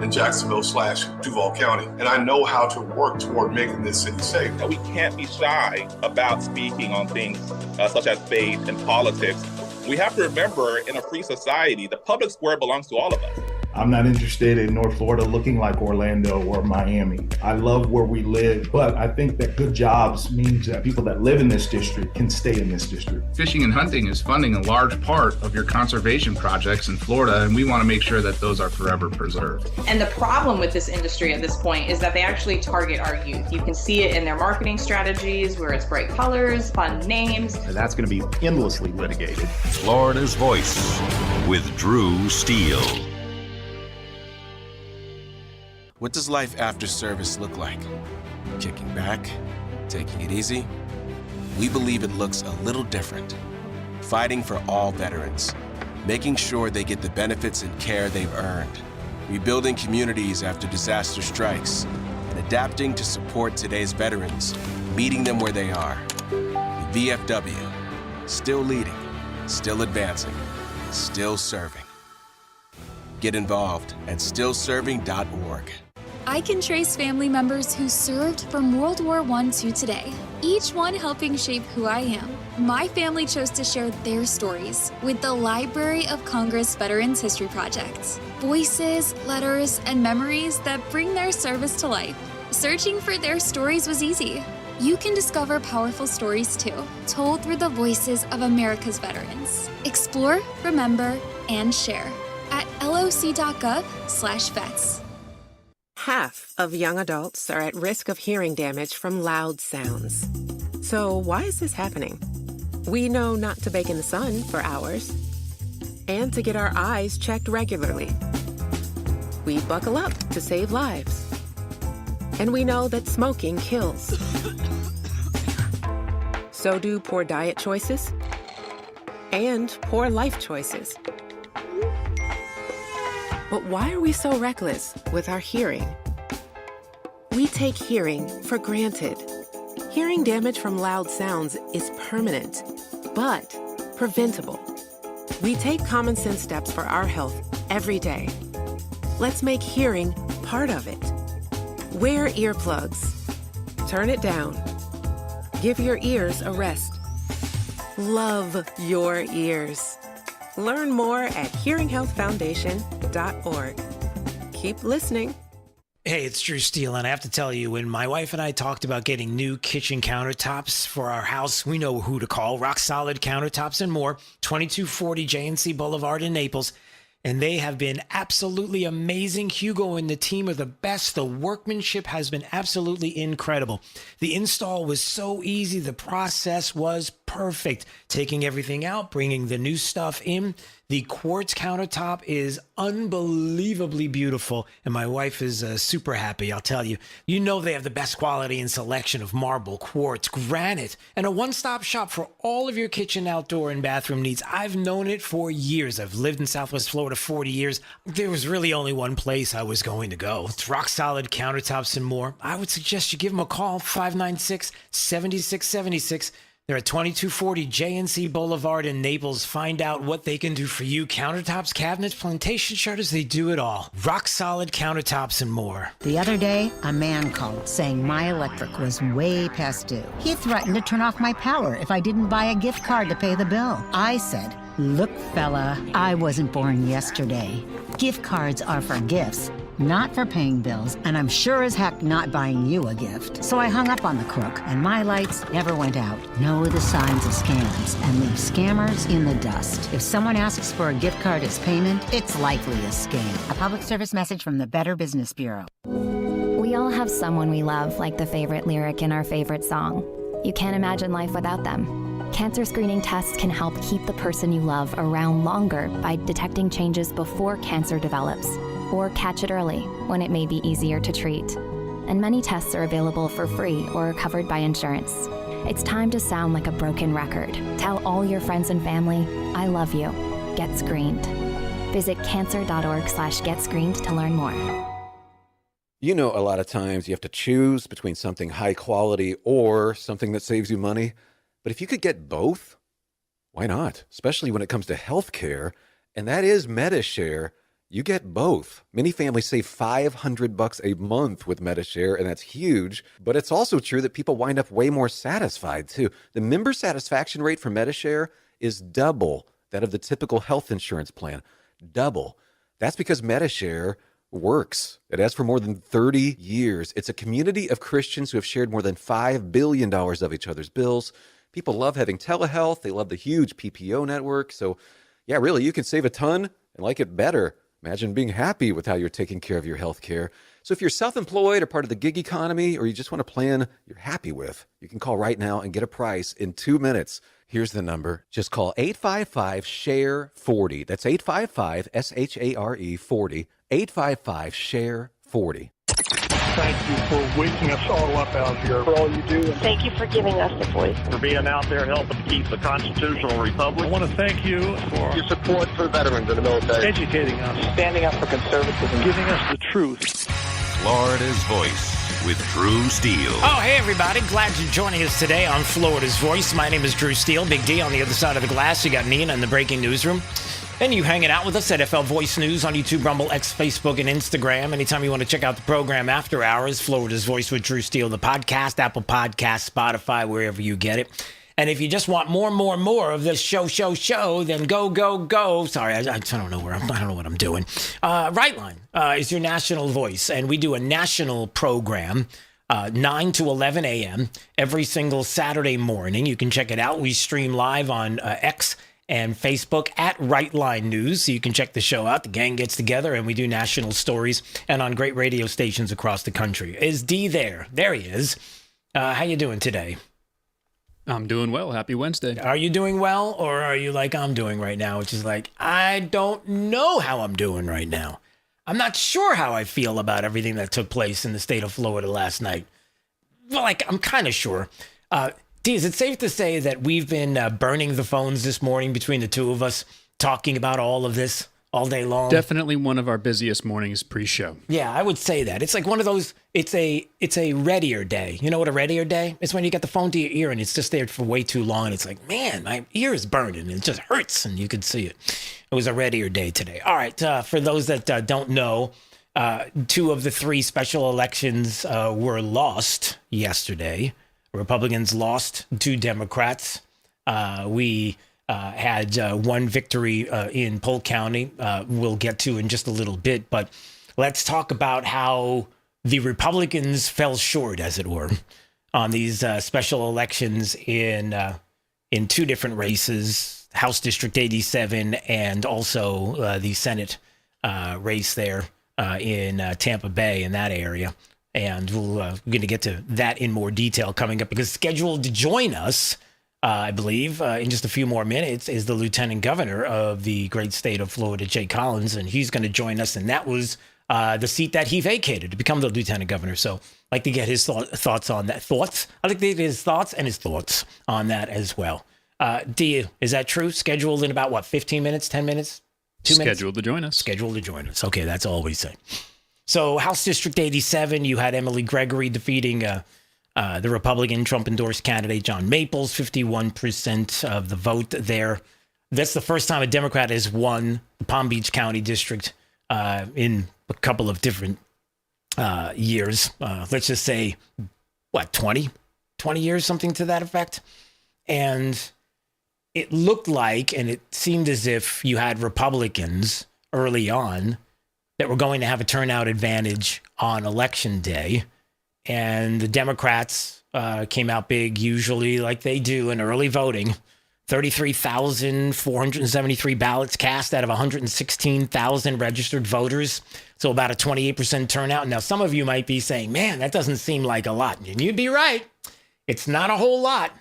in Jacksonville/Duval County, and I know how to work toward making this city safe. We can't be shy about speaking on things such as faith and politics. We have to remember, in a free society, the public square belongs to all of us. I'm not interested in North Florida looking like Orlando or Miami. I love where we live, but I think that good jobs means that people that live in this district can stay in this district. Fishing and hunting is funding a large part of your conservation projects in Florida, and we want to make sure that those are forever preserved. And the problem with this industry at this point is that they actually target our youth. You can see it in their marketing strategies, where it's bright colors, fun names. And that's going to be endlessly litigated. Florida's Voice with Drew Steele. What does life after service look like? Kicking back? Taking it easy? We believe it looks a little different. Fighting for all veterans. Making sure they get the benefits and care they've earned. Rebuilding communities after disaster strikes. And adapting to support today's veterans. Meeting them where they are. The VFW. Still leading. Still advancing. Still serving. Get involved at stillserving.org. I can trace family members who served from World War I to today, each one helping shape who I am. My family chose to share their stories with the Library of Congress Veterans History Project. Voices, letters, and memories that bring their service to life. Searching for their stories was easy. You can discover powerful stories too, told through the voices of America's veterans. Explore, remember, and share at loc.gov/vets. Half of young adults are at risk of hearing damage from loud sounds. So why is this happening? We know not to bake in the sun for hours and to get our eyes checked regularly. We buckle up to save lives. And we know that smoking kills. So do poor diet choices and poor life choices. But why are we so reckless with our hearing? We take hearing for granted. Hearing damage from loud sounds is permanent, but preventable. We take common sense steps for our health every day. Let's make hearing part of it. Wear earplugs. Turn it down. Give your ears a rest. Love your ears. Learn more at hearinghealthfoundation.org. Keep listening. Hey, it's Drew Steele, and I have to tell you, when my wife and I talked about getting new kitchen countertops for our house, we know who to call. Rock Solid Countertops and More, 2240 J&C Boulevard in Naples. And they have been absolutely amazing. Hugo and the team are the best. The workmanship has been absolutely incredible. The install was so easy. The process was perfect. Taking everything out, bringing the new stuff in. The quartz countertop is unbelievably beautiful, and my wife is super happy, I'll tell you. You know they have the best quality and selection of marble, quartz, granite, and a one-stop shop for all of your kitchen, outdoor, and bathroom needs. I've known it for years. I've lived in Southwest Florida 40 years. There was really only one place I was going to go. It's Rock Solid Countertops and More. I would suggest you give them a call, 596-7676. They're at 2240 J&C Boulevard in Naples. Find out what they can do for you. Countertops, cabinets, plantation shutters, they do it all. Rock Solid Countertops and More. The other day, a man called saying my electric was way past due. He threatened to turn off my power if I didn't buy a gift card to pay the bill. I said, look, fella, I wasn't born yesterday. Gift cards are for gifts, not for paying bills, and I'm sure as heck not buying you a gift. So I hung up on the crook, and my lights never went out. Know the signs of scams and leave scammers in the dust. If someone asks for a gift card as payment, it's likely a scam. A public service message from the Better Business Bureau. We all have someone we love, like the favorite lyric in our favorite song. You can't imagine life without them. Cancer screening tests can help keep the person you love around longer by detecting changes before cancer develops, or catch it early when it may be easier to treat. And many tests are available for free or are covered by insurance. It's time to sound like a broken record. Tell all your friends and family, I love you. Get screened. Visit cancer.org/getscreened to learn more. You know, a lot of times you have to choose between something high quality or something that saves you money. But if you could get both, why not? Especially when it comes to healthcare, and that is MediShare. You get both. Many families save $500 a month with MediShare, and that's huge. But it's also true that people wind up way more satisfied, too. The member satisfaction rate for MediShare is double that of the typical health insurance plan. Double. That's because MediShare works. It has for more than 30 years. It's a community of Christians who have shared more than $5 billion of each other's bills. People love having telehealth. They love the huge PPO network. So, yeah, really, you can save a ton and like it better. Imagine being happy with how you're taking care of your health care. So if you're self-employed or part of the gig economy, or you just want a plan you're happy with, you can call right now and get a price in 2 minutes. Here's the number. Just call 855-SHARE-40. That's 855-SHARE 40. 855-SHARE-40. Thank you for waking us all up out here, for all you do. Thank you for giving us a voice. For being out there helping keep the constitutional republic. I want to thank you for your support for veterans in the military. Educating us. Standing up for conservatism. Giving us the truth. Florida's Voice with Drew Steele. Oh, hey, everybody. Glad you're joining us today on Florida's Voice. My name is Drew Steele. Big D on the other side of the glass. You got Nina in the breaking newsroom. And you hanging out with us at FL Voice News on YouTube, Rumble, X, Facebook, and Instagram. Anytime you want to check out the program after hours, Florida's Voice with Drew Steele, the podcast, Apple Podcasts, Spotify, wherever you get it. And if you just want more of this show, then go. Sorry, I don't know I don't know what I'm doing. Rightline is your national voice, and we do a national program, 9 to 11 a.m. every single Saturday morning. You can check it out. We stream live on X and Facebook at Rightline News, so you can check the show out. The gang gets together, and we do national stories, and on great radio stations across the country. Is D there? There he is. How you doing today? I'm doing well. Happy Wednesday. Are you doing well, or are you like I'm doing right now, which is like, I don't know how I'm doing right now. I'm not sure how I feel about everything that took place in the state of Florida last night. Well, like, I'm kind of sure. D, is it safe to say that we've been burning the phones this morning between the two of us, talking about all of this all day long? Definitely one of our busiest mornings pre-show. Yeah, I would say that. It's like one of those, it's a readier day. You know what a readier day? It's when you get the phone to your ear and it's just there for way too long. And it's like, man, my ear is burning and it just hurts and you can see it. It was a readier day today. All right, for those that don't know, 2 of the 3 special elections were lost yesterday. Republicans lost to Democrats. We had one victory in Polk County. We'll get to in just a little bit, but let's talk about how the Republicans fell short, as it were, on these special elections in 2 different races, House District 87 and also the Senate race there in Tampa Bay, in that area. And we're going to get to that in more detail coming up, because scheduled to join us, I believe, in just a few more minutes is the Lieutenant Governor of the great state of Florida, Jay Collins, and he's going to join us. And that was the seat that he vacated to become the Lieutenant Governor. So I'd like to get his thoughts on that. I'd like to get his thoughts on that as well. D, is that true? Scheduled in about, 15 minutes, 10 minutes, 2 minutes? Scheduled to join us. Scheduled to join us. Okay, that's all we say. So House District 87, you had Emily Gregory defeating the Republican Trump-endorsed candidate John Maples, 51% of the vote there. That's the first time a Democrat has won the Palm Beach County District in a couple of different years. Let's just say, 20 years, something to that effect. And it looked like, and it seemed as if you had Republicans early on that were going to have a turnout advantage on election day. And the Democrats came out big, usually like they do in early voting. 33,473 ballots cast out of 116,000 registered voters. So about a 28% turnout. Now, some of you might be saying, man, that doesn't seem like a lot. And you'd be right. It's not a whole lot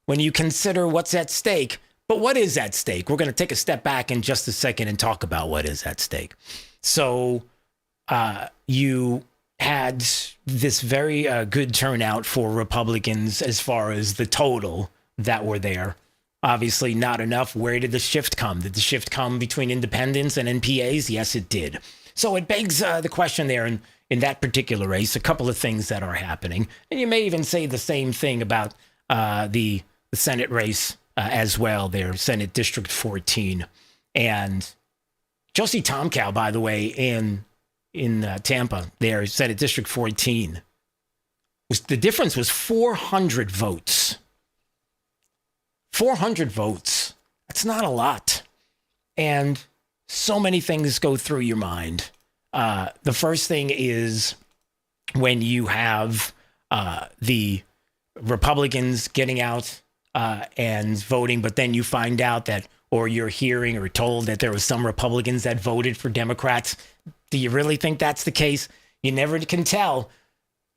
when you consider what's at stake. But what is at stake? We're going to take a step back in just a second and talk about what is at stake. So you had this very good turnout for Republicans as far as the total that were there. Obviously not enough. Where did the shift come? Did the shift come between independents and NPAs? Yes, it did. So it begs the question there in that particular race, a couple of things that are happening. And you may even say the same thing about the Senate race as well there, Senate District 14. And Josie Tomkow, by the way, in Tampa, there said at District 14, the difference was 400 votes. 400 votes. That's not a lot. And so many things go through your mind. The first thing is when you have the Republicans getting out and voting, but then you find out that, or you're hearing or told that there was some Republicans that voted for Democrats. Do you really think that's the case? You never can tell.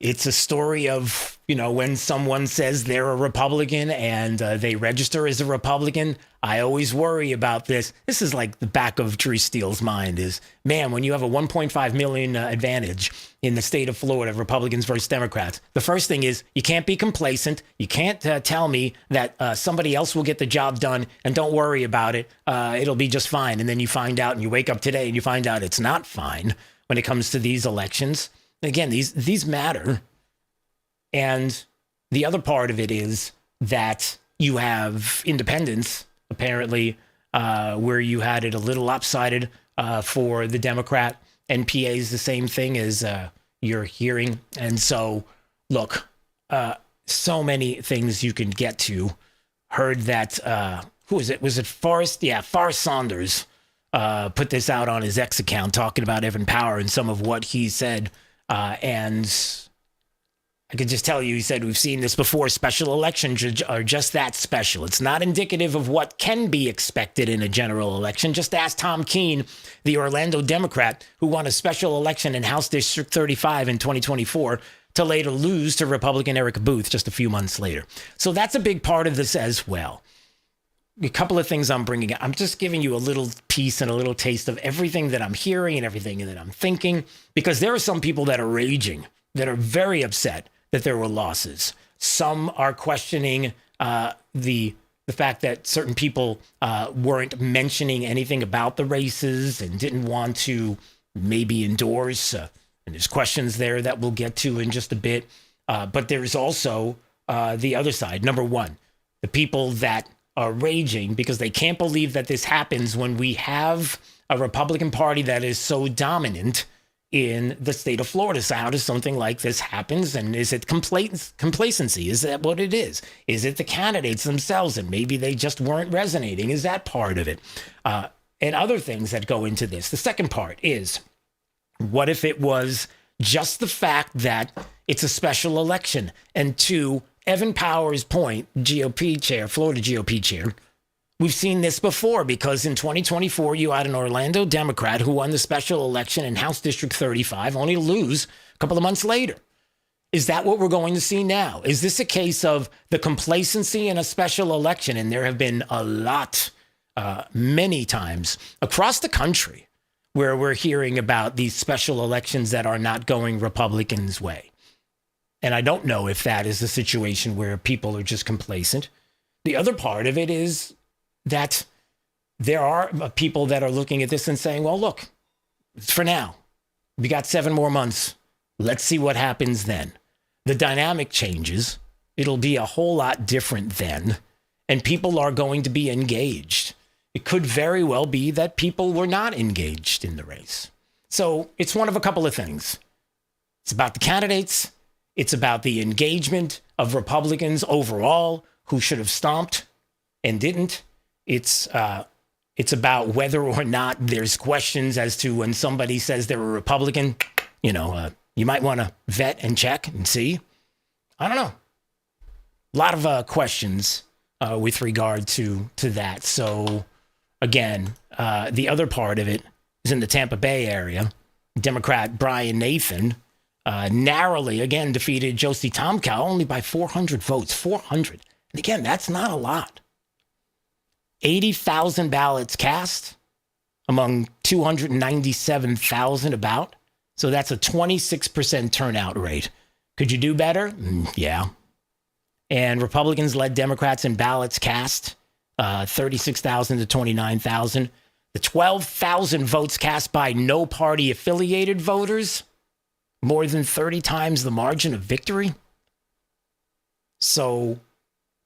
It's a story of, when someone says they're a Republican and they register as a Republican. I always worry about this. This is like the back of Drew Steele's mind is, man, when you have a 1.5 million advantage in the state of Florida, Republicans versus Democrats, the first thing is you can't be complacent. You can't tell me that somebody else will get the job done and don't worry about it. It'll be just fine. And then you find out and you wake up today and you find out it's not fine when it comes to these elections. Again, these matter. And the other part of it is that you have independents, apparently, where you had it a little lopsided for the Democrat. NPA is the same thing as you're hearing. And so, look, so many things you can get to. Heard that, who is it? Was it Forrest? Yeah, Forrest Saunders put this out on his X account talking about Evan Power and some of what he said. And I could just tell you, he said, we've seen this before. Special elections are just that special. It's not indicative of what can be expected in a general election. Just ask Tom Keene, the Orlando Democrat, who won a special election in House District 35 in 2024 to later lose to Republican Eric Booth just a few months later. So that's a big part of this as well. A couple of things I'm bringing up. I'm just giving you a little piece and a little taste of everything that I'm hearing and everything that I'm thinking, because there are some people that are raging, that are very upset that there were losses. Some are questioning the fact that certain people weren't mentioning anything about the races and didn't want to maybe endorse. And there's questions there that we'll get to in just a bit. But there's also the other side. Number one, the people that are raging because they can't believe that this happens when we have a Republican Party that is so dominant in the state of Florida. So how does something like this happens? And is it complacency? Is that what it is? Is it the candidates themselves and maybe they just weren't resonating? Is that part of it? And other things that go into this. The second part is, what if it was just the fact that it's a special election? And to Evan Powers' point, GOP chair, Florida GOP chair, we've seen this before because in 2024, you had an Orlando Democrat who won the special election in House District 35, only to lose a couple of months later. Is that what we're going to see now? Is this a case of the complacency in a special election? And there have been a lot, many times across the country where we're hearing about these special elections that are not going Republicans' way. And I don't know if that is a situation where people are just complacent. The other part of it is that there are people that are looking at this and saying, well, look, for now, we got 7 more months. Let's see what happens then. The dynamic changes. It'll be a whole lot different then. And people are going to be engaged. It could very well be that people were not engaged in the race. So it's one of a couple of things. It's about the candidates. It's about the engagement of Republicans overall who should have stomped and didn't. It's about whether or not there's questions as to when somebody says they're a Republican, you might want to vet and check and see. I don't know. A lot of questions with regard to that. So again, the other part of it is in the Tampa Bay area. Democrat Brian Nathan narrowly, again, defeated Josie Tomkow only by 400 votes. 400. And again, that's not a lot. 80,000 ballots cast among 297,000 about. So that's a 26% turnout rate. Could you do better? Yeah. And Republicans led Democrats in ballots cast, 36,000 to 29,000. The 12,000 votes cast by no party affiliated voters, more than 30 times the margin of victory. So,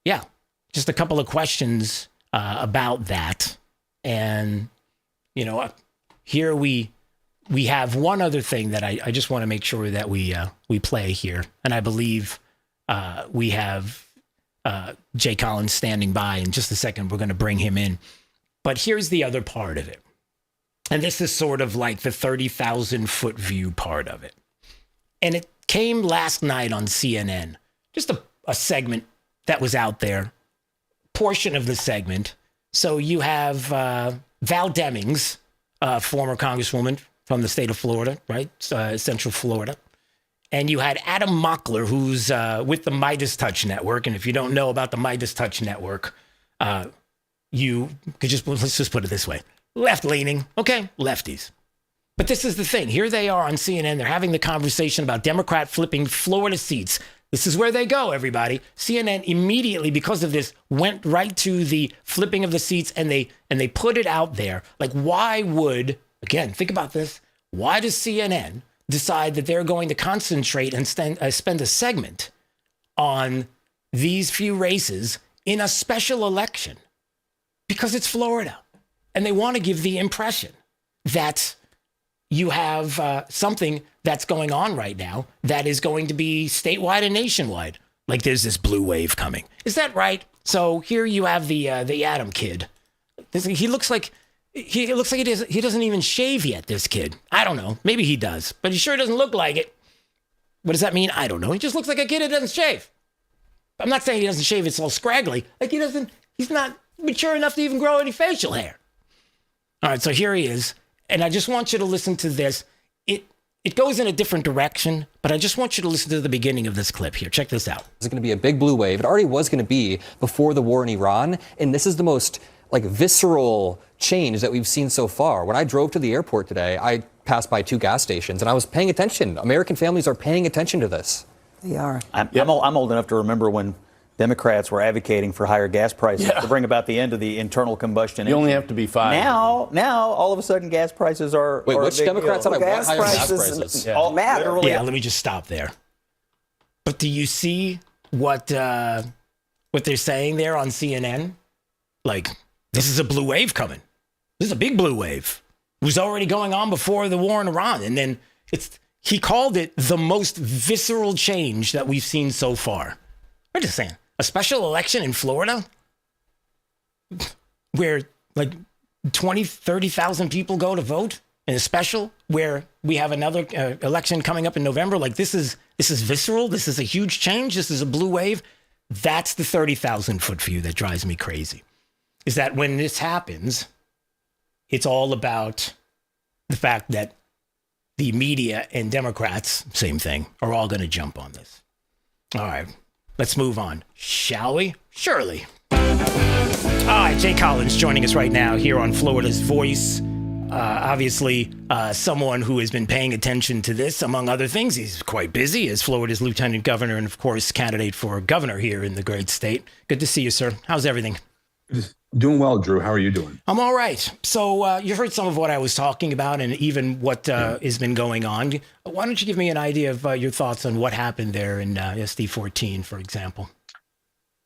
yeah, just a couple of questions about that. And, here we have one other thing that I just want to make sure that we play here. And I believe we have Jay Collins standing by. In just a second, we're going to bring him in. But here's the other part of it. And this is sort of like the 30,000 foot view part of it. And it came last night on CNN. Just a segment that was out there. Portion of the segment. So you have Val Demings, former congresswoman from the state of Florida, right? Central Florida. And you had Adam Mockler, who's with the Midas Touch Network. And if you don't know about the Midas Touch Network, you could let's just put it this way. Left-leaning, okay, lefties. But this is the thing. Here they are on CNN. They're having the conversation about Democrat flipping Florida seats. This is where they go, everybody. CNN immediately, because of this, went right to the flipping of the seats, and they put it out there. Like, why would, again, think about this. Why does CNN decide that they're going to concentrate and spend a segment on these few races in a special election? Because it's Florida. And they want to give the impression that you have something that's going on right now that is going to be statewide and nationwide. Like there's this blue wave coming. Is that right? So here you have the Adam kid. He looks like he doesn't even shave yet, this kid. I don't know. Maybe he does, but he sure doesn't look like it. What does that mean? I don't know. He just looks like a kid who doesn't shave. I'm not saying he doesn't shave. It's all scraggly. Like he's not mature enough to even grow any facial hair. All right, so here he is. And I just want you to listen to this. It goes in a different direction, but I just want you to listen to the beginning of this clip here. Check this out. It's going to be a big blue wave. It already was going to be before the war in Iran. And this is the most visceral change that we've seen so far. When I drove to the airport today, I passed by 2 gas stations and I was paying attention. American families are paying attention to this. They are. I'm old enough to remember when Democrats were advocating for higher gas prices to bring about the end of the internal combustion. You only have to be 5. Now, all of a sudden, gas prices are. Wait, which Democrats want gas higher gas prices? Matter. Yeah, let me just stop there. But do you see what they're saying there on CNN? Like, this is a blue wave coming. This is a big blue wave. It was already going on before the war in Iran, and then he called it the most visceral change that we've seen so far. We're just saying. A special election in Florida where 30,000 people go to vote in a special where we have another election coming up in November. Like this is visceral. This is a huge change. This is a blue wave. That's the 30,000 foot view that drives me crazy. Is that when this happens, it's all about the fact that the media and Democrats, same thing, are all going to jump on this. All right. Let's move on, shall we? Surely. All right, Jay Collins joining us right now here on Florida's Voice. Obviously, someone who has been paying attention to this, among other things. He's quite busy as Florida's lieutenant governor and, of course, candidate for governor here in the great state. Good to see you, sir. How's everything? Doing well, Drew. How are you doing? I'm all right. So you heard some of what I was talking about and even what has been going on. Why don't you give me an idea of your thoughts on what happened there in SD14, for example?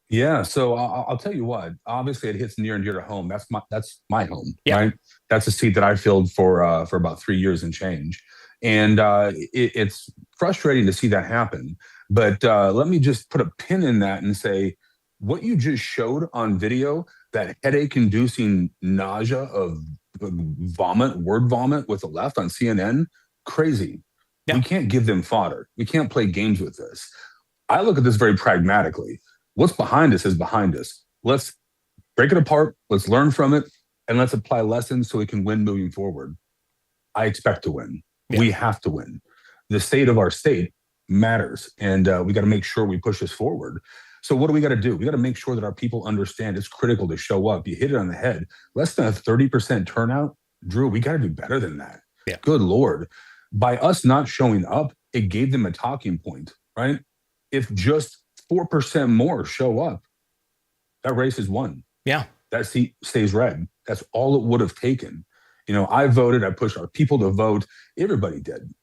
Yeah. So I'll tell you what. Obviously, it hits near and dear to home. That's my home, right? That's a seat that I filled for about 3 years and change. And it's frustrating to see that happen. But let me just put a pin in that and say, what you just showed on video, that headache-inducing nausea of word vomit with the left on CNN, crazy. Yeah. We can't give them fodder. We can't play games with this. I look at this very pragmatically. What's behind us is behind us. Let's break it apart. Let's learn from it. And let's apply lessons so we can win moving forward. I expect to win. Yeah. We have to win. The state of our state matters. And we got to make sure we push this forward. So what do we got to do? We got to make sure that our people understand it's critical to show up. You hit it on the head. Less than a 30% turnout. Drew, we got to do better than that. Yeah. Good Lord. By us not showing up, it gave them a talking point, right? If just 4% more show up, that race is won. Yeah. That seat stays red. That's all it would have taken. I voted. I pushed our people to vote. Everybody did.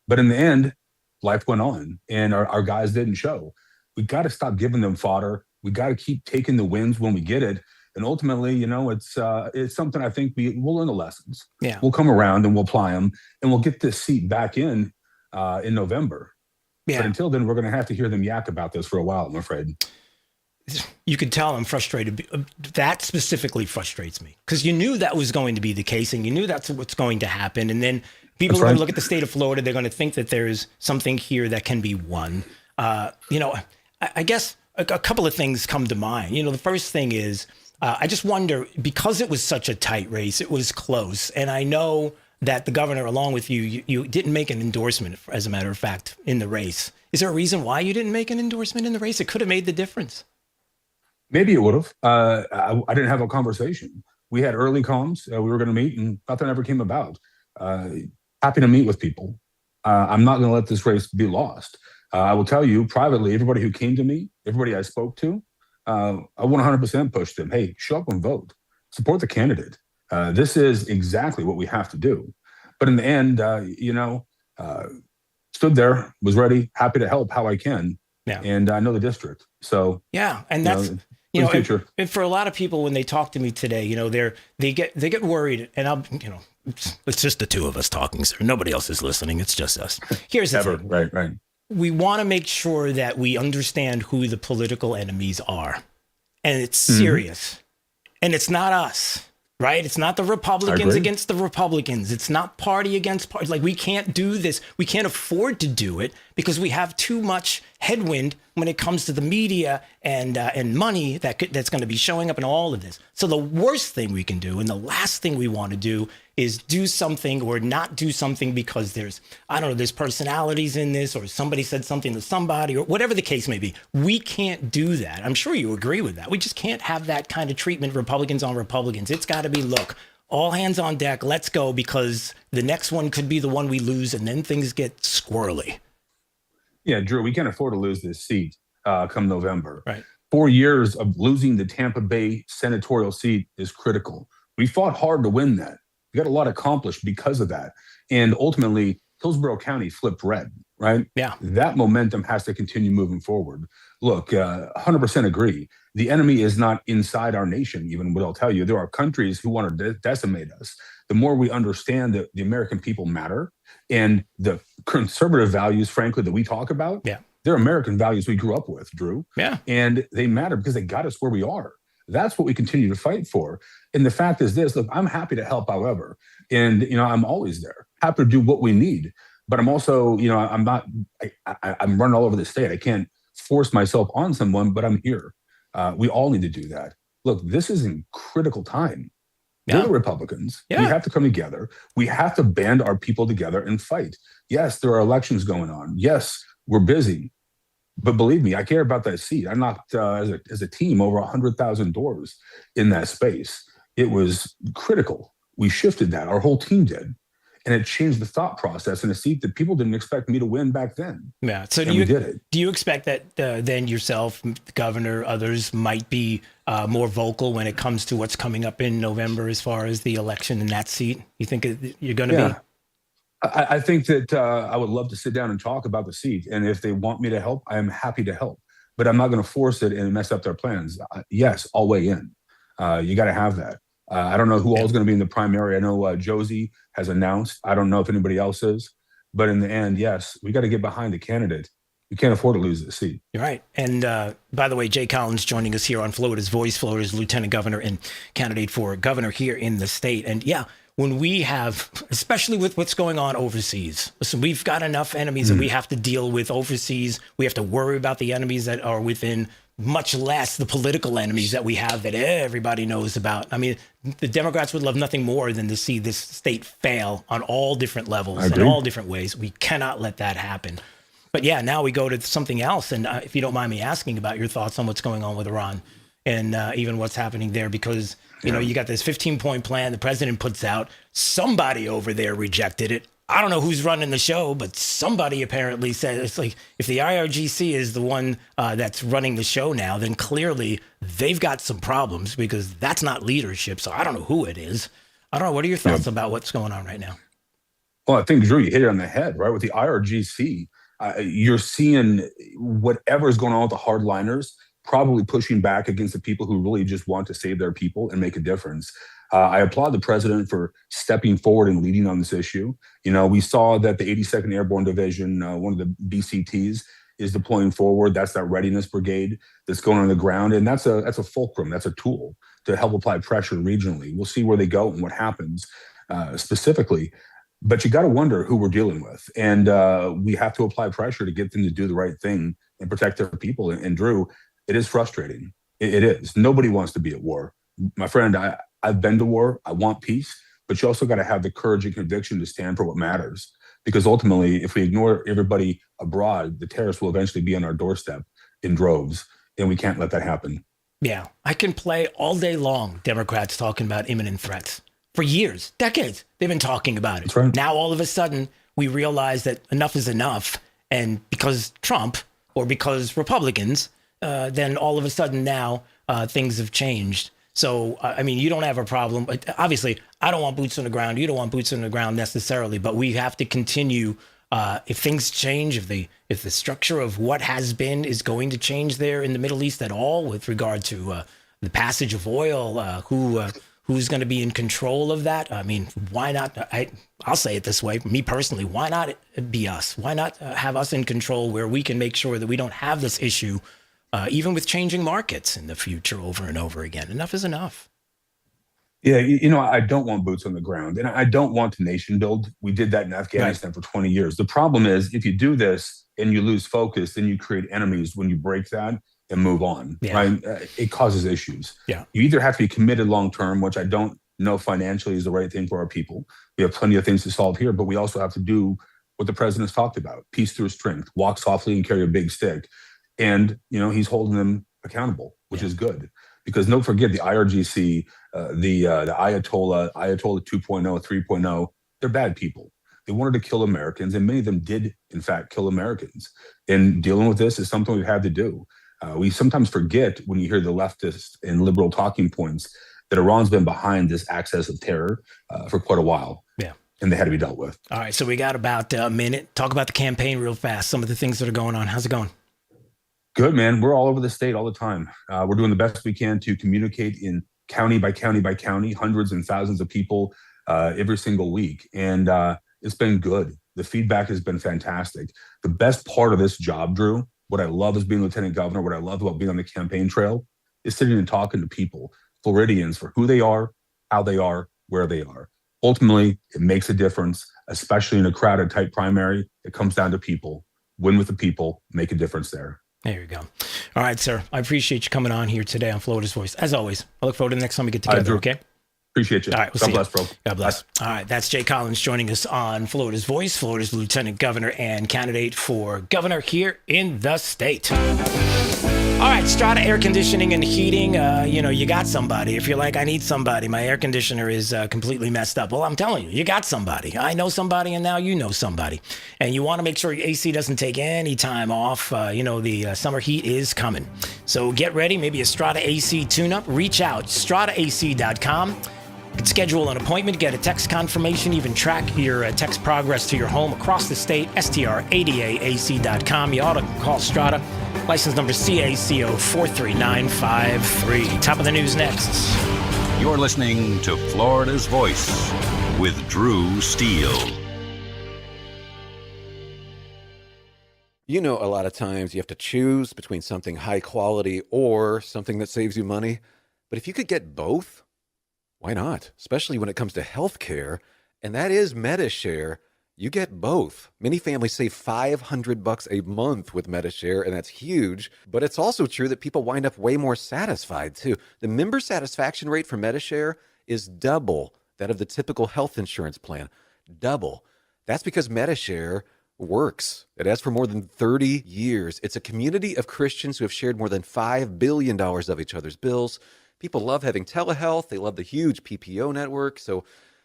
But in the end, life went on and our guys didn't show. We got to stop giving them fodder. We got to keep taking the wins when we get it. And ultimately, it's something I think we'll learn the lessons. Yeah. We'll come around and we'll apply them, and we'll get this seat back in November. Yeah. But until then, we're going to have to hear them yak about this for a while, I'm afraid. You can tell I'm frustrated. That specifically frustrates me because you knew that was going to be the case and you knew that's what's going to happen. And then people are going to look at the state of Florida. They're going to think that there's something here that can be won. I guess a couple of things come to mind. The first thing is I just wonder, because it was such a tight race, it was close. And I know that the governor, along with you didn't make an endorsement, as a matter of fact, in the race. Is there a reason why you didn't make an endorsement in the race? It could have made the difference. Maybe it would have. I didn't have a conversation. We had early comms. We were going to meet, and nothing ever came about. Happy to meet with people. I'm not going to let this race be lost. I will tell you privately, everybody who came to me, everybody I spoke to, I 100% pushed them. Hey, show up and vote. Support the candidate. This is exactly what we have to do. But in the end, stood there, was ready, happy to help how I can. Yeah. And I know the district. So yeah, and that's and for a lot of people when they talk to me today, they get worried, and it's just the two of us talking, sir. Nobody else is listening. It's just us. Here's the thing. Right. We want to make sure that we understand who the political enemies are, and it's serious, and it's not us. Right? It's not the Republicans against the Republicans. It's not party against party. Like, we can't do this. We can't afford to do it because we have too much headwind when it comes to the media and money that's going to be showing up in all of this. So the worst thing we can do, and the last thing we want to do, is do something or not do something because there's personalities in this, or somebody said something to somebody, or whatever the case may be. We can't do that. I'm sure you agree with that. We just can't have that kind of treatment, Republicans on Republicans. It's got to be, look, all hands on deck, let's go, because the next one could be the one we lose, and then things get squirrely. Yeah, Drew, we can't afford to lose this seat come November. Right. 4 years of losing the Tampa Bay senatorial seat is critical. We fought hard to win that. We got a lot accomplished because of that. And ultimately, Hillsborough County flipped red, right? Yeah. That momentum has to continue moving forward. Look, 100% agree. The enemy is not inside our nation, even what I'll tell you. There are countries who want to decimate us. The more we understand that the American people matter and the conservative values, frankly, that we talk about, they're American values we grew up with, Drew. Yeah. And they matter because they got us where we are. That's what we continue to fight for. And the fact is this, look, I'm happy to help however. And, I'm always there, happy to do what we need. But I'm also, I'm running all over the state. I can't force myself on someone, but I'm here. We all need to do that. Look, this is a critical time. We're the Republicans. We have to come together. We have to band our people together and fight. Yes, there are elections going on. Yes, we're busy. But believe me, I care about that seat. I knocked, as a team, over 100,000 doors in that space. It was critical. We shifted that. Our whole team did. And it changed the thought process in a seat that people didn't expect me to win back then. Yeah. So we did it. Do you expect that then yourself, the governor, others might be more vocal when it comes to what's coming up in November as far as the election in that seat? You think you're going to be? I think that I would love to sit down and talk about the seat. And if they want me to help, I am happy to help. But I'm not going to force it and mess up their plans. Yes, I'll weigh in. You got to have that. I don't know who all is going to be in the primary. I know Josie has announced. I don't know if anybody else is. But in the end, yes, we got to get behind the candidate. We can't afford to lose the seat. You're right. And by the way, Jay Collins joining us here on Florida's Voice, Florida's lieutenant governor and candidate for governor here in the state. And when we have, especially with what's going on overseas, listen, we've got enough enemies that we have to deal with overseas. We have to worry about the enemies that are within, much less the political enemies that we have that everybody knows about. I mean, the Democrats would love nothing more than to see this state fail on all different levels in all different ways. We cannot let that happen. But now we go to something else. And if you don't mind me asking about your thoughts on what's going on with Iran and even what's happening there, because you got this 15-point plan the president puts out. Somebody over there rejected it. I don't know who's running the show, but somebody apparently said, it's like, if the IRGC is the one that's running the show now, then clearly they've got some problems because that's not leadership. So I don't know who it is. I don't know. What are your thoughts about what's going on right now? Well, I think, Drew, you hit it on the head, right? With the IRGC, you're seeing whatever's going on with the hardliners. probably pushing back against the people who really just want to save their people and make a difference. I applaud the president for stepping forward and leading on this issue. We saw that the 82nd Airborne Division, one of the BCTs, is deploying forward. That's that readiness brigade that's going on the ground. And that's a fulcrum. That's a tool to help apply pressure regionally. We'll see where they go and what happens specifically. But you got to wonder who we're dealing with. And we have to apply pressure to get them to do the right thing and protect their people. And Drew, it is frustrating. It is. Nobody wants to be at war. My friend, I've been to war. I want peace. But you also got to have the courage and conviction to stand for what matters. Because ultimately, if we ignore everybody abroad, the terrorists will eventually be on our doorstep in droves. And we can't let that happen. Yeah, I can play all day long Democrats talking about imminent threats. For years, decades, they've been talking about it. That's right. Now, all of a sudden, we realize that enough is enough. And because Trump or because Republicans, then all of a sudden now things have changed. So, you don't have a problem. Obviously, I don't want boots on the ground. You don't want boots on the ground necessarily. But we have to continue. If things change, if the structure of what has been is going to change there in the Middle East at all with regard to the passage of oil, who's going to be in control of that? Why not? I'll say it this way. Me personally, why not be us? Why not have us in control where we can make sure that we don't have this issue, even with changing markets in the future over and over again? Enough is enough. Yeah, I don't want boots on the ground, and I don't want to nation build. We did that in Afghanistan for 20 years. The problem is, if you do this and you lose focus, then you create enemies when you break that and move on, right? It causes issues. Yeah. You either have to be committed long-term, which I don't know financially is the right thing for our people. We have plenty of things to solve here, but we also have to do what the president's talked about: peace through strength, walk softly and carry a big stick. And, he's holding them accountable, which is good. Because don't forget the IRGC, the Ayatollah 2.0, 3.0, they're bad people. They wanted to kill Americans, and many of them did, in fact, kill Americans. And dealing with this is something we've had to do. We sometimes forget when you hear the leftist and liberal talking points that Iran's been behind this access of terror for quite a while. Yeah. And they had to be dealt with. All right, so we got about a minute. Talk about the campaign real fast, some of the things that are going on. How's it going? Good, man. We're all over the state all the time. We're doing the best we can to communicate in county by county by county, hundreds and thousands of people every single week. And it's been good. The feedback has been fantastic. The best part of this job, Drew, what I love as being lieutenant governor, what I love about being on the campaign trail is sitting and talking to people, Floridians, for who they are, how they are, where they are. Ultimately, it makes a difference, especially in a crowded type primary. It comes down to people. Win with the people, make a difference there. There you go. All right, sir. I appreciate you coming on here today on Florida's Voice. As always, I look forward to the next time we get together, okay? Appreciate you. All right, we'll God see bless, you. bro. God bless. All right, that's Jay Collins joining us on Florida's Voice, Florida's lieutenant governor and candidate for governor here in the state. All right, Strata Air Conditioning and Heating. You got somebody. If you're like, I need somebody, my air conditioner is completely messed up. Well, I'm telling you, you got somebody. I know somebody, and now you know somebody. And you want to make sure your AC doesn't take any time off. The summer heat is coming. So get ready. Maybe a Strata AC tune-up. Reach out, strataac.com. You can schedule an appointment, get a text confirmation, even track your text progress to your home across the state, stradaac.com. You ought to call Strata. License number CACO 43953. Top of the news next. You're listening to Florida's Voice with Drew Steele. A lot of times you have to choose between something high quality or something that saves you money. But if you could get both, why not? Especially when it comes to healthcare, and that is MediShare. You get both. Many families save $500 a month with MediShare, and that's huge. But it's also true that people wind up way more satisfied, too. The member satisfaction rate for MediShare is double that of the typical health insurance plan. Double. That's because MediShare works. It has for more than 30 years. It's a community of Christians who have shared more than $5 billion of each other's bills. People love having telehealth. They love the huge PPO network. So,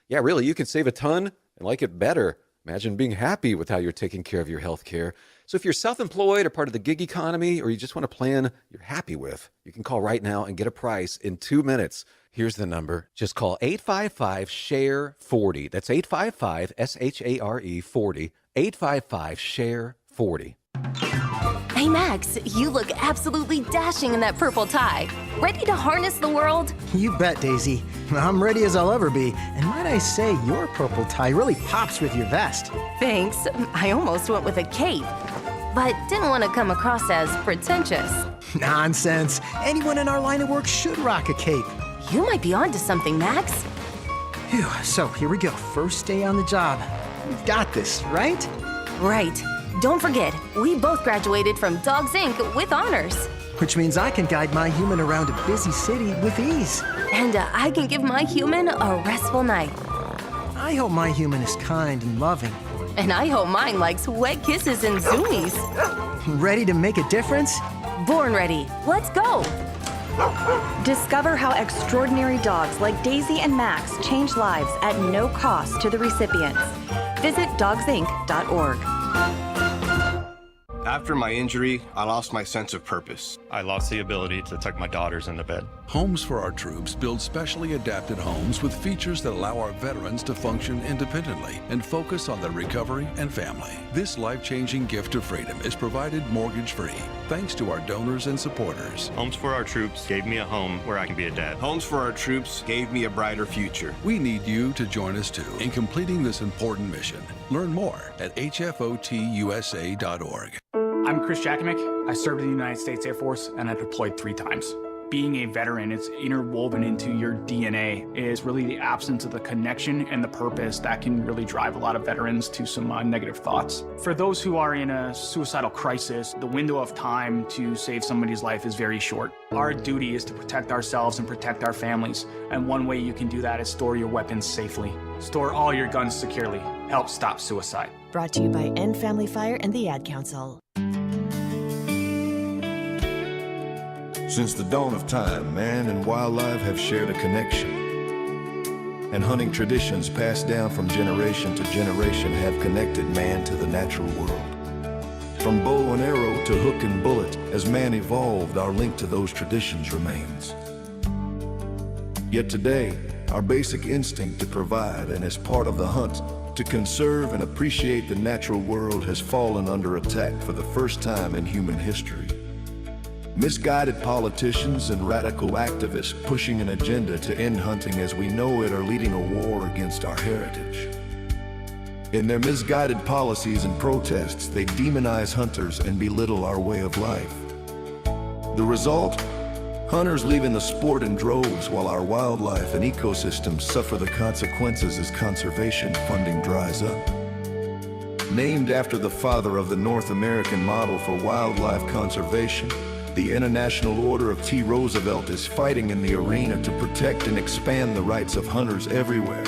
yeah, really, you can save a ton and like it better. Imagine being happy with how you're taking care of your health care. So if you're self-employed or part of the gig economy, or you just want a plan you're happy with, you can call right now and get a price in 2 minutes. Here's the number. Just call 855-SHARE-40. That's 855-SHARE-40. 855-SHARE-40. Hey Max, you look absolutely dashing in that purple tie. Ready to harness the world? You bet, Daisy. I'm ready as I'll ever be. And might I say, your purple tie really pops with your vest. Thanks. I almost went with a cape, but didn't want to come across as pretentious. Nonsense. Anyone in our line of work should rock a cape. You might be onto something, Max. Phew, so here we go. First day on the job. We've got this, right? Right. Don't forget, we both graduated from Dogs Inc. with honors. Which means I can guide my human around a busy city with ease. And I can give my human a restful night. I hope my human is kind and loving. And I hope mine likes wet kisses and zoomies. Ready to make a difference? Born ready. Let's go. Discover how extraordinary dogs like Daisy and Max change lives at no cost to the recipients. Visit dogsinc.org. After my injury, I lost my sense of purpose. I lost the ability to tuck my daughters into bed. Homes for Our Troops build specially adapted homes with features that allow our veterans to function independently and focus on their recovery and family. This life-changing gift of freedom is provided mortgage-free, thanks to our donors and supporters. Homes for Our Troops gave me a home where I can be a dad. Homes for Our Troops gave me a brighter future. We need you to join us too in completing this important mission. Learn more at hfotusa.org. I'm Chris Jakimick. I served in the United States Air Force and I deployed 3 times. Being a veteran, it's interwoven into your DNA. It is really the absence of the connection and the purpose that can really drive a lot of veterans to some negative thoughts. For those who are in a suicidal crisis, the window of time to save somebody's life is very short. Our duty is to protect ourselves and protect our families. And one way you can do that is store your weapons safely. Store all your guns securely. Help stop suicide. Brought to you by End Family Fire and the Ad Council. Since the dawn of time, man and wildlife have shared a connection. And hunting traditions passed down from generation to generation have connected man to the natural world. From bow and arrow to hook and bullet, as man evolved, our link to those traditions remains. Yet today, our basic instinct to provide and as part of the hunt, to conserve and appreciate the natural world has fallen under attack for the first time in human history. Misguided politicians and radical activists pushing an agenda to end hunting as we know it are leading a war against our heritage. In their misguided policies and protests, they demonize hunters and belittle our way of life. The result? Hunters leaving the sport in droves while our wildlife and ecosystems suffer the consequences as conservation funding dries up. Named after the father of the North American model for wildlife conservation, the International Order of T. Roosevelt is fighting in the arena to protect and expand the rights of hunters everywhere.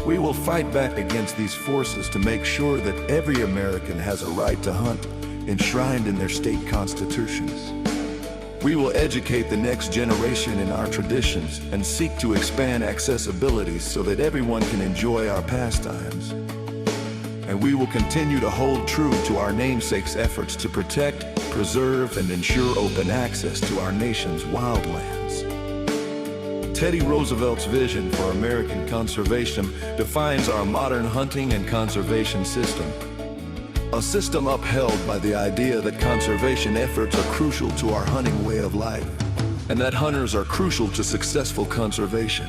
We will fight back against these forces to make sure that every American has a right to hunt, enshrined in their state constitutions. We will educate the next generation in our traditions and seek to expand accessibility so that everyone can enjoy our pastimes. And we will continue to hold true to our namesake's efforts to protect, preserve, and ensure open access to our nation's wildlands. Teddy Roosevelt's vision for American conservation defines our modern hunting and conservation system. A system upheld by the idea that conservation efforts are crucial to our hunting way of life, and that hunters are crucial to successful conservation.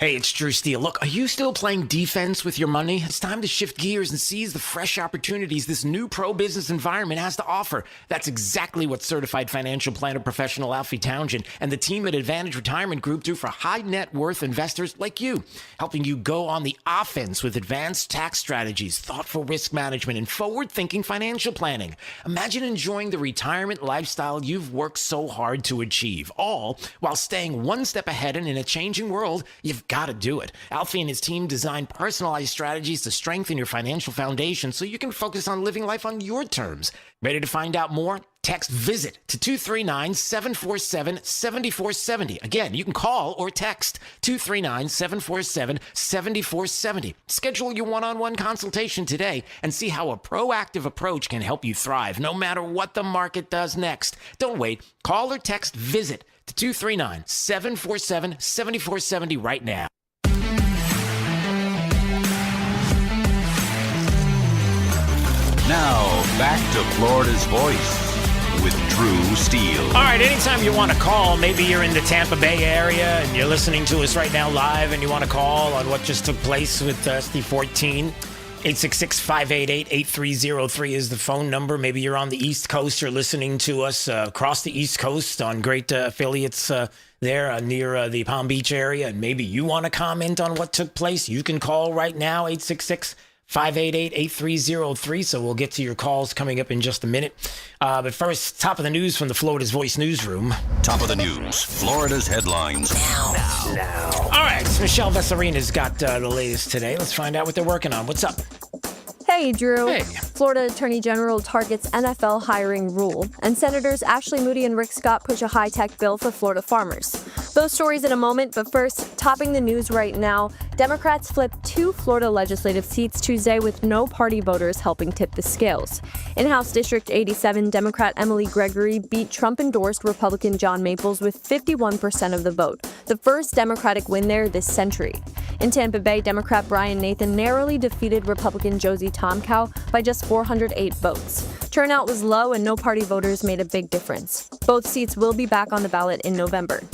Hey, it's Drew Steele. Look, are you still playing defense with your money? It's time to shift gears and seize the fresh opportunities this new pro-business environment has to offer. That's exactly what certified financial planner professional Alfie Townsend and the team at Advantage Retirement Group do for high net worth investors like you, helping you go on the offense with advanced tax strategies, thoughtful risk management, and forward-thinking financial planning. Imagine enjoying the retirement lifestyle you've worked so hard to achieve, all while staying one step ahead and in a changing world. You've got to do it. Alfie and his team design personalized strategies to strengthen your financial foundation so you can focus on living life on your terms. Ready to find out more? Text VISIT to 239-747-7470. Again, you can call or text 239-747-7470. Schedule your one-on-one consultation today and see how a proactive approach can help you thrive no matter what the market does next. Don't wait. Call or text VISIT to 239-747-7470 right now. Now, back to Florida's Voice with Drew Steele. All right, anytime you want to call, maybe you're in the Tampa Bay area and you're listening to us right now live and you want to call on what just took place with SD14, 866-588-8303 is the phone number. Maybe you're on the East Coast. You're listening to us across the East Coast on great affiliates there near the Palm Beach area. And maybe you want to comment on what took place. You can call right now, 866-588-8303. So we'll get to your calls coming up in just a minute. But first, top of the news from the Florida's Voice newsroom. Top of the news, Florida's headlines. Now. All right, Michelle Vesarina's got the latest today. Let's find out what they're working on. What's up? Hey, Drew. Hey. Florida Attorney General targets NFL hiring rule, and Senators Ashley Moody and Rick Scott push a high-tech bill for Florida farmers. Those stories in a moment, but first, topping the news right now, Democrats flipped 2 Florida legislative seats Tuesday with no party voters helping tip the scales. In House District 87, Democrat Emily Gregory beat Trump-endorsed Republican John Maples with 51% of the vote, the first Democratic win there this century. In Tampa Bay, Democrat Brian Nathan narrowly defeated Republican Josie Tomkow by just 408 votes. Turnout was low and no party voters made a big difference. Both seats will be back on the ballot in November.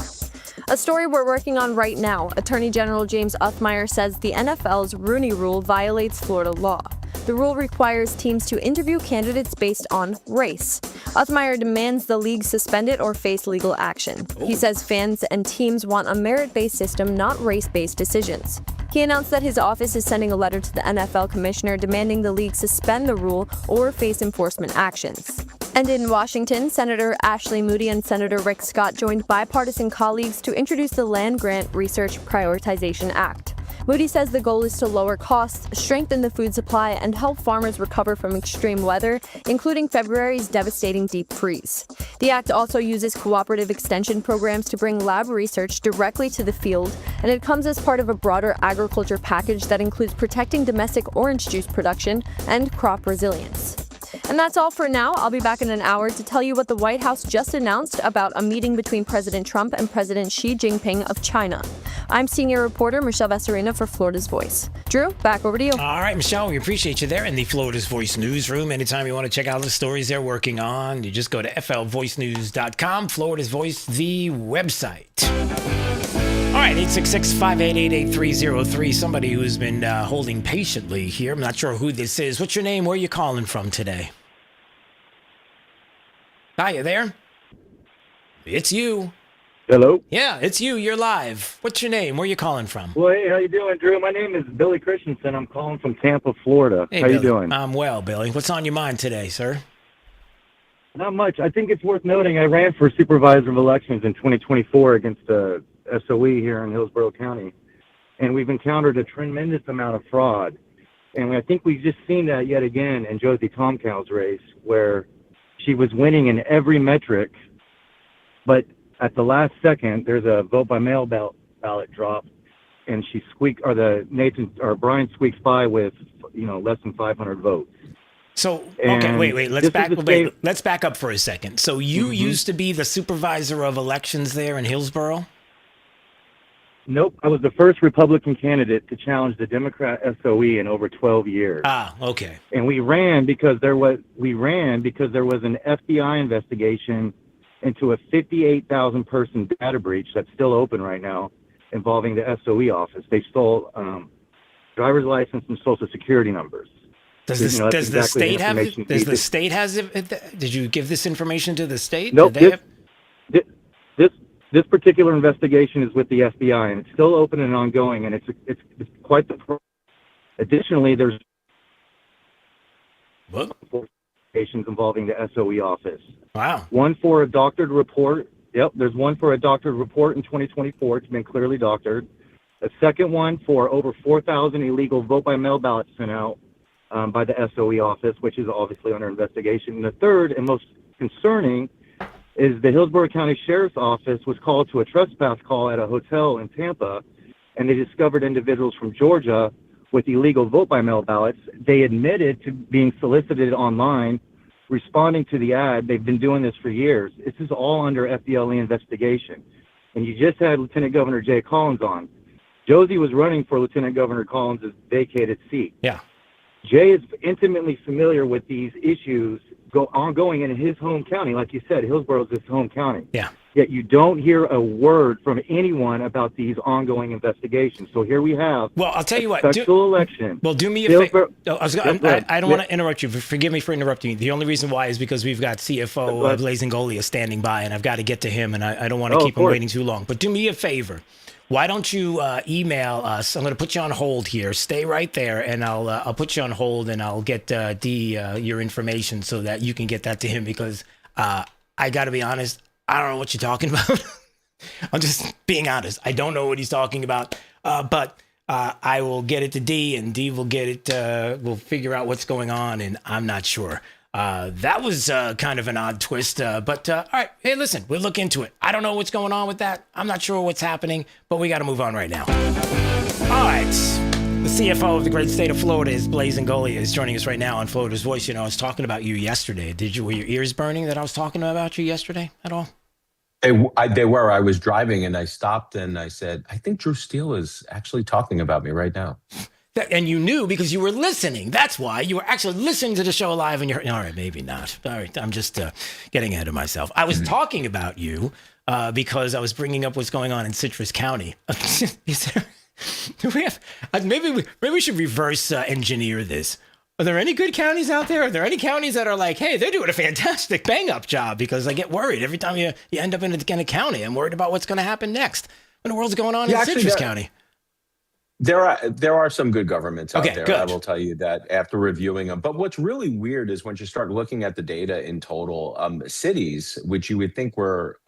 A story we're working on right now. Attorney General James Uthmeier says the NFL's Rooney Rule violates Florida law. The rule requires teams to interview candidates based on race. Uthmeier demands the league suspend it or face legal action. He says fans and teams want a merit-based system, not race-based decisions. He announced that his office is sending a letter to the NFL commissioner demanding the league suspend the rule or face enforcement actions. And in Washington, Senator Ashley Moody and Senator Rick Scott joined bipartisan colleagues to introduce the Land Grant Research Prioritization Act. Moody says the goal is to lower costs, strengthen the food supply, and help farmers recover from extreme weather, including February's devastating deep freeze. The act also uses cooperative extension programs to bring lab research directly to the field, and it comes as part of a broader agriculture package that includes protecting domestic orange juice production and crop resilience. And that's all for now. I'll be back in an hour to tell you what the White House just announced about a meeting between President Trump and President Xi Jinping of China. I'm senior reporter Michelle Vesarina for Florida's Voice. Drew, back over to you. All right, Michelle, we appreciate you there in the Florida's Voice newsroom. Anytime you want to check out the stories they're working on, you just go to flvoicenews.com, Florida's Voice, the website. All right, 866-588-8303. Somebody who's been holding patiently here. I'm not sure who this is. What's your name? Where are you calling from today? Hi, you there? It's you. Hello? Yeah, it's you. You're live. What's your name? Where are you calling from? Well, hey, how you doing, Drew? My name is Billy Christensen. I'm calling from Tampa, Florida. Hey, how Billy. you doing? I'm well, Billy. What's on your mind today, sir? Not much. I think it's worth noting I ran for supervisor of elections in 2024 against SOE here in Hillsborough County, and we've encountered a tremendous amount of fraud. And I think we've just seen that yet again in Josie Tomkow's race, where she was winning in every metric, but at the last second, there's a vote by mail ballot drop, and she Brian squeaks by with less than 500 votes. So okay, wait. Let's back up for a second. So you used to be the supervisor of elections there in Hillsborough? Nope, I was the first Republican candidate to challenge the Democrat SOE in over 12 years. Ah, okay. And we ran because there was an FBI investigation into a 58,000 person data breach that's still open right now involving the SOE office. They stole driver's license and social security numbers. Does the state have it? Did you give this information to the state? Nope. This particular investigation is with the FBI, and it's still open and ongoing, and it's quite the problem. Additionally, there's investigations involving the SOE office. Wow. One for a doctored report. Yep, there's one for a doctored report in 2024. It's been clearly doctored. A second one for over 4,000 illegal vote-by-mail ballots sent out by the SOE office, which is obviously under investigation. And the third and most concerning is the Hillsborough County Sheriff's Office was called to a trespass call at a hotel in Tampa, and they discovered individuals from Georgia with illegal vote-by-mail ballots. They admitted to being solicited online, responding to the ad. They've been doing this for years. This is all under FDLE investigation. And you just had Lieutenant Governor Jay Collins on. Josie was running for Lieutenant Governor Collins' vacated seat. Yeah. Jay is intimately familiar with these issues ongoing in his home county. Like you said, Hillsborough is his home county. Yeah. Yet you don't hear a word from anyone about these ongoing investigations. So here we have I'll tell you what. Special election. Well, do me a favor. I don't want to interrupt you. Forgive me for interrupting you. The only reason why is because we've got CFO Blazing Golia standing by, and I've got to get to him, and I don't want to keep him waiting too long. But do me a favor. Why don't you email us? I'm going to put you on hold here. Stay right there, and I'll put you on hold, and I'll get your information so that you can get that to him, because I got to be honest, I don't know what you're talking about. I'm just being honest. I don't know what he's talking about, but I will get it to D, and D will get it. We'll figure out what's going on, and I'm not sure. That was kind of an odd twist, but all right. Hey, listen, we'll look into it. I don't know what's going on with that. I'm not sure what's happening, but we got to move on right now. All right. The CFO of the great state of Florida is Blazing Golia, is joining us right now on Florida's Voice. You know, I was talking about you yesterday. Were your ears burning that I was talking about you yesterday at all? They were. I was driving and I stopped and I said, I think Drew Steele is actually talking about me right now. And you knew because you were listening. That's why you were actually listening to the show live, and you're all right. Maybe not. All right, I'm just getting ahead of myself. I was talking about you because I was bringing up what's going on in Citrus County. Do we have? Maybe we should reverse engineer this. Are there any good counties out there? Are there any counties that are like, hey, they're doing a fantastic bang-up job? Because I get worried every time you end up in a county. I'm worried about what's going to happen next. What in the world's going on in Citrus County? There are some good governments out there. Good. I will tell you that after reviewing them. But what's really weird is when you start looking at the data in total, cities, which you would think were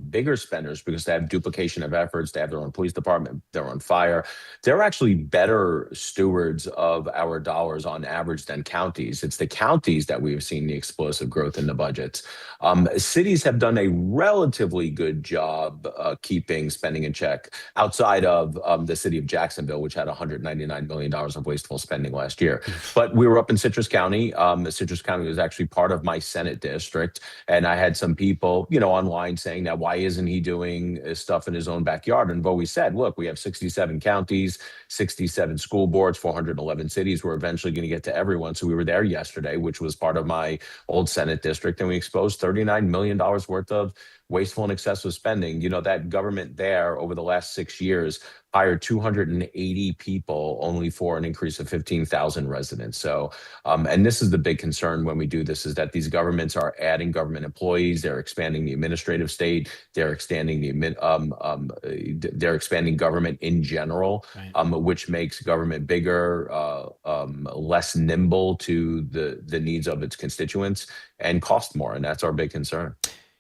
bigger spenders because they have duplication of efforts, they have their own police department, their own fire, they're actually better stewards of our dollars on average than counties. It's the counties that we've seen the explosive growth in the budgets. Cities have done a relatively good job keeping spending in check outside of the city of Jacksonville, which had $199 million of wasteful spending last year. But we were up in Citrus County. Citrus County was actually part of my Senate district. And I had some people, online saying that why isn't he doing stuff in his own backyard? And we said, look, we have 67 counties, 67 school boards, 411 cities. We're eventually going to get to everyone. So we were there yesterday, which was part of my old Senate district. And we exposed $39 million worth of wasteful and excessive spending. That government there over the last 6 years hired 280 people only for an increase of 15,000 residents. So, and this is the big concern when we do this, is that these governments are adding government employees, they're expanding the administrative state, they're expanding they're expanding government in general, which makes government bigger, less nimble to the needs of its constituents, and cost more. And that's our big concern.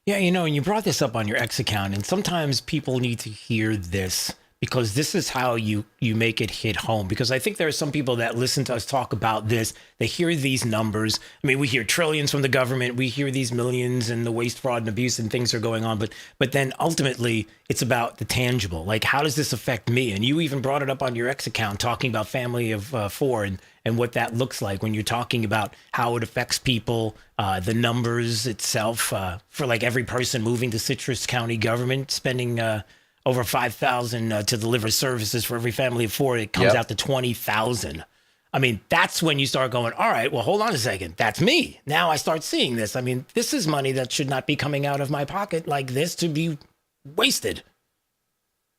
Yeah, and you brought this up on your X account, and sometimes people need to hear this because this is how you make it hit home. Because I think there are some people that listen to us talk about this. They hear these numbers. I mean, we hear trillions from the government. We hear these millions and the waste, fraud, and abuse and things are going on. But then ultimately, it's about the tangible. Like, how does this affect me? And you even brought it up on your X account, talking about family of four and what that looks like when you're talking about how it affects people, the numbers itself, for like every person moving to Citrus County government, spending over $5,000 to deliver services for every family of four, it comes out to $20,000. I mean, that's when you start going, all right, well, hold on a second. That's me. Now I start seeing this. I mean, this is money that should not be coming out of my pocket like this to be wasted.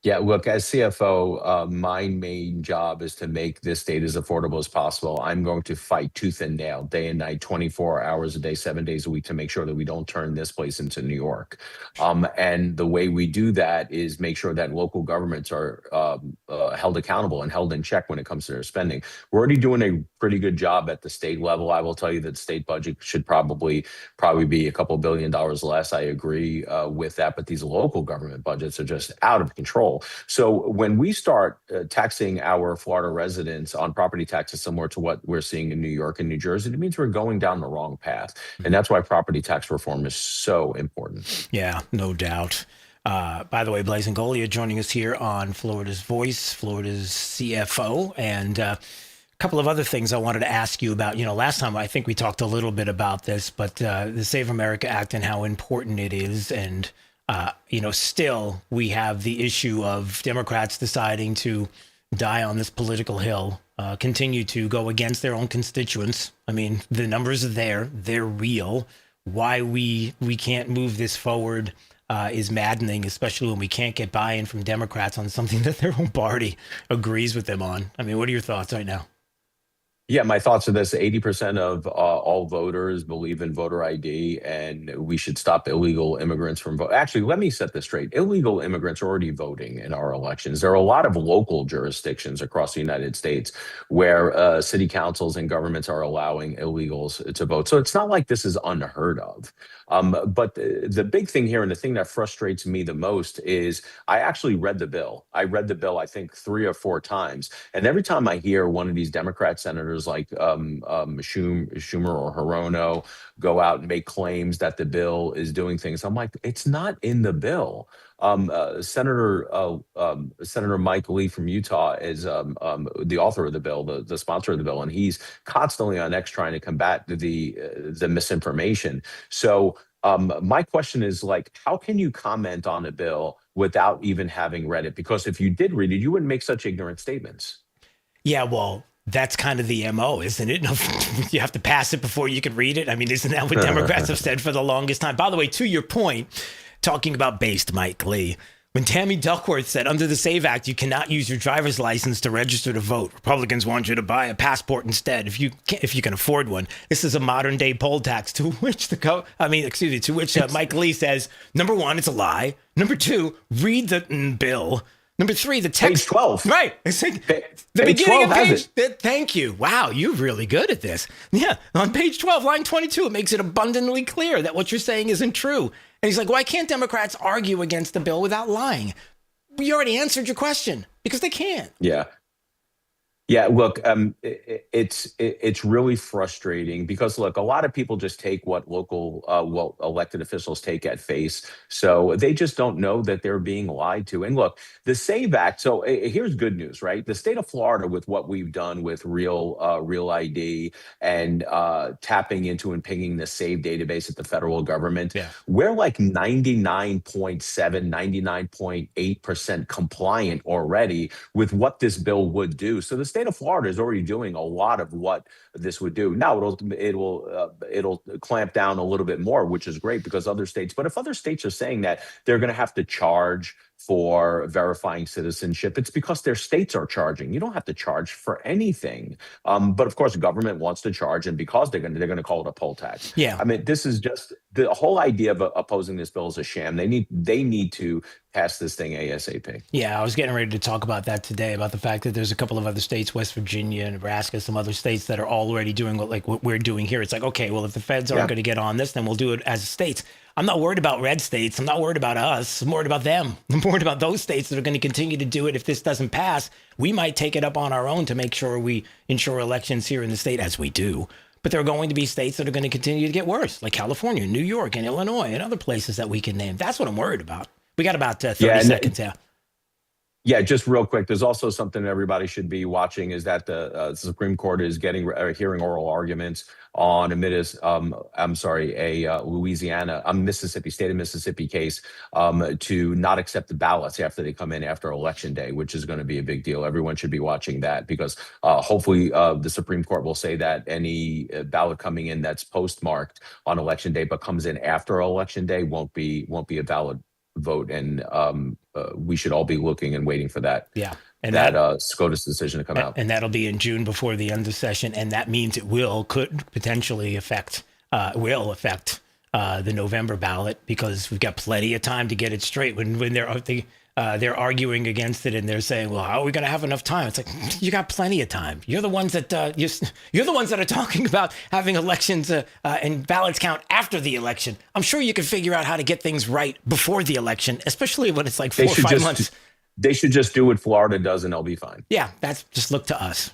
Yeah, look, as CFO, my main job is to make this state as affordable as possible. I'm going to fight tooth and nail, day and night, 24 hours a day, 7 days a week, to make sure that we don't turn this place into New York. And the way we do that is make sure that local governments are held accountable and held in check when it comes to their spending. We're already doing a pretty good job at the state level. I will tell you that the state budget should probably be a couple $1 billion less. I agree with that, but these local government budgets are just out of control. So when we start taxing our Florida residents on property taxes similar to what we're seeing in New York and New Jersey, it means we're going down the wrong path. And that's why property tax reform is so important. Yeah, no doubt. By the way, Blazing Golia joining us here on Florida's Voice, Florida's CFO, and a couple of other things I wanted to ask you about. Last time I think we talked a little bit about this, but the Save America Act and how important it is. And still we have the issue of Democrats deciding to die on this political hill, continue to go against their own constituents. I mean, the numbers are there. They're real. Why we can't move this forward is maddening, especially when we can't get buy-in from Democrats on something that their own party agrees with them on. I mean, what are your thoughts right now? Yeah, my thoughts are this: 80% of all voters believe in voter ID, and we should stop illegal immigrants from voting. Actually, let me set this straight. Illegal immigrants are already voting in our elections. There are a lot of local jurisdictions across the United States where city councils and governments are allowing illegals to vote. So it's not like this is unheard of. But the big thing here, and the thing that frustrates me the most, is I actually read the bill. I read the bill, I think, 3 or 4 times. And every time I hear one of these Democrat senators like Schumer or Hirono go out and make claims that the bill is doing things, I'm like, it's not in the bill. Senator Mike Lee from Utah is the author of the bill, the sponsor of the bill, and he's constantly on X trying to combat the misinformation. So my question is, like, how can you comment on a bill without even having read it? Because if you did read it, you wouldn't make such ignorant statements. Yeah, well, that's kind of the MO, isn't it? You have to pass it before you can read it. I mean, isn't that what Democrats have said for the longest time? By the way, to your point, talking about based Mike Lee, when Tammy Duckworth said under the SAVE Act, you cannot use your driver's license to register to vote. Republicans want you to buy a passport instead if you can afford one. This is a modern day poll tax, to which Mike Lee says, number 1, it's a lie. Number 2, read the bill. Number 3, the text. Page 12. Right. It's like the beginning of page. Thank you. Wow, you're really good at this. Yeah. On page 12, line 22, it makes it abundantly clear that what you're saying isn't true. And he's like, why can't Democrats argue against the bill without lying? We already answered your question, because they can't. Yeah. Yeah, look, it's really frustrating because, look, a lot of people just take what local elected officials take at face. So they just don't know that they're being lied to. And look, the SAVE Act. So here's good news, right? The state of Florida, with what we've done with Real ID and tapping into and pinging the SAVE database at the federal government, we're like 99.7, 99.8% compliant already with what this bill would do. So the state of Florida is already doing a lot of what this would do. Now it'll clamp down a little bit more, which is great because other states. But if other states are saying that they're going to have to charge for verifying citizenship, it's because their states are charging. You don't have to charge for anything. But of course, government wants to charge, and because they're going to call it a poll tax. Yeah, I mean, this is just the whole idea of opposing this bill is a sham. They need to pass this thing ASAP. Yeah, I was getting ready to talk about that today, about the fact that there's a couple of other states, West Virginia, Nebraska, some other states that are already doing what we're doing here. It's like, okay, well, if the feds aren't going to get on this, then we'll do it as states. I'm not worried about red states. I'm not worried about us. I'm worried about them. I'm worried about those states that are going to continue to do it. If this doesn't pass, we might take it up on our own to make sure we ensure elections here in the state, as we do. But there are going to be states that are going to continue to get worse, like California, New York, and Illinois, and other places that we can name. That's what I'm worried about. We got about 30 seconds now. Yeah, just real quick. There's also something everybody should be watching is that the Supreme Court is hearing oral arguments on a Mississippi state of Mississippi case to not accept the ballots after they come in after Election Day, which is going to be a big deal. Everyone should be watching that because hopefully the Supreme Court will say that any ballot coming in that's postmarked on Election Day but comes in after Election Day won't be a valid vote, and we should all be looking and waiting for that. Yeah, and that SCOTUS decision to come out, and that'll be in June before the end of session, and that means it could potentially affect the November ballot, because we've got plenty of time to get it straight. When they're arguing against it and they're saying, well, how are we going to have enough time? It's like, you got plenty of time. You're the ones that you're the ones that are talking about having elections and ballots count after the election. I'm sure you can figure out how to get things right before the election, especially when it's like 4 or 5 months. They should just do what Florida does and they'll be fine. Yeah, that's just look to us.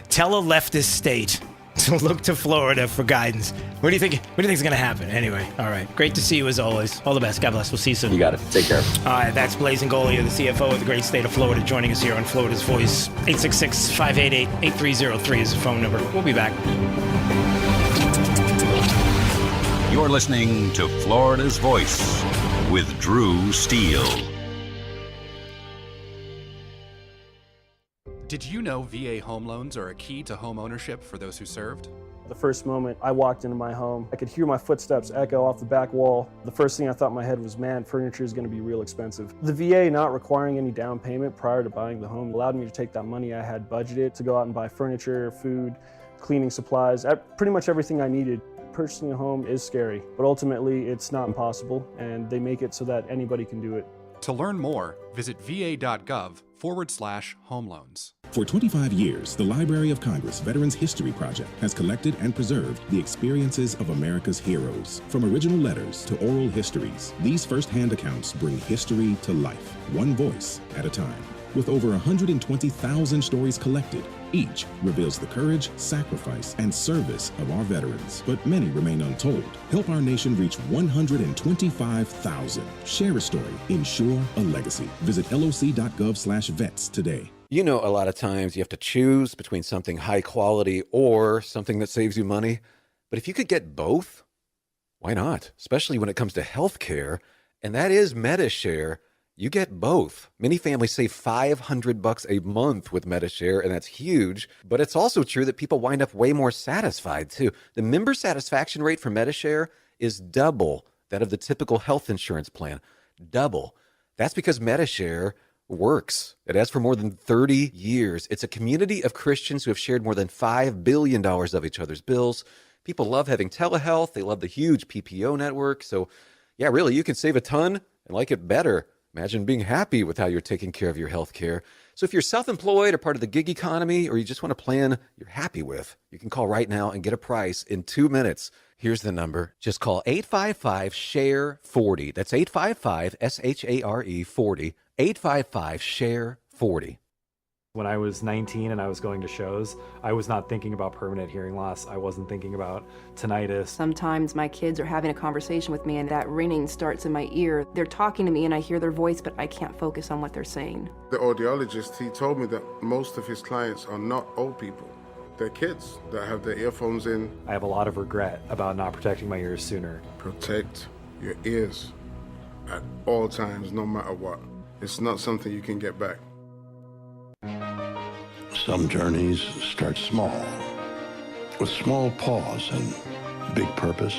Tell a leftist state to look to Florida for guidance. What do you think is going to happen? Anyway, all right. Great to see you as always. All the best. God bless. We'll see you soon. You got it. Take care. All right. That's Blazing Golia, the CFO of the great state of Florida, joining us here on Florida's Voice. 866-588-8303 is the phone number. We'll be back. You're listening to Florida's Voice with Drew Steele. Did you know VA home loans are a key to home ownership for those who served? The first moment I walked into my home, I could hear my footsteps echo off the back wall. The first thing I thought in my head was, man, furniture is going to be real expensive. The VA not requiring any down payment prior to buying the home allowed me to take that money I had budgeted to go out and buy furniture, food, cleaning supplies, pretty much everything I needed. Purchasing a home is scary, but ultimately it's not impossible, and they make it so that anybody can do it. To learn more, visit va.gov/home loans. For 25 years, the Library of Congress Veterans History Project has collected and preserved the experiences of America's heroes. From original letters to oral histories, these first-hand accounts bring history to life, one voice at a time. With over 120,000 stories collected, each reveals the courage, sacrifice, and service of our veterans, but many remain untold. Help our nation reach 125,000. Share a story. Ensure a legacy. Visit loc.gov/vets today. You know, a lot of times you have to choose between something high quality or something that saves you money. But if you could get both, why not? Especially when it comes to healthcare, and that is MediShare. You get both. Many families save $500 a month with MediShare, and that's huge. But it's also true that people wind up way more satisfied, too. The member satisfaction rate for MediShare is double that of the typical health insurance plan. Double. That's because MediShare works. It has for more than 30 years. It's a community of Christians who have shared more than $5 billion of each other's bills. People love having telehealth. They love the huge PPO network. So, yeah, really, you can save a ton and like it better. Imagine being happy with how you're taking care of your health care. So if you're self-employed or part of the gig economy, or you just want a plan you're happy with, you can call right now and get a price in 2 minutes. Here's the number. Just call 855-SHARE-40. That's 855-SHARE-40. 855-SHARE-40. When I was 19 and I was going to shows, I was not thinking about permanent hearing loss. I wasn't thinking about tinnitus. Sometimes my kids are having a conversation with me and that ringing starts in my ear. They're talking to me and I hear their voice, but I can't focus on what they're saying. The audiologist, he told me that most of his clients are not old people. They're kids that have their earphones in. I have a lot of regret about not protecting my ears sooner. Protect your ears at all times, no matter what. It's not something you can get back. Some journeys start small, with small pause and big purpose.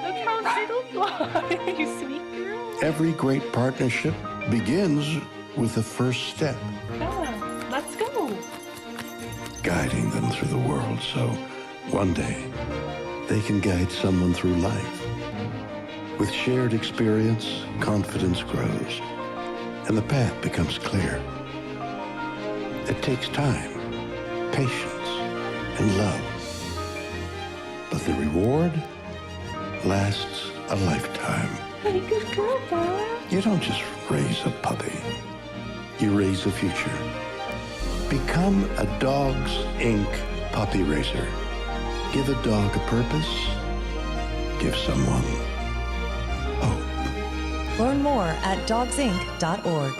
Look how little fly, you sweet girl. Every great partnership begins with the first step. Yeah, let's go. Guiding them through the world so one day they can guide someone through life. With shared experience, confidence grows, and the path becomes clear. It takes time, patience, and love. But the reward lasts a lifetime. Hey, good girl, Dad. You don't just raise a puppy. You raise a future. Become a Dogs Inc. puppy raiser. Give a dog a purpose. Give someone hope. Learn more at dogsinc.org.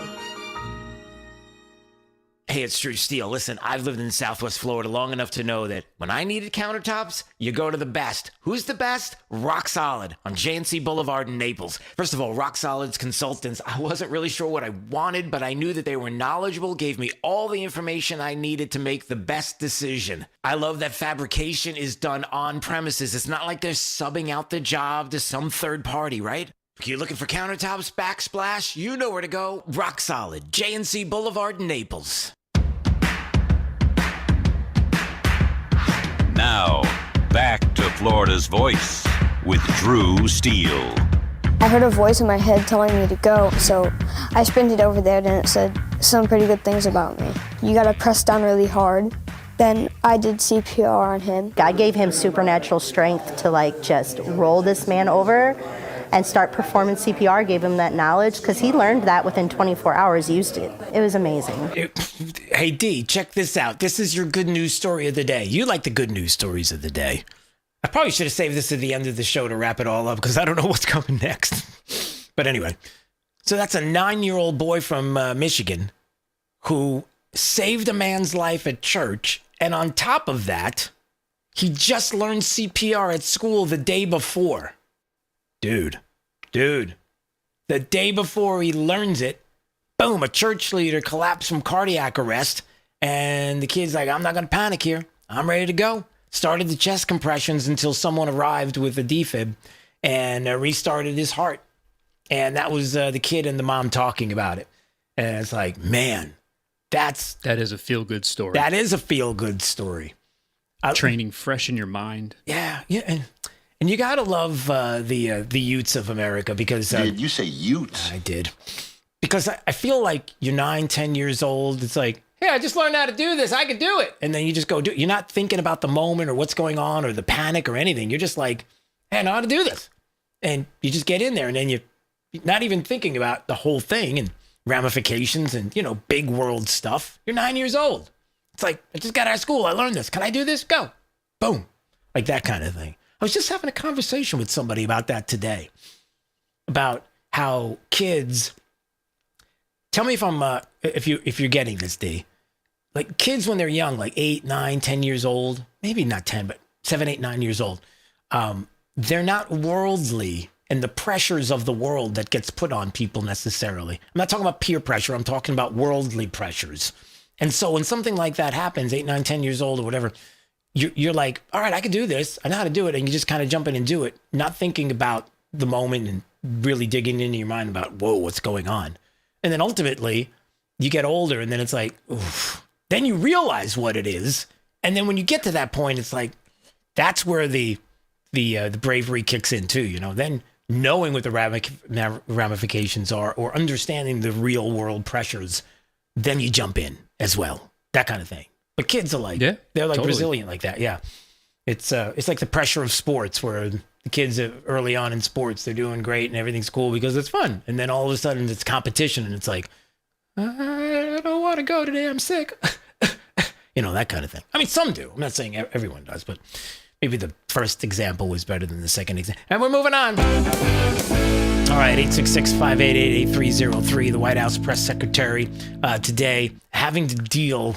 Hey, it's Drew Steele. Listen, I've lived in Southwest Florida long enough to know that when I needed countertops, you go to the best. Who's the best? Rock Solid on JNC Boulevard in Naples. First of all, Rock Solid's consultants, I wasn't really sure what I wanted, but I knew that they were knowledgeable, gave me all the information I needed to make the best decision. I love that fabrication is done on premises. It's not like they're subbing out the job to some third party, right? If you're looking for countertops, backsplash, you know where to go. Rock Solid, JNC Boulevard in Naples. Now, back to Florida's Voice with Drew Steele. I heard a voice in my head telling me to go, so I sprinted over there and it said some pretty good things about me. You gotta press down really hard. Then I did CPR on him. God gave him supernatural strength to just roll this man over and start performing CPR, gave him that knowledge, because he learned that within 24 hours, used it. It was amazing. Hey, D, check this out. This is your good news story of the day. You like the good news stories of the day. I probably should have saved this to the end of the show to wrap it all up, because I don't know what's coming next. But anyway, so that's a 9-year-old boy from Michigan who saved a man's life at church, and on top of that, he just learned CPR at school the day before. Dude, the day before he learns it, boom, a church leader collapsed from cardiac arrest, And the kid's like, I'm not going to panic here. I'm ready to go. Started the chest compressions until someone arrived with a defib and restarted his heart. And that was the kid and the mom talking about it. And it's like, man, that is a feel-good story. That is a feel-good story. Training fresh in your mind. Yeah. And you got to love the Utes of America because... Did you say Utes? I did. Because I feel like you're 9, 10 years old. It's like, hey, I just learned how to do this. I can do it. And then you just go do it. You're not thinking about the moment or what's going on or the panic or anything. You're just like, hey, I know how to do this. And you just get in there and then you're not even thinking about the whole thing and ramifications and, big world stuff. You're 9 years old. It's like, I just got out of school. I learned this. Can I do this? Go. Boom. Like that kind of thing. I was just having a conversation with somebody about that today. About how kids... Tell me if you're getting this, D. Like kids when they're young, like 8, 9, 10 years old, maybe not 10, but 7, 8, 9 years old. They're not worldly and the pressures of the world that gets put on people necessarily. I'm not talking about peer pressure. I'm talking about worldly pressures. And so when something like that happens, 8, 9, 10 years old or whatever, you're like, all right, I can do this. I know how to do it. And you just kind of jump in and do it, not thinking about the moment and really digging into your mind about, whoa, what's going on? And then ultimately, you get older, and then it's like, oof. Then you realize what it is. And then when you get to that point, it's like, that's where the bravery kicks in too, Then knowing what the ramifications are or understanding the real world pressures, then you jump in as well. That kind of thing. But kids are like, they're like totally resilient like that. Yeah. It's like the pressure of sports where the kids early on in sports, they're doing great and everything's cool because it's fun. And then all of a sudden it's competition and it's like, I don't want to go today. I'm sick. That kind of thing. I mean, some do. I'm not saying everyone does, but maybe the first example was better than the second example. And we're moving on. All right, 866-588-8303, the White House press secretary today having to deal...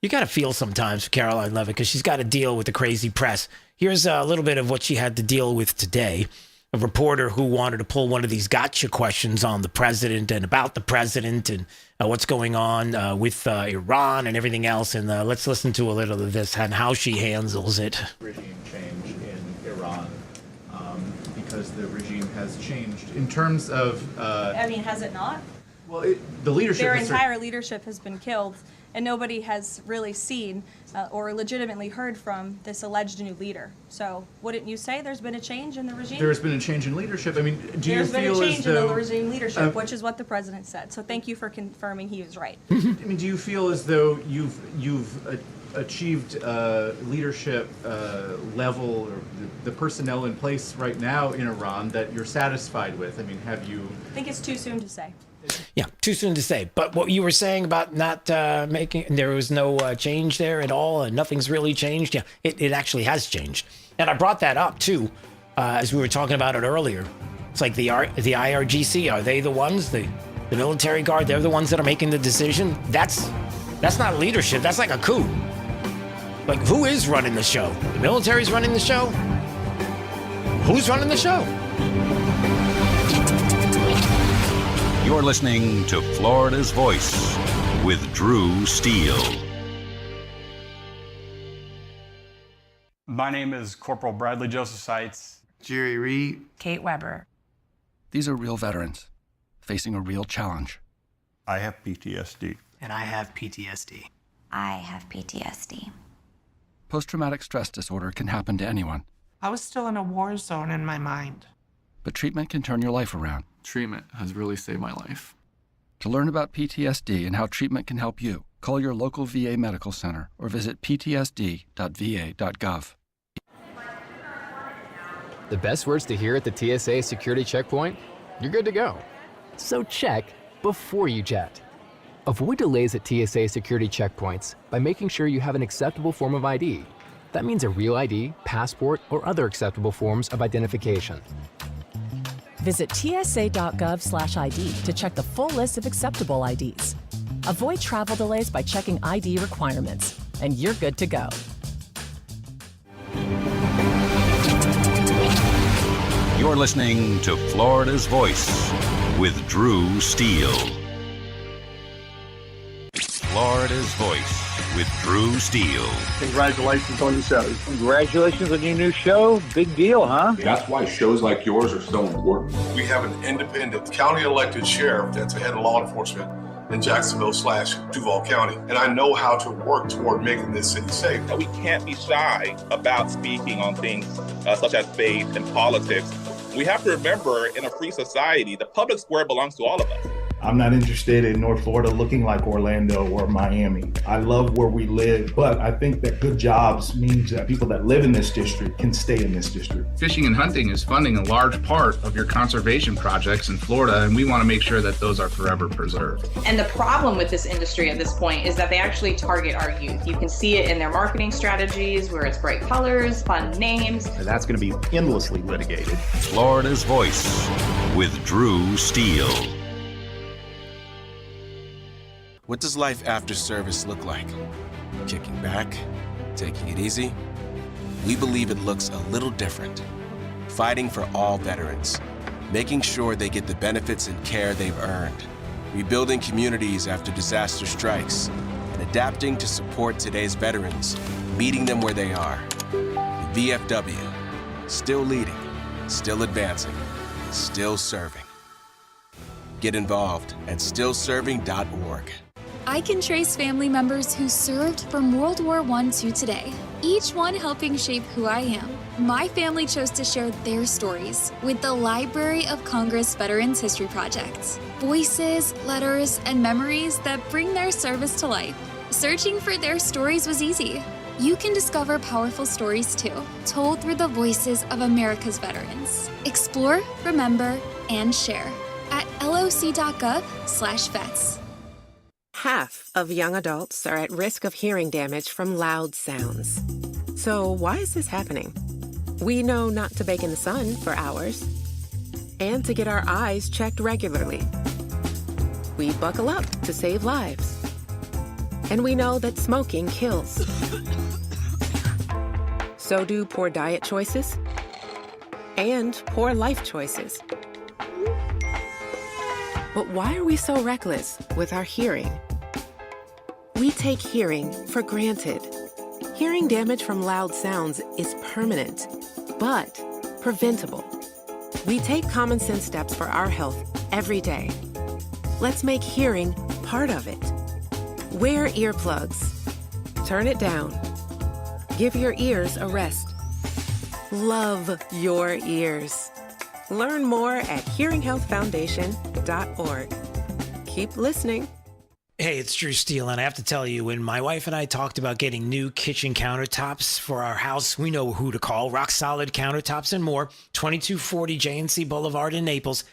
You got to feel sometimes for Caroline Leavitt because she's got to deal with the crazy press. Here's a little bit of what she had to deal with today. A reporter who wanted to pull one of these gotcha questions on the president and about the president and what's going on with Iran and everything else. And let's listen to a little of this and how she handles it. Regime change in Iran because the regime has changed in terms of... has it not? Well, the leadership... Their entire leadership has been killed. And nobody has really seen or legitimately heard from this alleged new leader. So wouldn't you say there's been a change in the regime? There's been a change in leadership. I mean, do you feel as though... There's been a change in the regime leadership, which is what the president said. So thank you for confirming he was right. I mean, do you feel as though you've achieved leadership level or the personnel in place right now in Iran that you're satisfied with? I mean, have you... I think it's too soon to say. Yeah, too soon to say. But what you were saying about not there was no change there at all, and nothing's really changed. Yeah, it actually has changed. And I brought that up too, as we were talking about it earlier. It's like the IRGC, are they the ones, the military guard, they're the ones that are making the decision? That's not leadership, that's like a coup. Like, who is running the show? The military's running the show? Who's running the show? You're listening to Florida's Voice with Drew Steele. My name is Corporal Bradley Joseph Seitz. Jerry Reed. Kate Weber. These are real veterans facing a real challenge. I have PTSD. And I have PTSD. I have PTSD. Post-traumatic stress disorder can happen to anyone. I was still in a war zone in my mind. But treatment can turn your life around. Treatment has really saved my life. To learn about PTSD and how treatment can help you, call your local VA medical center or visit ptsd.va.gov. The best words to hear at the TSA security checkpoint? You're good to go. So check before you jet. Avoid delays at TSA security checkpoints by making sure you have an acceptable form of ID. That means a real ID, passport, or other acceptable forms of identification. Visit tsa.gov/ID to check the full list of acceptable IDs. Avoid travel delays by checking ID requirements, and you're good to go. You're listening to Florida's Voice with Drew Steele. Florida's Voice with Drew Steele. Congratulations on your show. Congratulations on your new show. Big deal, huh? That's why shows like yours are so important. We have an independent county-elected sheriff that's the head of law enforcement in Jacksonville/Duval County. And I know how to work toward making this city safe. We can't be shy about speaking on things such as faith and politics. We have to remember, in a free society, the public square belongs to all of us. I'm not interested in North Florida looking like Orlando or Miami. I love where we live, but I think that good jobs means that people that live in this district can stay in this district. Fishing and hunting is funding a large part of your conservation projects in Florida, and we want to make sure that those are forever preserved. And the problem with this industry at this point is that they actually target our youth. You can see it in their marketing strategies, where it's bright colors, fun names. And that's going to be endlessly litigated. Florida's Voice with Drew Steele. What does life after service look like? Kicking back? Taking it easy? We believe it looks a little different. Fighting for all veterans. Making sure they get the benefits and care they've earned. Rebuilding communities after disaster strikes. And adapting to support today's veterans. Meeting them where they are. The VFW. Still leading. Still advancing. Still serving. Get involved at stillserving.org. I can trace family members who served from World War I to today, each one helping shape who I am. My family chose to share their stories with the Library of Congress Veterans History Project. Voices, letters, and memories that bring their service to life. Searching for their stories was easy. You can discover powerful stories too, told through the voices of America's veterans. Explore, remember, and share at loc.gov/vets. Half of young adults are at risk of hearing damage from loud sounds. So why is this happening? We know not to bake in the sun for hours and to get our eyes checked regularly. We buckle up to save lives. And we know that smoking kills. So do poor diet choices and poor life choices. But why are we so reckless with our hearing? We take hearing for granted. Hearing damage from loud sounds is permanent, but preventable. We take common sense steps for our health every day. Let's make hearing part of it. Wear earplugs. Turn it down. Give your ears a rest. Love your ears. Learn more at hearinghealthfoundation.org. Keep listening. Hey, it's Drew Steele, and I have to tell you, when my wife and I talked about getting new kitchen countertops for our house, we know who to call. Rock Solid Countertops and More, 2240 J&C Boulevard in Naples.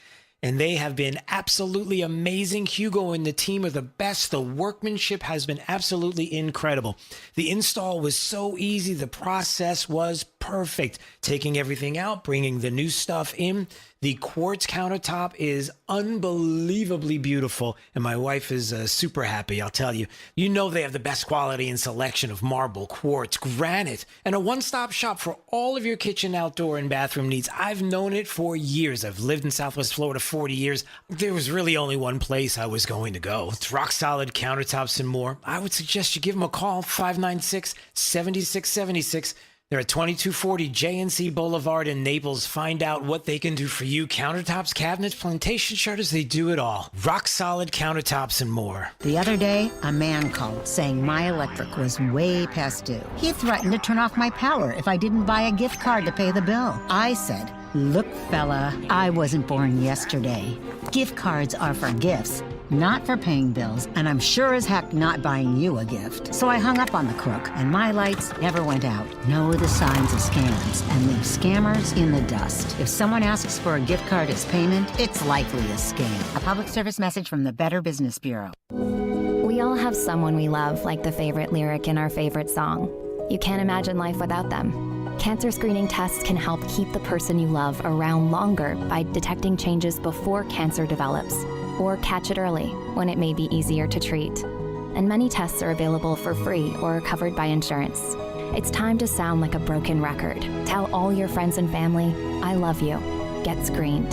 And they have been absolutely amazing. Hugo and the team are the best. The workmanship has been absolutely incredible. The install was so easy. The process was perfect. Taking everything out, bringing the new stuff in. The quartz countertop is unbelievably beautiful, and my wife is super happy, I'll tell you. You know they have the best quality and selection of marble, quartz, granite, and a one-stop shop for all of your kitchen, outdoor, and bathroom needs. I've known it for years. I've lived in Southwest Florida 40 years. There was really only one place I was going to go. It's Rock Solid Countertops and More. I would suggest you give them a call, 596-7676. They're at 2240 J&C Boulevard in Naples. Find out what they can do for you. Countertops, cabinets, plantation shutters, they do it all. Rock Solid Countertops and More. The other day, a man called saying my electric was way past due. He threatened to turn off my power if I didn't buy a gift card to pay the bill. I said, look, fella, I wasn't born yesterday. Gift cards are for gifts, not for paying bills, and I'm sure as heck not buying you a gift. So I hung up on the crook, and my lights never went out. Know the signs of scams and leave scammers in the dust. If someone asks for a gift card as payment, it's likely a scam. A public service message from the Better Business Bureau. We all have someone we love, like the favorite lyric in our favorite song. You can't imagine life without them. Cancer screening tests can help keep the person you love around longer by detecting changes before cancer develops, or catch it early when it may be easier to treat. And many tests are available for free or are covered by insurance. It's time to sound like a broken record. Tell all your friends and family, I love you. Get screened.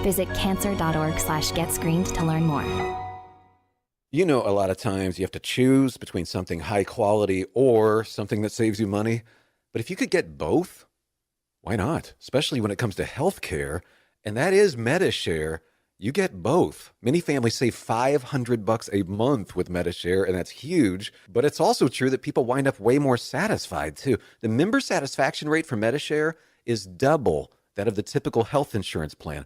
Visit cancer.org/getscreened to learn more. You know, a lot of times you have to choose between something high quality or something that saves you money. But if you could get both, why not? Especially when it comes to healthcare, and that is MediShare. You get both. Many families save $500 a month with MediShare, and that's huge. But it's also true that people wind up way more satisfied, too. The member satisfaction rate for MediShare is double that of the typical health insurance plan.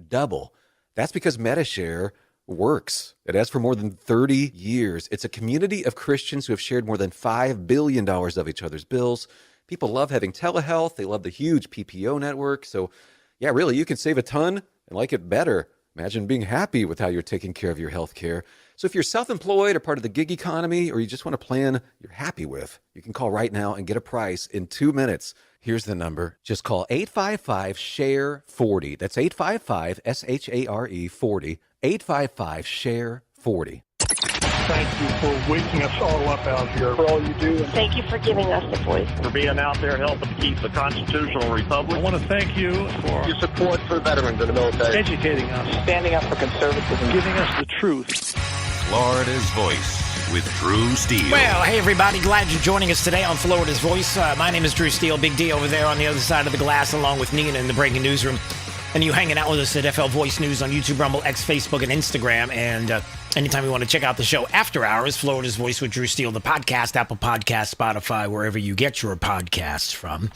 Double. That's because MediShare works. It has for more than 30 years. It's a community of Christians who have shared more than $5 billion of each other's bills. People love having telehealth. They love the huge PPO network. So, yeah, really, you can save a ton and like it better. Imagine being happy with how you're taking care of your health care. So if you're self-employed or part of the gig economy, or you just want a plan you're happy with, you can call right now and get a price in 2 minutes. Here's the number. Just call 855-SHARE-40. That's 855-SHARE 40. 855-SHARE-40. Thank you for waking us all up out here, for all you do. Thank you for giving us a voice. For being out there helping to keep the constitutional republic. I want to thank you for your support for veterans in the military. Educating us. Standing up for conservatism. Giving us the truth. Florida's Voice with Drew Steele. Well, hey, everybody. Glad you're joining us today on Florida's Voice. My name is Drew Steele. Big D over there on the other side of the glass, along with Nina in the breaking newsroom. And you hanging out with us at FL Voice News on YouTube, Rumble, X, Facebook, and Instagram. And anytime you want to check out the show after hours, Florida's Voice with Drew Steele, the podcast, Apple Podcast, Spotify, wherever you get your podcasts from.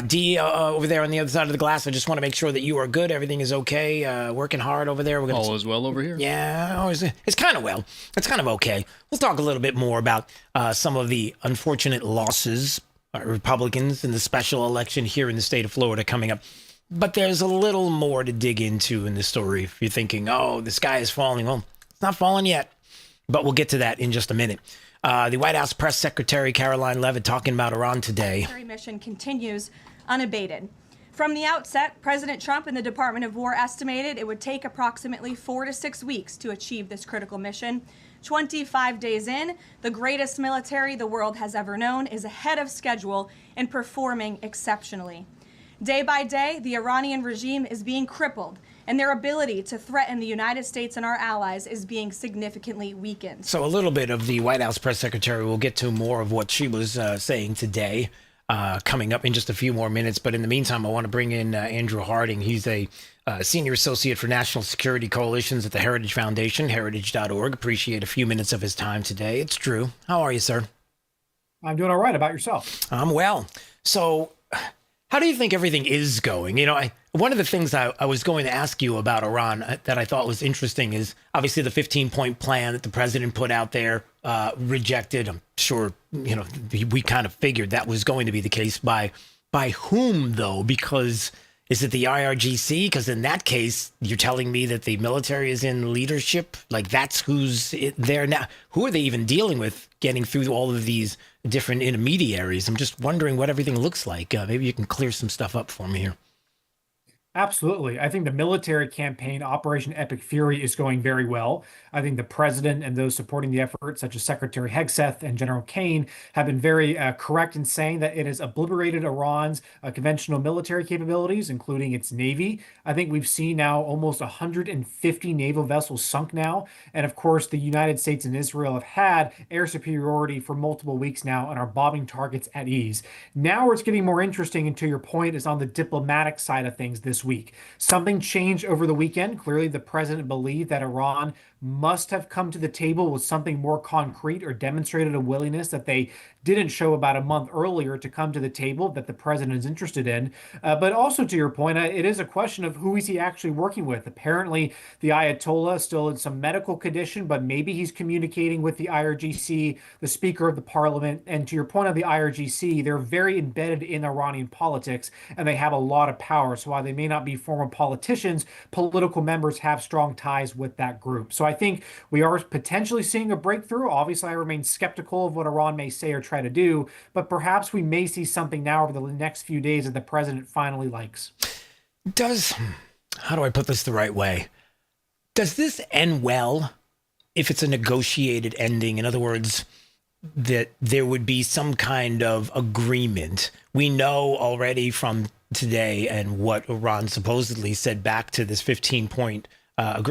D, over there on the other side of the glass, I just want to make sure that you are good. Everything is okay. Working hard over there. All is well over here. Yeah, it's kind of well. It's kind of okay. We'll talk a little bit more about some of the unfortunate losses Republicans in the special election here in the state of Florida coming up. But there's a little more to dig into in the story. If you're thinking, oh, the sky is falling. Well, it's not falling yet, but we'll get to that in just a minute. The White House Press Secretary Caroline Leavitt talking about Iran today. The mission continues unabated. From the outset, President Trump and the Department of War estimated it would take approximately 4 to 6 weeks to achieve this critical mission. 25 days in, the greatest military the world has ever known is ahead of schedule and performing exceptionally. Day by day, the Iranian regime is being crippled, and their ability to threaten the United States and our allies is being significantly weakened. So a little bit of the White House press secretary. We'll get to more of what she was saying today, coming up in just a few more minutes. But in the meantime, I want to bring in Andrew Harding. He's a senior associate for national security coalitions at the Heritage Foundation, heritage.org. Appreciate a few minutes of his time today. It's Drew. How are you, sir? I'm doing all right. About yourself? I'm well. So how do you think everything is going? You know, one of the things I was going to ask you about Iran that I thought was interesting is obviously the 15-point plan that the president put out there, rejected. I'm sure, you know, we kind of figured that was going to be the case. By whom, though? Because is it the IRGC? Because in that case, you're telling me that the military is in leadership? Like, that's who's there now. Who are they even dealing with getting through all of these different intermediaries? I'm just wondering what everything looks like. Maybe you can clear some stuff up for me here. Absolutely. I think the military campaign, Operation Epic Fury, is going very well. I think the president and those supporting the effort, such as Secretary Hegseth and General Kane, have been very correct in saying that it has obliterated Iran's conventional military capabilities, including its navy. I think we've seen now almost 150 naval vessels sunk now. And of course, the United States and Israel have had air superiority for multiple weeks now and are bombing targets at ease. Now where it's getting more interesting, and to your point, is on the diplomatic side of things this week. Something changed over the weekend. Clearly, the president believed that Iran must have come to the table with something more concrete or demonstrated a willingness that they didn't show about a month earlier to come to the table that the president is interested in. But also, to your point, it is a question of who is he actually working with. Apparently, the Ayatollah is still in some medical condition, but maybe he's communicating with the IRGC, the Speaker of the Parliament. And to your point of the IRGC, they're very embedded in Iranian politics, and they have a lot of power. So while they may not be former politicians, political members have strong ties with that group. So I think we are potentially seeing a breakthrough. Obviously, I remain skeptical of what Iran may say or try to do, but perhaps we may see something now over the next few days that the president finally likes. How do I put this the right way? Does this end well if it's a negotiated ending? In other words, that there would be some kind of agreement. We know already from today and what Iran supposedly said back to this 15-point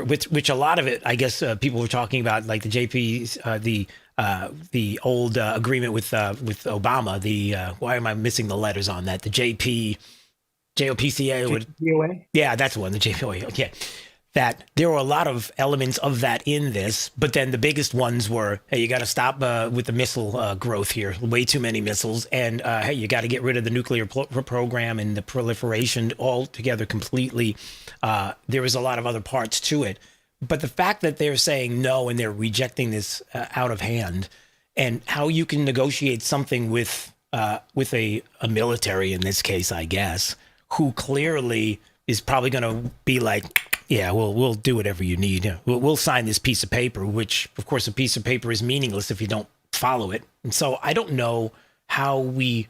which a lot of it, I guess, people were talking about, like the JP's, the old agreement with Obama. Why am I missing the letters on that? The JOPCA. JPOA? Yeah, that's the one. The JPOA. Okay. That there were a lot of elements of that in this, but then the biggest ones were, hey, you got to stop with the missile growth here. Way too many missiles. And hey, you got to get rid of the nuclear program and the proliferation altogether completely. There was a lot of other parts to it. But the fact that they're saying no and they're rejecting this out of hand, and how you can negotiate something with a military in this case, I guess, who clearly is probably going to be like, yeah, we'll do whatever you need. We'll sign this piece of paper, which, of course, a piece of paper is meaningless if you don't follow it. And so I don't know how we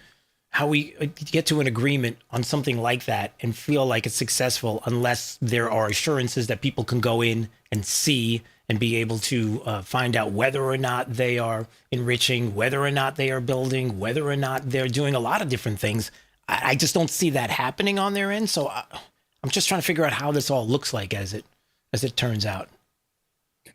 get to an agreement on something like that and feel like it's successful unless there are assurances that people can go in and see and be able to find out whether or not they are enriching, whether or not they are building, whether or not they're doing a lot of different things. I just don't see that happening on their end. So I'm just trying to figure out how this all looks like as it turns out.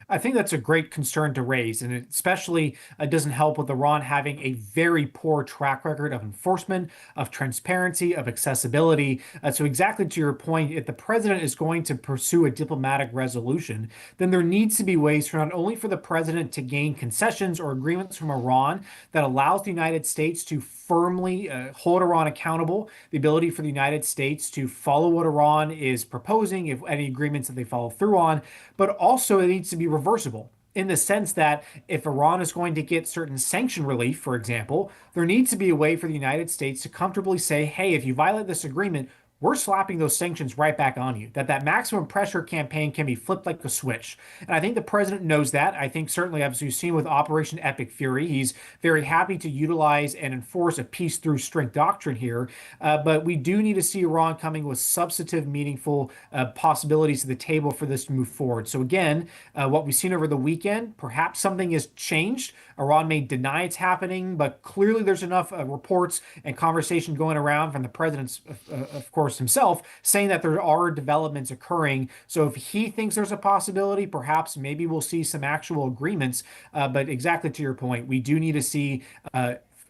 I think that's a great concern to raise, and it especially doesn't help with Iran having a very poor track record of enforcement, of transparency, of accessibility. So exactly to your point, if the president is going to pursue a diplomatic resolution, then there needs to be ways for not only for the president to gain concessions or agreements from Iran that allows the United States to firmly hold Iran accountable, the ability for the United States to follow what Iran is proposing, if any agreements that they follow through on, but also it needs to be reversible in the sense that if Iran is going to get certain sanction relief, for example, there needs to be a way for the United States to comfortably say, hey, if you violate this agreement, we're slapping those sanctions right back on you, that maximum pressure campaign can be flipped like a switch. And I think the president knows that. I think certainly, as you've seen with Operation Epic Fury, he's very happy to utilize and enforce a peace through strength doctrine here. But we do need to see Iran coming with substantive, meaningful possibilities to the table for this to move forward. So again, what we've seen over the weekend, perhaps something has changed. Iran may deny it's happening, but clearly there's enough reports and conversation going around from the president's, of course, himself, saying that there are developments occurring. So if he thinks there's a possibility, perhaps maybe we'll see some actual agreements. But exactly to your point, we do need to see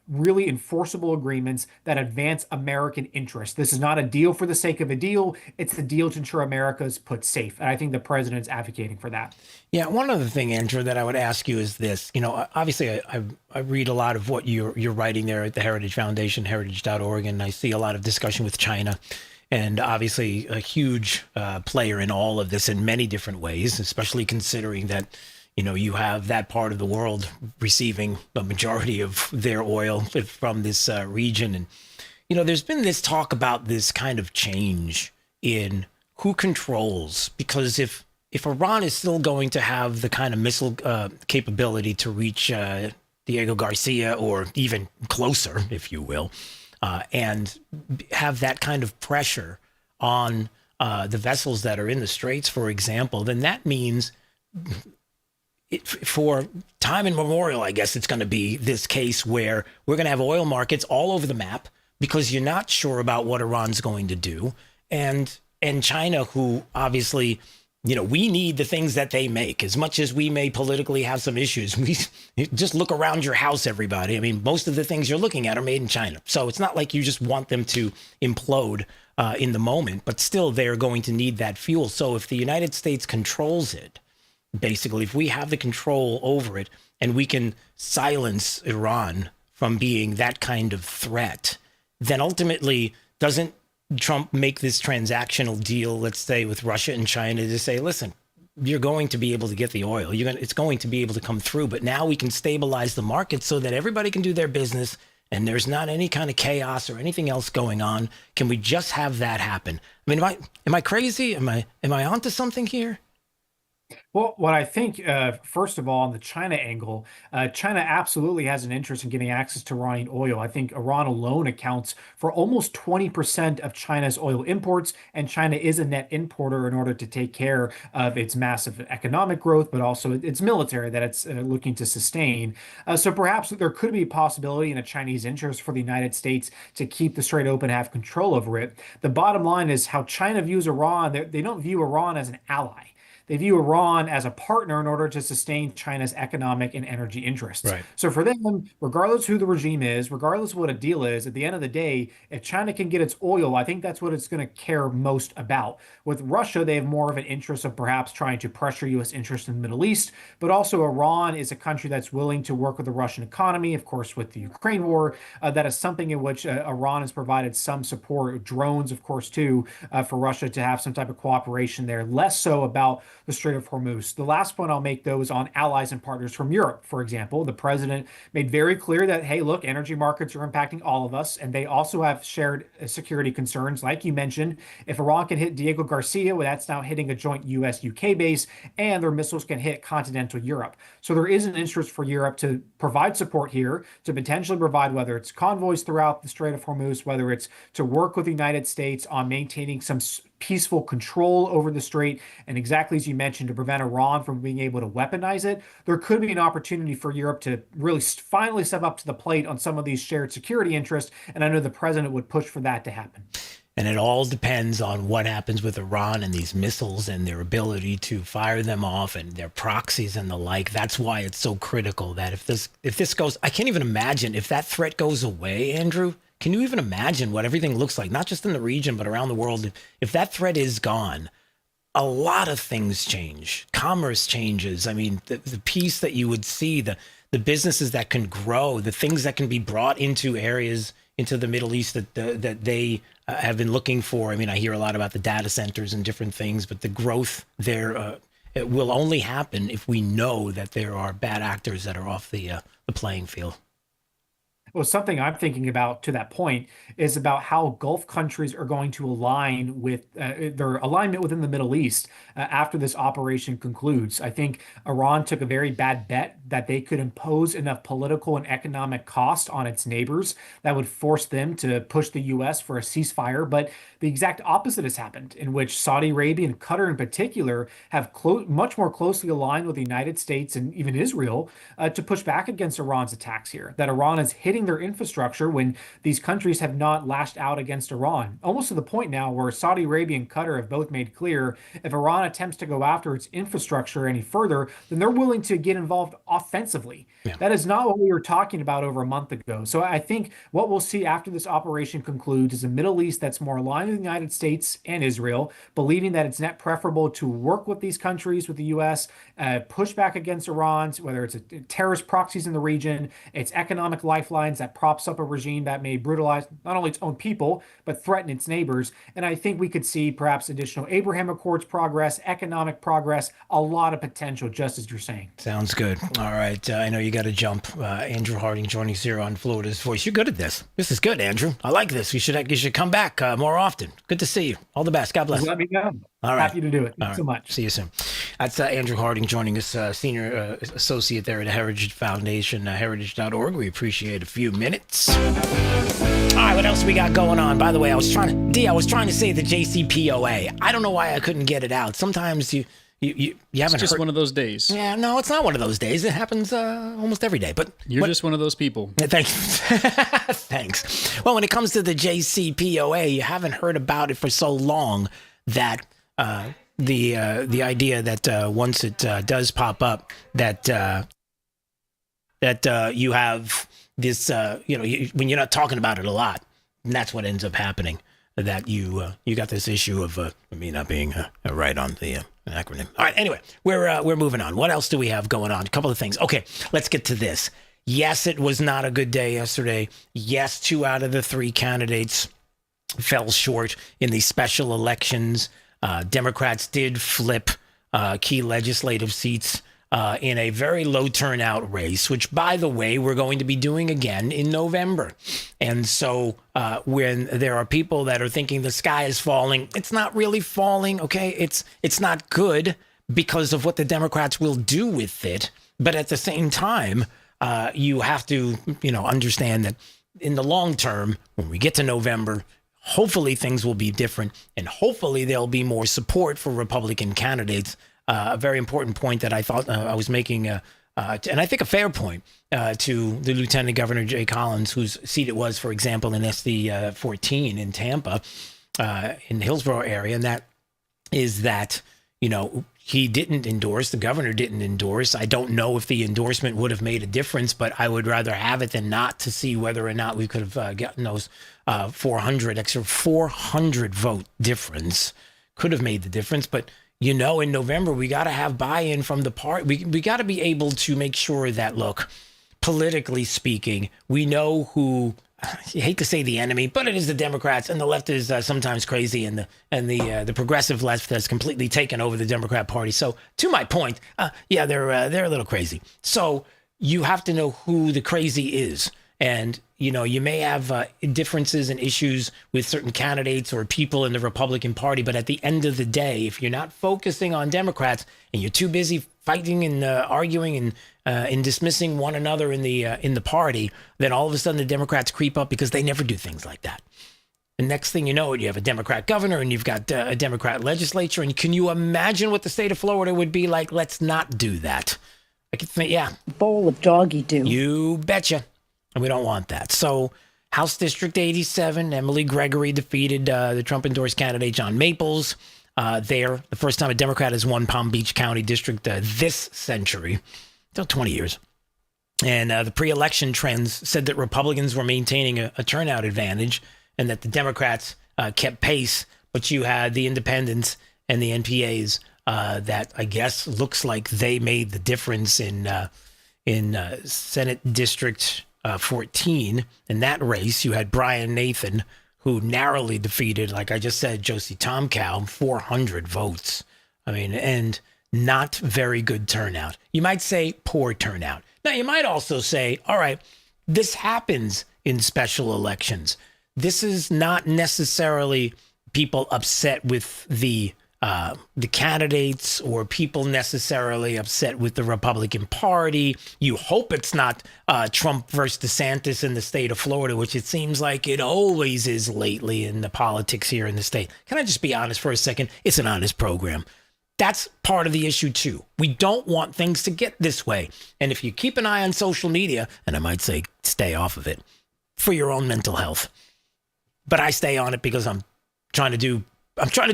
really enforceable agreements that advance American interests. This is not a deal for the sake of a deal. It's a deal to ensure America is put safe. And I think the president's advocating for that. Yeah, one other thing, Andrew, that I would ask you is this. You know, obviously, I read a lot of what you're writing there at the Heritage Foundation, heritage.org, and I see a lot of discussion with China. And obviously, a huge player in all of this in many different ways, especially considering that, you know, you have that part of the world receiving a majority of their oil from this region. And, you know, there's been this talk about this kind of change in who controls, because if Iran is still going to have the kind of missile capability to reach Diego Garcia or even closer, if you will, and have that kind of pressure on the vessels that are in the Straits, for example, then that means for time immemorial, I guess it's going to be this case where we're going to have oil markets all over the map because you're not sure about what Iran's going to do. And China, who obviously, you know, we need the things that they make. As much as we may politically have some issues, we just look around your house, everybody. I mean, most of the things you're looking at are made in China. So it's not like you just want them to implode in the moment, but still they're going to need that fuel. So if the United States controls it, basically, if we have the control over it and we can silence Iran from being that kind of threat, then ultimately doesn't Trump make this transactional deal, let's say, with Russia and China to say, listen, you're going to be able to get the oil. It's going to be able to come through. But now we can stabilize the market so that everybody can do their business and there's not any kind of chaos or anything else going on. Can we just have that happen? I mean, am I crazy? Am I onto something here? Well, what I think, first of all, on the China angle, China absolutely has an interest in getting access to Iranian oil. I think Iran alone accounts for almost 20% of China's oil imports, and China is a net importer in order to take care of its massive economic growth, but also its military that it's looking to sustain. So perhaps there could be a possibility in a Chinese interest for the United States to keep the Strait open, have control over it. The bottom line is how China views Iran. They don't view Iran as an ally. they view Iran as a partner in order to sustain China's economic and energy interests. Right. So for them, regardless who the regime is, regardless of what a deal is, at the end of the day, if China can get its oil, I think that's what it's going to care most about. With Russia, they have more of an interest of perhaps trying to pressure U.S. interest in the Middle East, but also Iran is a country that's willing to work with the Russian economy, of course, with the Ukraine war. That is something in which Iran has provided some support, drones, of course, too, for Russia to have some type of cooperation there, less so about the Strait of Hormuz. The last point I'll make, though, is on allies and partners from Europe. For example, the president made very clear that, hey, look, energy markets are impacting all of us, and they also have shared security concerns. Like you mentioned, if Iran can hit Diego Garcia, well, that's now hitting a joint US-UK base, and their missiles can hit continental Europe. So there is an interest for Europe to provide support here, to potentially provide, whether it's convoys throughout the Strait of Hormuz, whether it's to work with the United States on maintaining some peaceful control over the strait, and exactly as you mentioned, to prevent Iran from being able to weaponize it. There could be an opportunity for Europe to really finally step up to the plate on some of these shared security interests, and I know the president would push for that to happen. And it all depends on what happens with Iran and these missiles and their ability to fire them off and their proxies and the like. That's why it's so critical that if this goes, I can't even imagine if that threat goes away, Andrew. Can you even imagine what everything looks like, not just in the region, but around the world? If that threat is gone, a lot of things change. Commerce changes. I mean, the peace that you would see, the businesses that can grow, the things that can be brought into areas, into the Middle East that they have been looking for. I mean, I hear a lot about the data centers and different things, but the growth there, it will only happen if we know that there are bad actors that are off the playing field. Well, something I'm thinking about to that point is about how Gulf countries are going to align with their alignment within the Middle East after this operation concludes. I think Iran took a very bad bet that they could impose enough political and economic cost on its neighbors that would force them to push the U.S. for a ceasefire. But the exact opposite has happened, in which Saudi Arabia and Qatar in particular have much more closely aligned with the United States and even Israel to push back against Iran's attacks here. That Iran is hitting their infrastructure when these countries have not lashed out against Iran. Almost to the point now where Saudi Arabia and Qatar have both made clear if Iran attempts to go after its infrastructure any further, then they're willing to get involved offensively. Yeah. That is not what we were talking about over a month ago. So I think what we'll see after this operation concludes is a Middle East that's more aligned with the United States and Israel, believing that it's net preferable to work with these countries, with the U.S., push back against Iran, whether it's terrorist proxies in the region, it's economic lifelines that props up a regime that may brutalize not only its own people, but threaten its neighbors. And I think we could see perhaps additional Abraham Accords progress, economic progress, a lot of potential, just as you're saying. Sounds good. All right. I know you got to jump. Andrew Harding joining us here on Florida's Voice. You're good at this. This is good, Andrew. I like this. You should come back more often. Good to see you. All the best. God bless. Let me know. All right. Happy to do it. Thanks so much. See you soon. That's Andrew Harding joining us, senior associate there at Heritage Foundation, heritage.org. We appreciate a few minutes. All right, what else we got going on? By the way, I was trying to say the JCPOA. I don't know why I couldn't get it out. Sometimes you haven't It's just heard. one of those days. Yeah, no, it's not one of those days. It happens almost every day. But You're just one of those people. Thanks. Thanks. Well, when it comes to the JCPOA, you haven't heard about it for so long that the idea that once it does pop up, that you have this, when you're not talking about it a lot, and that's what ends up happening. That you got this issue of me not being right on the acronym. All right. Anyway, we're moving on. What else do we have going on? A couple of things. Okay, let's get to this. Yes, it was not a good day yesterday. Yes, 2 out of the 3 candidates fell short in the special elections. Democrats did flip key legislative seats in a very low turnout race, which, by the way, we're going to be doing again in November. And so when there are people that are thinking the sky is falling, it's not really falling, okay? It's not good because of what the Democrats will do with it. But at the same time, you have to, understand that in the long term, when we get to November, hopefully things will be different, and hopefully there'll be more support for Republican candidates. A very important point that I thought I was making, and I think a fair point, to the Lieutenant Governor Jay Collins, whose seat it was, for example, in SD 14 in Tampa, in the Hillsborough area, and that is that, he didn't endorse. The governor didn't endorse. I don't know if the endorsement would have made a difference, but I would rather have it than not, to see whether or not we could have gotten those 400 vote difference. Could have made the difference. But, in November, we got to have buy-in from the party. We got to be able to make sure that, look, politically speaking, we know who, I hate to say the enemy, but it is the Democrats, and the left is sometimes crazy, and the progressive left has completely taken over the Democrat Party. So to my point, they're a little crazy. So you have to know who the crazy is. And, you may have differences and issues with certain candidates or people in the Republican Party. But at the end of the day, if you're not focusing on Democrats and you're too busy fighting and arguing and dismissing one another in the party, then all of a sudden the Democrats creep up, because they never do things like that. And next thing you know, you have a Democrat governor and you've got a Democrat legislature. And can you imagine what the state of Florida would be like? Let's not do that. I could think, bowl of doggy doo. You betcha. And we don't want that. So House District 87, Emily Gregory defeated the Trump-endorsed candidate John Maples there. The first time a Democrat has won Palm Beach County District this century. Still 20 years. And the pre-election trends said that Republicans were maintaining a turnout advantage and that the Democrats kept pace. But you had the independents and the NPAs that I guess looks like they made the difference in Senate District 14. In that race, you had Brian Nathan, who narrowly defeated, like I just said, Josie Tomkow, 400 votes. I mean, and not very good turnout. You might say poor turnout. Now, you might also say, all right, this happens in special elections. This is not necessarily people upset with the candidates or people necessarily upset with the Republican Party. You hope it's not Trump versus DeSantis in the state of Florida, which it seems like it always is lately in the politics here in the state. Can I just be honest for a second? It's an honest program. That's part of the issue, too. We don't want things to get this way. And if you keep an eye on social media, and I might say stay off of it for your own mental health. But I stay on it because I'm trying to do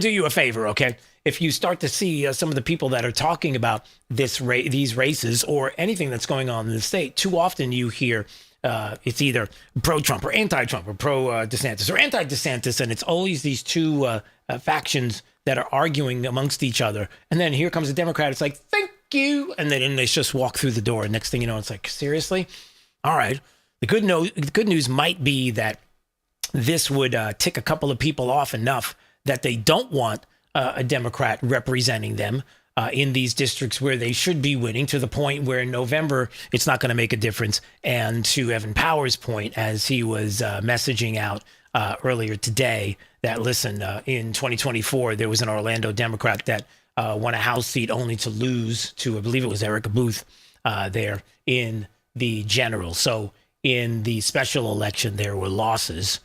you a favor, okay? If you start to see some of the people that are talking about these races or anything that's going on in the state, too often you hear it's either pro-Trump or anti-Trump or pro-DeSantis or anti-DeSantis, and it's always these two factions that are arguing amongst each other. And then here comes a Democrat. It's like, thank you. And then they just walk through the door. And next thing you know, it's like, seriously? All right. The good news might be that this would tick a couple of people off enough that they don't want a Democrat representing them in these districts where they should be winning, to the point where in November, it's not going to make a difference. And to Evan Powers' point, as he was messaging out earlier today, that, listen, in 2024, there was an Orlando Democrat that won a House seat only to lose to, I believe it was Erica Booth there in the general. So in the special election, there were losses.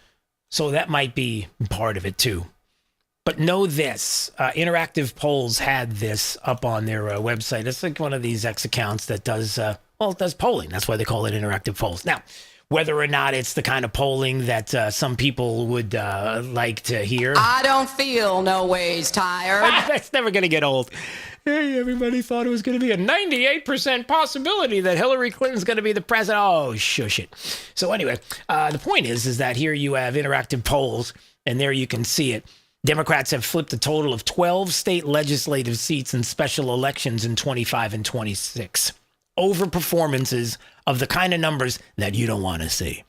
So that might be part of it, too. But know this, Interactive Polls had this up on their website. It's like one of these X accounts that does, it does polling. That's why they call it Interactive Polls. Now, whether or not it's the kind of polling that some people would like to hear. I don't feel no ways tired. That's never going to get old. Hey, everybody thought it was going to be a 98% possibility that Hillary Clinton's going to be the president. Oh, shush it. So anyway, the point is that here you have Interactive Polls, and there you can see it. Democrats have flipped a total of 12 state legislative seats in special elections in 25 and 26. Over performances of the kind of numbers that you don't want to see.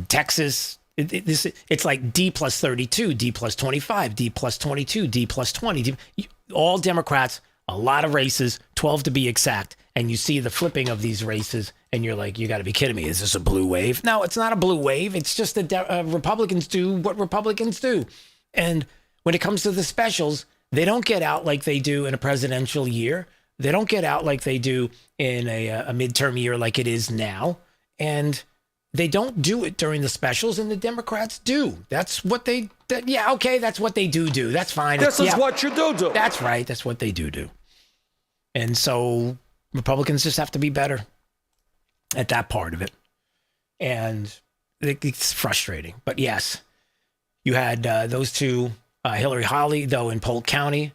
Texas, it's like D plus 32, D plus 25, D plus 22, D plus 20. All Democrats, a lot of races, 12 to be exact. And you see the flipping of these races, and you're like, you got to be kidding me. Is this a blue wave? No, it's not a blue wave. It's just that Republicans do what Republicans do. And when it comes to the specials, they don't get out like they do in a presidential year. They don't get out like they do in a midterm year like it is now. And they don't do it during the specials, and the Democrats do. That's what that's what they do. That's fine. This is what you do. That's right. That's what they do. And so Republicans just have to be better at that part of it. And it's frustrating. But yes, you had those two, Hillary Holly, though, in Polk County,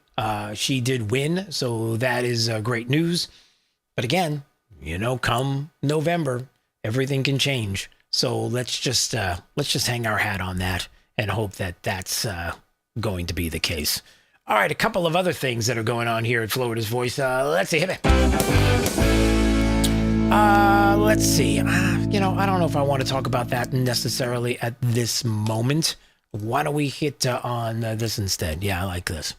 She did win, so that is great news. But again, come November, everything can change. So let's just hang our hat on that and hope that that's going to be the case. All right, a couple of other things that are going on here at Florida's Voice. Let's see, hit me. Let's see. I don't know if I want to talk about that necessarily at this moment. Why don't we hit on this instead? Yeah, I like this.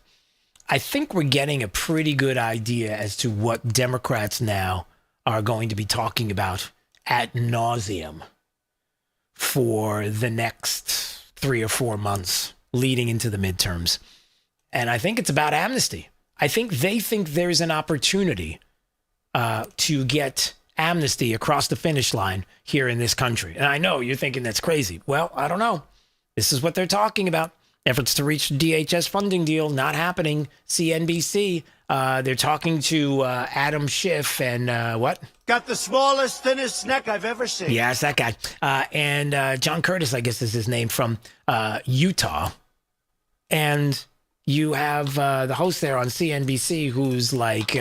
I think we're getting a pretty good idea as to what Democrats now are going to be talking about ad nauseum for the next 3 or 4 months leading into the midterms. And I think it's about amnesty. I think they think there's an opportunity to get amnesty across the finish line here in this country. And I know you're thinking that's crazy. Well, I don't know. This is what they're talking about. Efforts to reach the DHS funding deal, not happening. CNBC, they're talking to Adam Schiff and what? Got the smallest, thinnest neck I've ever seen. Yeah, it's that guy. And John Curtis, I guess is his name, from Utah. And you have the host there on CNBC who's like,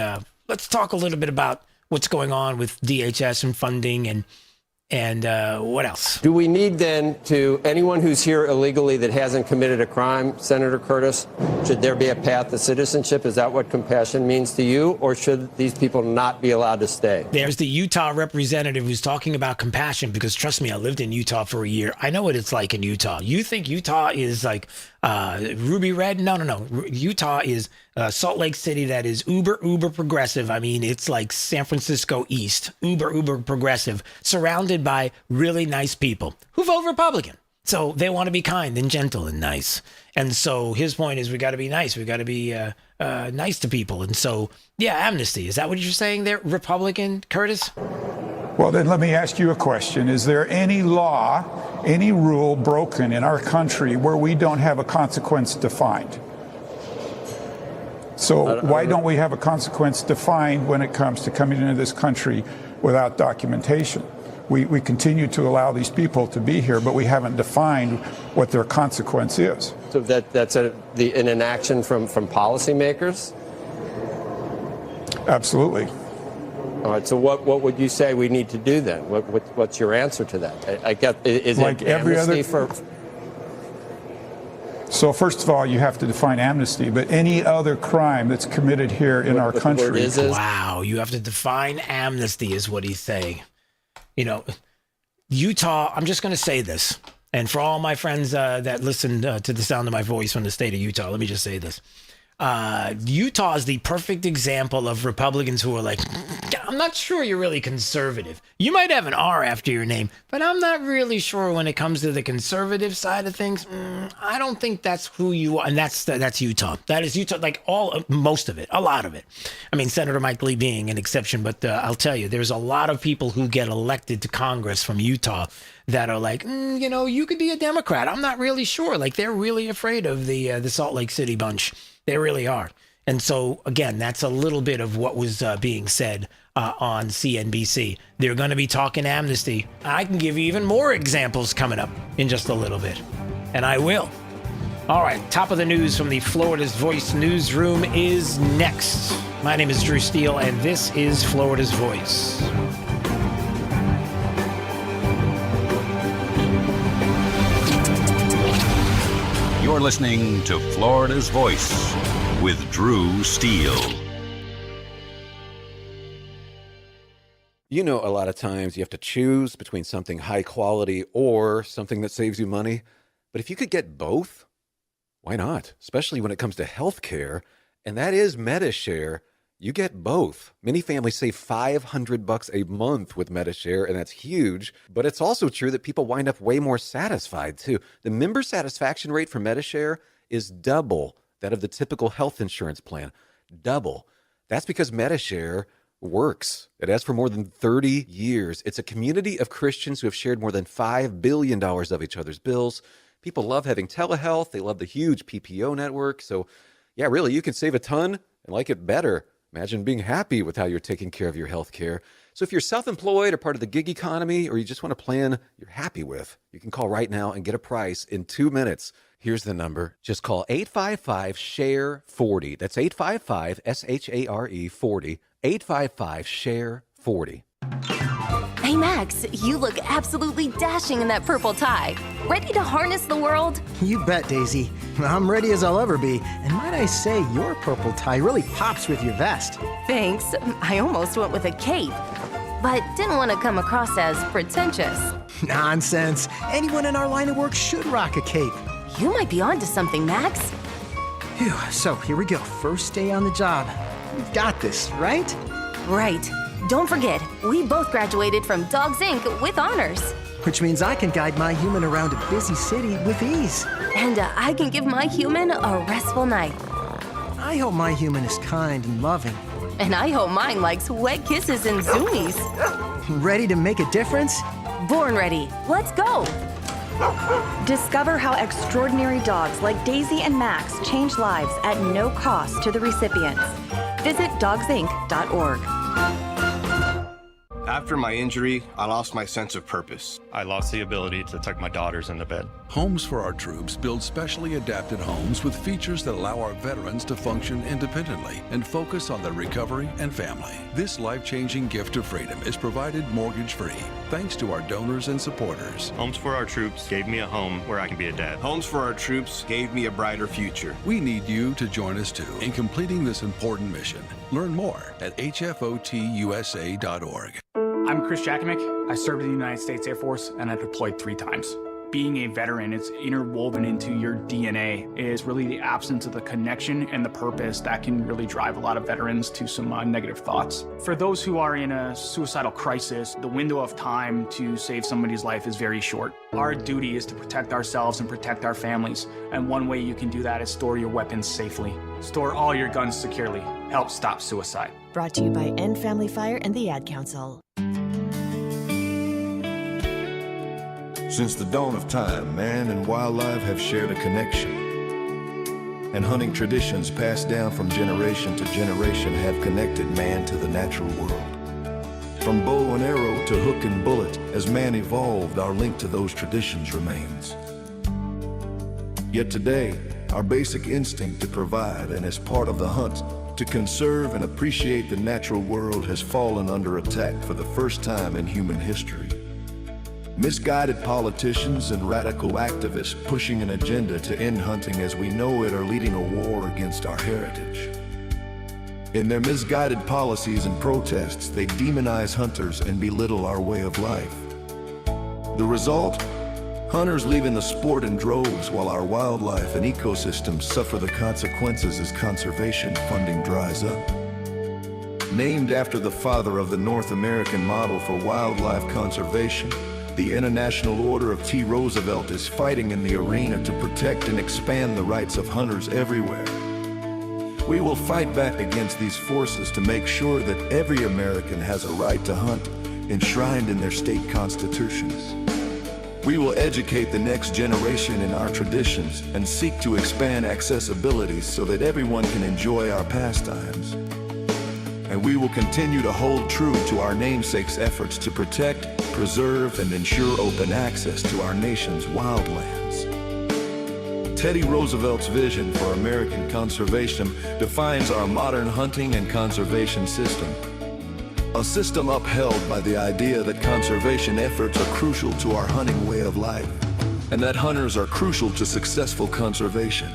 let's talk a little bit about what's going on with DHS and funding and what else? Do we need then to anyone who's here illegally that hasn't committed a crime, Senator Curtis, should there be a path to citizenship? Is that what compassion means to you? Or should these people not be allowed to stay? There's the Utah representative who's talking about compassion because, trust me, I lived in Utah for a year. I know what it's like in Utah. You think Utah is like ruby red? No. Utah is Salt Lake City that is uber progressive. I mean, it's like San Francisco East, uber progressive, surrounded by really nice people who vote Republican. So they want to be kind and gentle and nice. And so his point is we got to be nice. We got to be nice to people. And so, yeah, amnesty. Is that what you're saying there, Republican Curtis? Well, then let me ask you a question. Is there any law, any rule broken in our country where we don't have a consequence defined? So why don't we have a consequence defined when it comes to coming into this country without documentation? We continue to allow these people to be here, but we haven't defined what their consequence is. So that's an inaction from policymakers? Absolutely. All right. So what would you say we need to do then? What's your answer to that? I get is like it every amnesty other. So first of all, you have to define amnesty, but any other crime that's committed here in our country. Wow, you have to define amnesty is what he's saying. Utah, I'm just going to say this. And for all my friends that listen to the sound of my voice from the state of Utah, let me just say this. Utah is the perfect example of Republicans who are like, I'm not sure you're really conservative. You might have an R after your name, but I'm not really sure when it comes to the conservative side of things. I don't think that's who you are. And that's Utah. That is Utah, like most of it, a lot of it. I mean, Senator Mike Lee being an exception, but I'll tell you, there's a lot of people who get elected to Congress from Utah that are like, you could be a Democrat. I'm not really sure. Like, they're really afraid of the Salt Lake City bunch. They really are. And so, again, that's a little bit of what was being said on CNBC. They're going to be talking amnesty. I can give you even more examples coming up in just a little bit. And I will. All right, top of the news from the Florida's Voice newsroom is next. My name is Drew Steele, and this is Florida's Voice. You're listening to Florida's Voice with Drew Steele. A lot of times you have to choose between something high quality or something that saves you money. But if you could get both, why not? Especially when it comes to healthcare, and that is MediShare. You get both. Many families save $500 a month with MediShare, and that's huge. But it's also true that people wind up way more satisfied, too. The member satisfaction rate for MediShare is double that of the typical health insurance plan. Double. That's because MediShare works. It has for more than 30 years. It's a community of Christians who have shared more than $5 billion of each other's bills. People love having telehealth. They love the huge PPO network. So, yeah, really, you can save a ton and like it better. Imagine being happy with how you're taking care of your health care. So if you're self-employed or part of the gig economy, or you just want a plan you're happy with, you can call right now and get a price in 2 minutes. Here's the number. Just call 855-SHARE-40. That's 855-SHARE-40. 855-SHARE-40. Hey, Max, you look absolutely dashing in that purple tie. Ready to harness the world? You bet, Daisy. I'm ready as I'll ever be. And might I say, your purple tie really pops with your vest. Thanks. I almost went with a cape, but didn't want to come across as pretentious. Nonsense. Anyone in our line of work should rock a cape. You might be onto something, Max. Phew, so here we go. First day on the job. We've got this, right? Right. Don't forget, we both graduated from Dogs Inc. with honors. Which means I can guide my human around a busy city with ease. And I can give my human a restful night. I hope my human is kind and loving. And I hope mine likes wet kisses and zoomies. Ready to make a difference? Born ready. Let's go. Discover how extraordinary dogs like Daisy and Max change lives at no cost to the recipients. Visit dogsinc.org. After my injury, I lost my sense of purpose. I lost the ability to tuck my daughters into bed. Homes for Our Troops build specially adapted homes with features that allow our veterans to function independently and focus on their recovery and family. This life-changing gift of freedom is provided mortgage-free, thanks to our donors and supporters. Homes for Our Troops gave me a home where I can be a dad. Homes for Our Troops gave me a brighter future. We need you to join us too in completing this important mission. Learn more at hfotusa.org. I'm Chris Jakimick. I served in the United States Air Force and I deployed 3 times. Being a veteran, it's interwoven into your DNA. It is really the absence of the connection and the purpose that can really drive a lot of veterans to some negative thoughts. For those who are in a suicidal crisis, the window of time to save somebody's life is very short. Our duty is to protect ourselves and protect our families. And one way you can do that is store your weapons safely. Store all your guns securely. Help stop suicide. Brought to you by End Family Fire and the Ad Council. Since the dawn of time, man and wildlife have shared a connection. And hunting traditions passed down from generation to generation have connected man to the natural world. From bow and arrow to hook and bullet, as man evolved, our link to those traditions remains. Yet today, our basic instinct to provide and as part of the hunt, to conserve and appreciate the natural world has fallen under attack for the first time in human history. Misguided politicians and radical activists pushing an agenda to end hunting as we know it are leading a war against our heritage. In their misguided policies and protests, they demonize hunters and belittle our way of life. The result? Hunters leaving the sport in droves while our wildlife and ecosystems suffer the consequences as conservation funding dries up. Named after the father of the North American model for wildlife conservation, the International Order of T. Roosevelt is fighting in the arena to protect and expand the rights of hunters everywhere. We will fight back against these forces to make sure that every American has a right to hunt, enshrined in their state constitutions. We will educate the next generation in our traditions and seek to expand accessibility so that everyone can enjoy our pastimes. And we will continue to hold true to our namesake's efforts to protect, preserve, and ensure open access to our nation's wildlands. Teddy Roosevelt's vision for American conservation defines our modern hunting and conservation system. A system upheld by the idea that conservation efforts are crucial to our hunting way of life, and that hunters are crucial to successful conservation.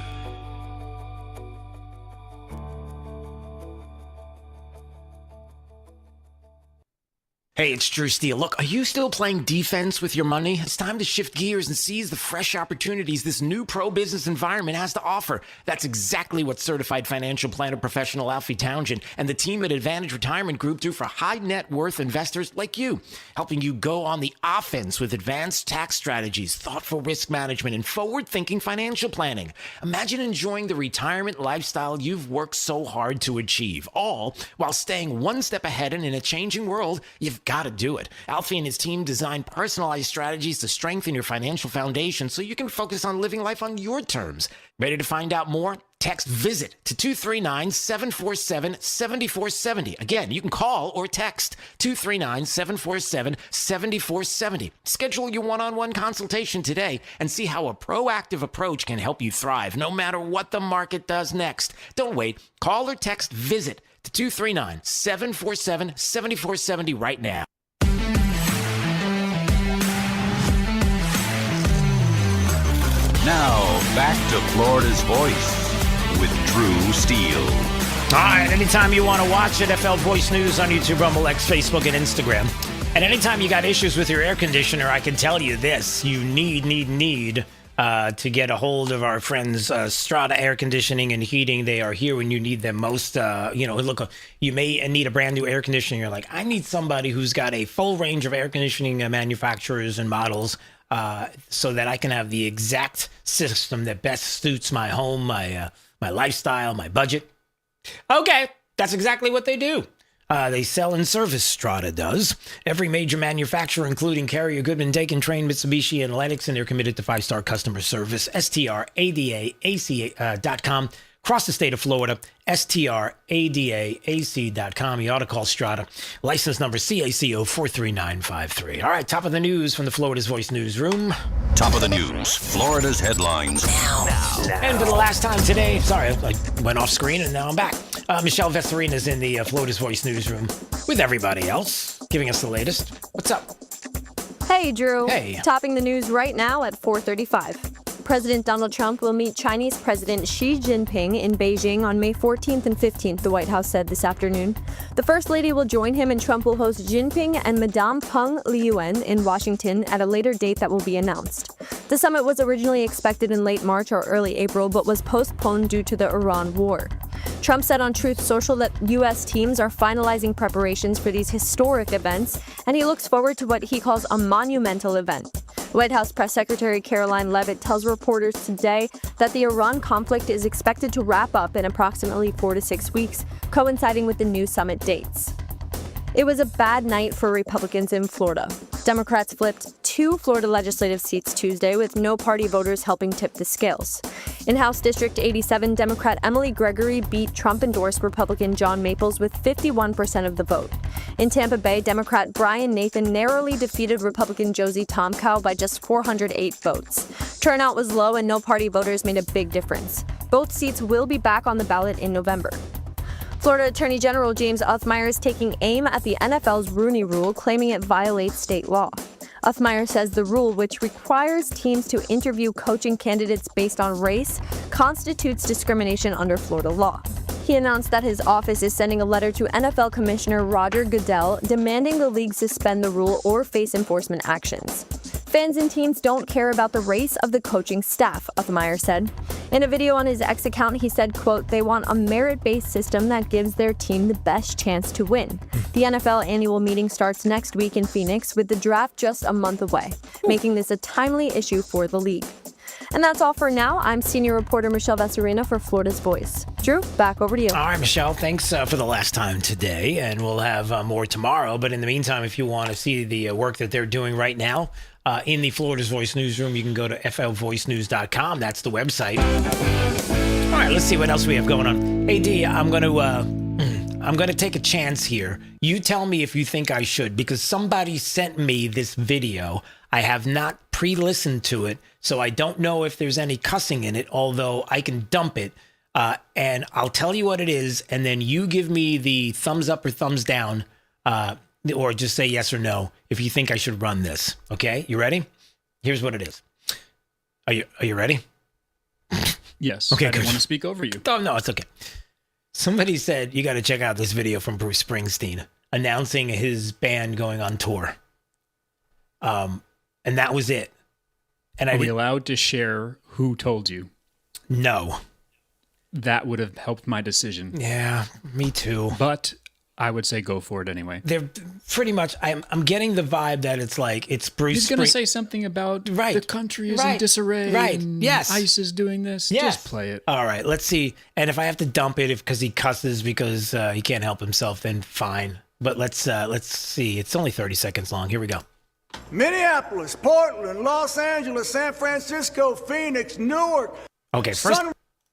Hey, it's Drew Steele. Look, are you still playing defense with your money? It's time to shift gears and seize the fresh opportunities this new pro-business environment has to offer. That's exactly what certified financial planner professional Alfie Townsend and the team at Advantage Retirement Group do for high net worth investors like you, helping you go on the offense with advanced tax strategies, thoughtful risk management, and forward-thinking financial planning. Imagine enjoying the retirement lifestyle you've worked so hard to achieve, all while staying one step ahead and in a changing world. You've Gotta do it. Alfie and his team designed personalized strategies to strengthen your financial foundation so you can focus on living life on your terms. Ready to find out more? Text VISIT to 239-747-7470. Again, you can call or text 239-747-7470. Schedule your one-on-one consultation today and see how a proactive approach can help you thrive no matter what the market does next. Don't wait. Call or text VISIT to 239-747-7470 right now. Now, back to Florida's Voice with Drew Steele. All right, anytime you want to watch it, FL Voice News on YouTube, Rumble, X, Facebook, and Instagram. And anytime you got issues with your air conditioner, I can tell you this. You need to get a hold of our friends, Strata Air Conditioning and Heating. They are here when you need them most. Look, you may need a brand new air conditioner. You're like, I need somebody who's got a full range of air conditioning manufacturers and models so that I can have the exact system that best suits my home, my lifestyle, my budget. Okay, that's exactly what they do. They sell and service, Strata does. Every major manufacturer, including Carrier, Goodman, Daikin, Trane, Mitsubishi, and Lennox, and they're committed to 5-star customer service. STRADAAC.com. Across the state of Florida, STRADAAC.com. You ought to call Strata. License number CACO 43953. All right, top of the news from the Florida's Voice newsroom. Top of the news, Florida's headlines. Now. And for the last time today, sorry, I went off screen and now I'm back. Michelle Vesserina is in the Florida's Voice newsroom with everybody else, giving us the latest. What's up? Hey, Drew. Hey. Topping the news right now at 4:35. President Donald Trump will meet Chinese President Xi Jinping in Beijing on May 14th and 15th, the White House said this afternoon. The First Lady will join him and Trump will host Jinping and Madame Peng Liyuan in Washington at a later date that will be announced. The summit was originally expected in late March or early April, but was postponed due to the Iran war. Trump said on Truth Social that U.S. teams are finalizing preparations for these historic events, and he looks forward to what he calls a monumental event. White House Press Secretary Caroline Leavitt tells reporters today that the Iran conflict is expected to wrap up in approximately 4 to 6 weeks, coinciding with the new summit dates. It was a bad night for Republicans in Florida. Democrats flipped 2 Florida legislative seats Tuesday, with no party voters helping tip the scales. In House District 87, Democrat Emily Gregory beat Trump-endorsed Republican John Maples with 51% of the vote. In Tampa Bay, Democrat Brian Nathan narrowly defeated Republican Josie Tomkow by just 408 votes. Turnout was low and no party voters made a big difference. Both seats will be back on the ballot in November. Florida Attorney General James Uthmeier is taking aim at the NFL's Rooney Rule, claiming it violates state law. Uthmeier says the rule, which requires teams to interview coaching candidates based on race, constitutes discrimination under Florida law. He announced that his office is sending a letter to NFL Commissioner Roger Goodell demanding the league suspend the rule or face enforcement actions. Fans and teams don't care about the race of the coaching staff, Uthmeier said. In a video on his X account, he said, quote, "They want a merit-based system that gives their team the best chance to win." The NFL annual meeting starts next week in Phoenix, with the draft just a month away, making this a timely issue for the league. And that's all for now. I'm senior reporter Michelle Vesserina for Florida's Voice. Drew, back over to you. All right, Michelle, thanks for the last time today, and we'll have more tomorrow. But in the meantime, if you want to see the work that they're doing right now in the Florida's Voice newsroom, you can go to flvoicenews.com. That's the website. All right, let's see what else we have going on. Hey, D, I'm going to take a chance here. You tell me if you think I should, because somebody sent me this video. I have not pre-listened to it, so I don't know if there's any cussing in it, although I can dump it. And I'll tell you what it is, and then you give me the thumbs up or thumbs down, or just say yes or no if you think I should run this. Okay, you ready? Here's what it is. Are you ready? Yes. Okay, I didn't good. want to speak over you. Oh, no, it's okay. Somebody said you got to check out this video from Bruce Springsteen announcing his band going on tour. And that was it. And Are we allowed to share who told you? No. That would have helped my decision. Yeah, me too. But I would say go for it anyway. They're pretty much, I'm getting the vibe that it's like, it's Bruce He's going to say something about the country is in disarray. Right, and yes. ICE is doing this. Yes. Just play it. All right, let's see. And if I have to dump it because he cusses because he can't help himself, then fine. But let's see. It's only 30 seconds long. Here we go. Minneapolis, Portland, Los Angeles, San Francisco, Phoenix, Newark. Okay, first.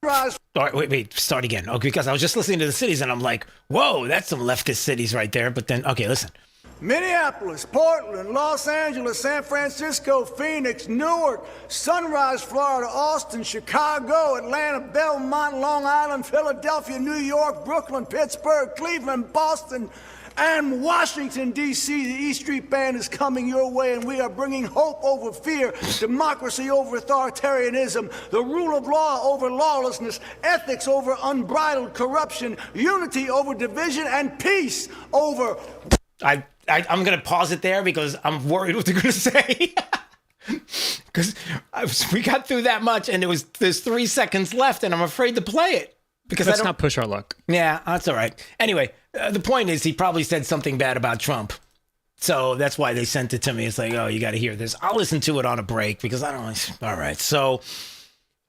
All right, wait, start again. Okay, because I was just listening to the cities and I'm like, whoa, that's some leftist cities right there. But then, okay, listen. Minneapolis, Portland, Los Angeles, San Francisco, Phoenix, Newark, Sunrise, Florida, Austin, Chicago, Atlanta, Belmont, Long Island, Philadelphia, New York, Brooklyn, Pittsburgh, Cleveland, Boston, and Washington, D.C. The E Street Band is coming your way, and we are bringing hope over fear, democracy over authoritarianism, the rule of law over lawlessness, ethics over unbridled corruption, unity over division, and peace over... I'm going to pause it there because I'm worried what they're going to say. Because we got through that much, and there's 3 seconds left, and I'm afraid to play it. Because let's not push our luck. Yeah, that's all right. Anyway, the point is he probably said something bad about Trump. So that's why they sent it to me. It's like, oh, you got to hear this. I'll listen to it on a break because I don't... All right, so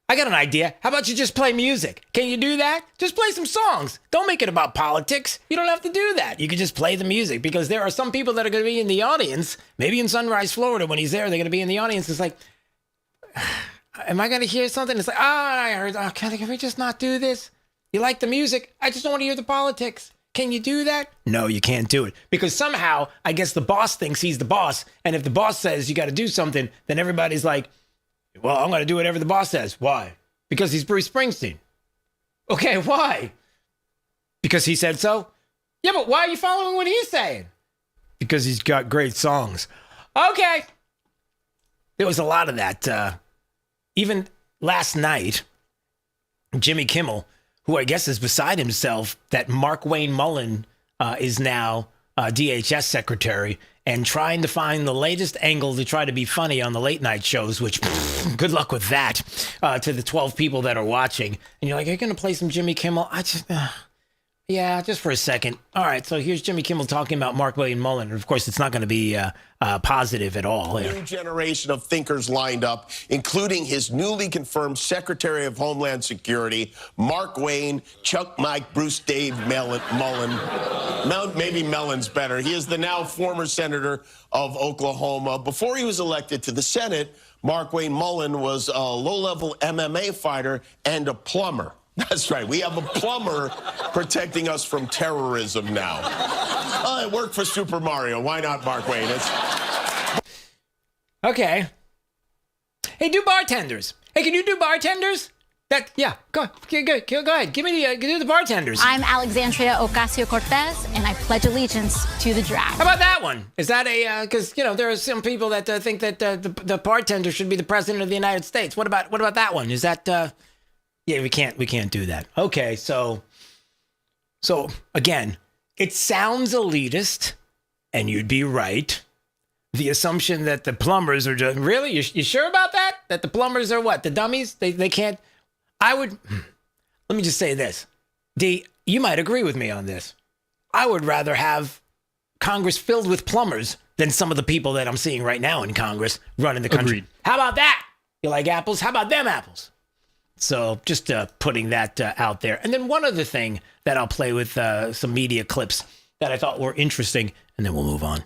I got an idea. How about you just play music? Can you do that? Just play some songs. Don't make it about politics. You don't have to do that. You can just play the music because there are some people that are going to be in the audience. Maybe in Sunrise, Florida, when he's there, they're going to be in the audience. It's like... Am I going to hear something? It's like, I heard... Oh, can we just not do this? You like the music? I just don't want to hear the politics. Can you do that? No, you can't do it. Because somehow, I guess the boss thinks he's the boss. And if the boss says you got to do something, then everybody's like, well, I'm going to do whatever the boss says. Why? Because he's Bruce Springsteen. Okay, why? Because he said so? Yeah, but why are you following what he's saying? Because he's got great songs. Okay. There was a lot of that. Even last night, Jimmy Kimmel, who I guess is beside himself, that Mark Wayne Mullen is now DHS secretary and trying to find the latest angle to try to be funny on the late night shows, which good luck with that to the 12 people that are watching. And you're like, are you going to play some Jimmy Kimmel? Yeah, just for a second. All right, so here's Jimmy Kimmel talking about Mark Wayne Mullen. Of course, it's not going to be positive at all. A new generation of thinkers lined up, including his newly confirmed Secretary of Homeland Security, Mark Wayne, Chuck Mike, Bruce Dave Mullen. Maybe Mellon's better. He is the now former senator of Oklahoma. Before he was elected to the Senate, Mark Wayne Mullen was a low-level MMA fighter and a plumber. That's right. We have a plumber protecting us from terrorism now. It worked for Super Mario. Why not, Mark Wayne? Okay. Hey, do bartenders. Hey, can you do bartenders? Go ahead. Give me do the bartenders. I'm Alexandria Ocasio-Cortez, and I pledge allegiance to the draft. How about that one? Is that because, there are some people that think that the bartender should be the president of the United States. What about that one? Is that... Yeah, we can't do that. Okay, so again, it sounds elitist, and you'd be right. The assumption that the plumbers are just really, you sure about that? That the plumbers are what? The dummies? They can't. Let me just say this, D. You might agree with me on this. I would rather have Congress filled with plumbers than some of the people that I'm seeing right now in Congress running the country. Agreed. How about that? You like apples? How about them apples? So just putting that out there. And then one other thing that I'll play with some media clips that I thought were interesting, and then we'll move on.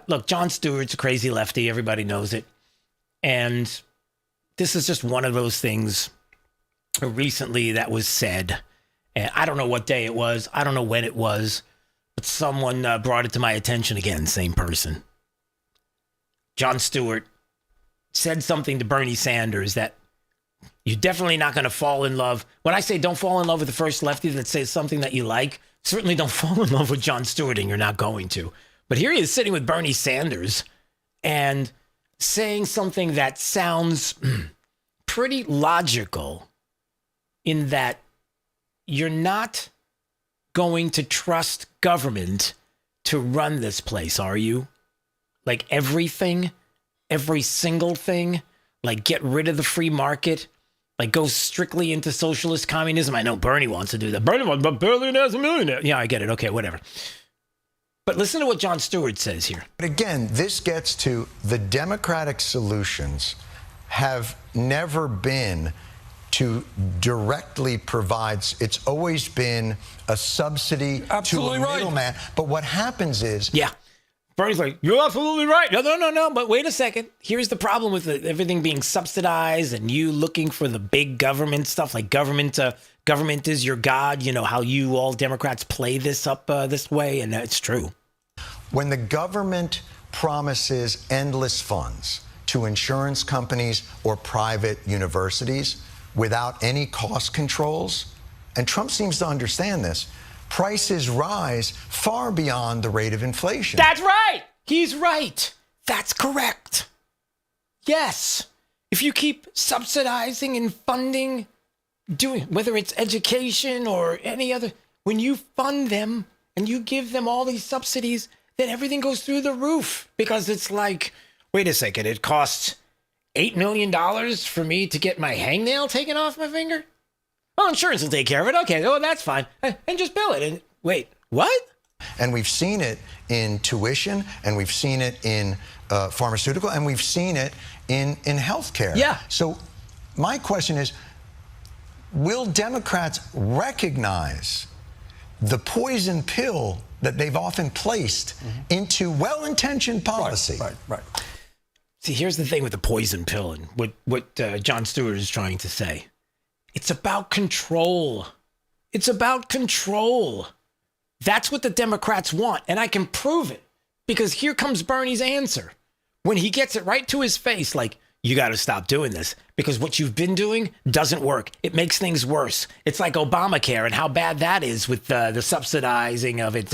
Look, Jon Stewart's a crazy lefty. Everybody knows it. And this is just one of those things recently that was said. And I don't know what day it was. I don't know when it was. But someone brought it to my attention again, same person. Jon Stewart said something to Bernie Sanders that you're definitely not going to fall in love. When I say don't fall in love with the first lefty that says something that you like, certainly don't fall in love with Jon Stewart, and you're not going to. But here he is sitting with Bernie Sanders and saying something that sounds pretty logical in that you're not going to trust government to run this place, are you? Like everything, every single thing, like get rid of the free market, like go strictly into socialist communism. I know Bernie wants to do that. Bernie wants, but billionaires and millionaires. Yeah, I get it. Okay, whatever. But listen to what Jon Stewart says here. But again, this gets to the democratic solutions have never been to directly provide. It's always been a subsidy Absolutely to a right. middleman. But what happens is... Yeah. Bernie's like, you're absolutely right. No. But wait a second. Here's the problem with everything being subsidized and you looking for the big government stuff, like government is your God. You know how you all Democrats play this up this way, and it's true. When the government promises endless funds to insurance companies or private universities without any cost controls, and Trump seems to understand this, prices rise far beyond the rate of inflation. That's right. He's right. That's correct. Yes. If you keep subsidizing and funding, doing whether it's education or any other, when you fund them and you give them all these subsidies, then everything goes through the roof because it's like, wait a second, it costs $8 million for me to get my hangnail taken off my finger? Oh, insurance will take care of it. Okay, oh, that's fine. And just bill it. And wait, what? And we've seen it in tuition, and we've seen it in pharmaceutical, and we've seen it in healthcare. Yeah. So my question is, will Democrats recognize the poison pill that they've often placed into well-intentioned policy? Right. See, here's the thing with the poison pill and what Jon Stewart is trying to say. It's about control. It's about control. That's what the Democrats want, and I can prove it because here comes Bernie's answer. When he gets it right to his face, like, you got to stop doing this because what you've been doing doesn't work. It makes things worse. It's like Obamacare and how bad that is with the subsidizing of it.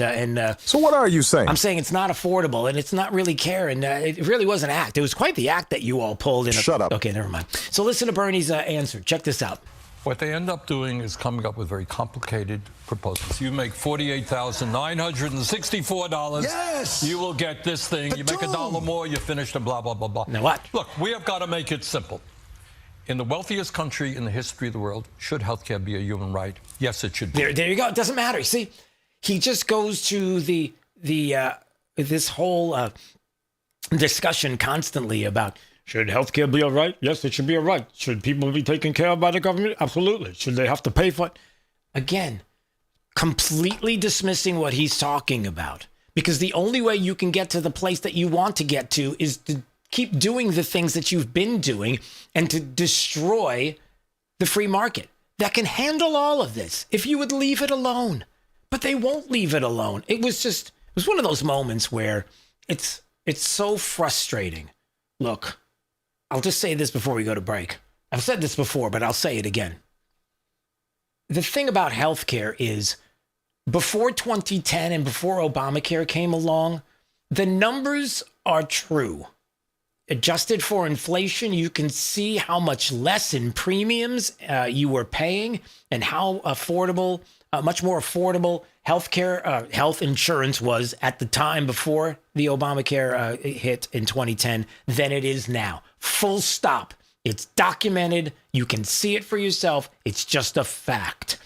So what are you saying? I'm saying it's not affordable and it's not really care. And it really was an act. It was quite the act that you all pulled. Shut up. Okay, never mind. So listen to Bernie's answer. Check this out. What they end up doing is coming up with very complicated proposals. You make $48,964. Yes! You will get this thing. You make $1 more, you're finished, and blah, blah, blah, blah. Now what? Look, we have got to make it simple. In the wealthiest country in the history of the world, should healthcare be a human right? Yes, it should be. There you go. It doesn't matter. You see, he just goes to this whole discussion constantly about, should healthcare be a right? Yes, it should be a right. Should people be taken care of by the government? Absolutely. Should they have to pay for it? Again, completely dismissing what he's talking about. Because the only way you can get to the place that you want to get to is to keep doing the things that you've been doing and to destroy the free market that can handle all of this if you would leave it alone. But they won't leave it alone. It was one of those moments where it's so frustrating. Look, I'll just say this before we go to break. I've said this before, but I'll say it again. The thing about healthcare is before 2010 and before Obamacare came along, the numbers are true. Adjusted for inflation, you can see how much less in premiums you were paying and how affordable, much more affordable healthcare, health insurance was at the time before the Obamacare hit in 2010 than it is now. Full stop. It's documented. You can see it for yourself. It's just a fact.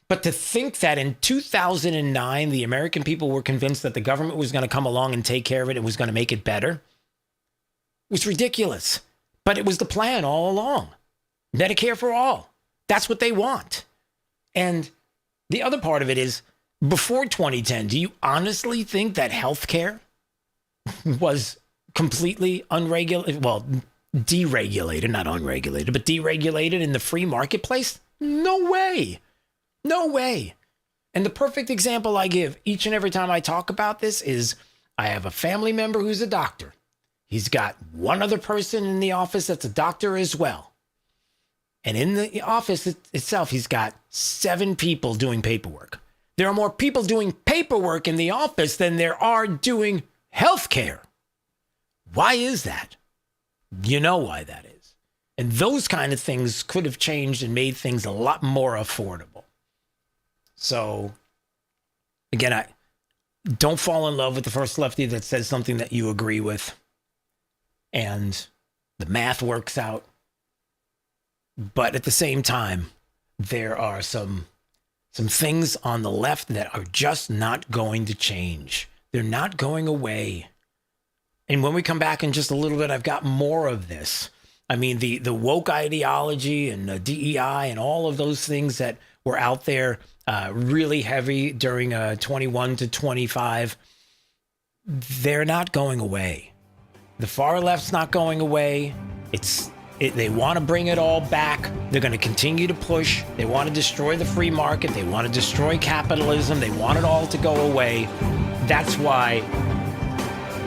But to think that in 2009, the American people were convinced that the government was going to come along and take care of it and was going to make it better was ridiculous. But it was the plan all along. Medicare for all. That's what they want. And the other part of it is, before 2010, do you honestly think that healthcare was completely unregulated? Well, deregulated, not unregulated, but deregulated in the free marketplace? No way. No way. And the perfect example I give each and every time I talk about this is I have a family member who's a doctor. He's got one other person in the office that's a doctor as well. And in the office itself, he's got 7 people doing paperwork. There are more people doing paperwork in the office than there are doing healthcare. Why is that? You know why that is. And those kind of things could have changed and made things a lot more affordable. So, again, I don't fall in love with the first lefty that says something that you agree with. And the math works out. But at the same time, there are some things on the left that are just not going to change. They're not going away. And when we come back in just a little bit, I've got more of this. I mean, the woke ideology and DEI and all of those things that were out there really heavy during 21 to 25, they're not going away. The far left's not going away. They want to bring it all back. They're going to continue to push. They want to destroy the free market. They want to destroy capitalism. They want it all to go away. That's why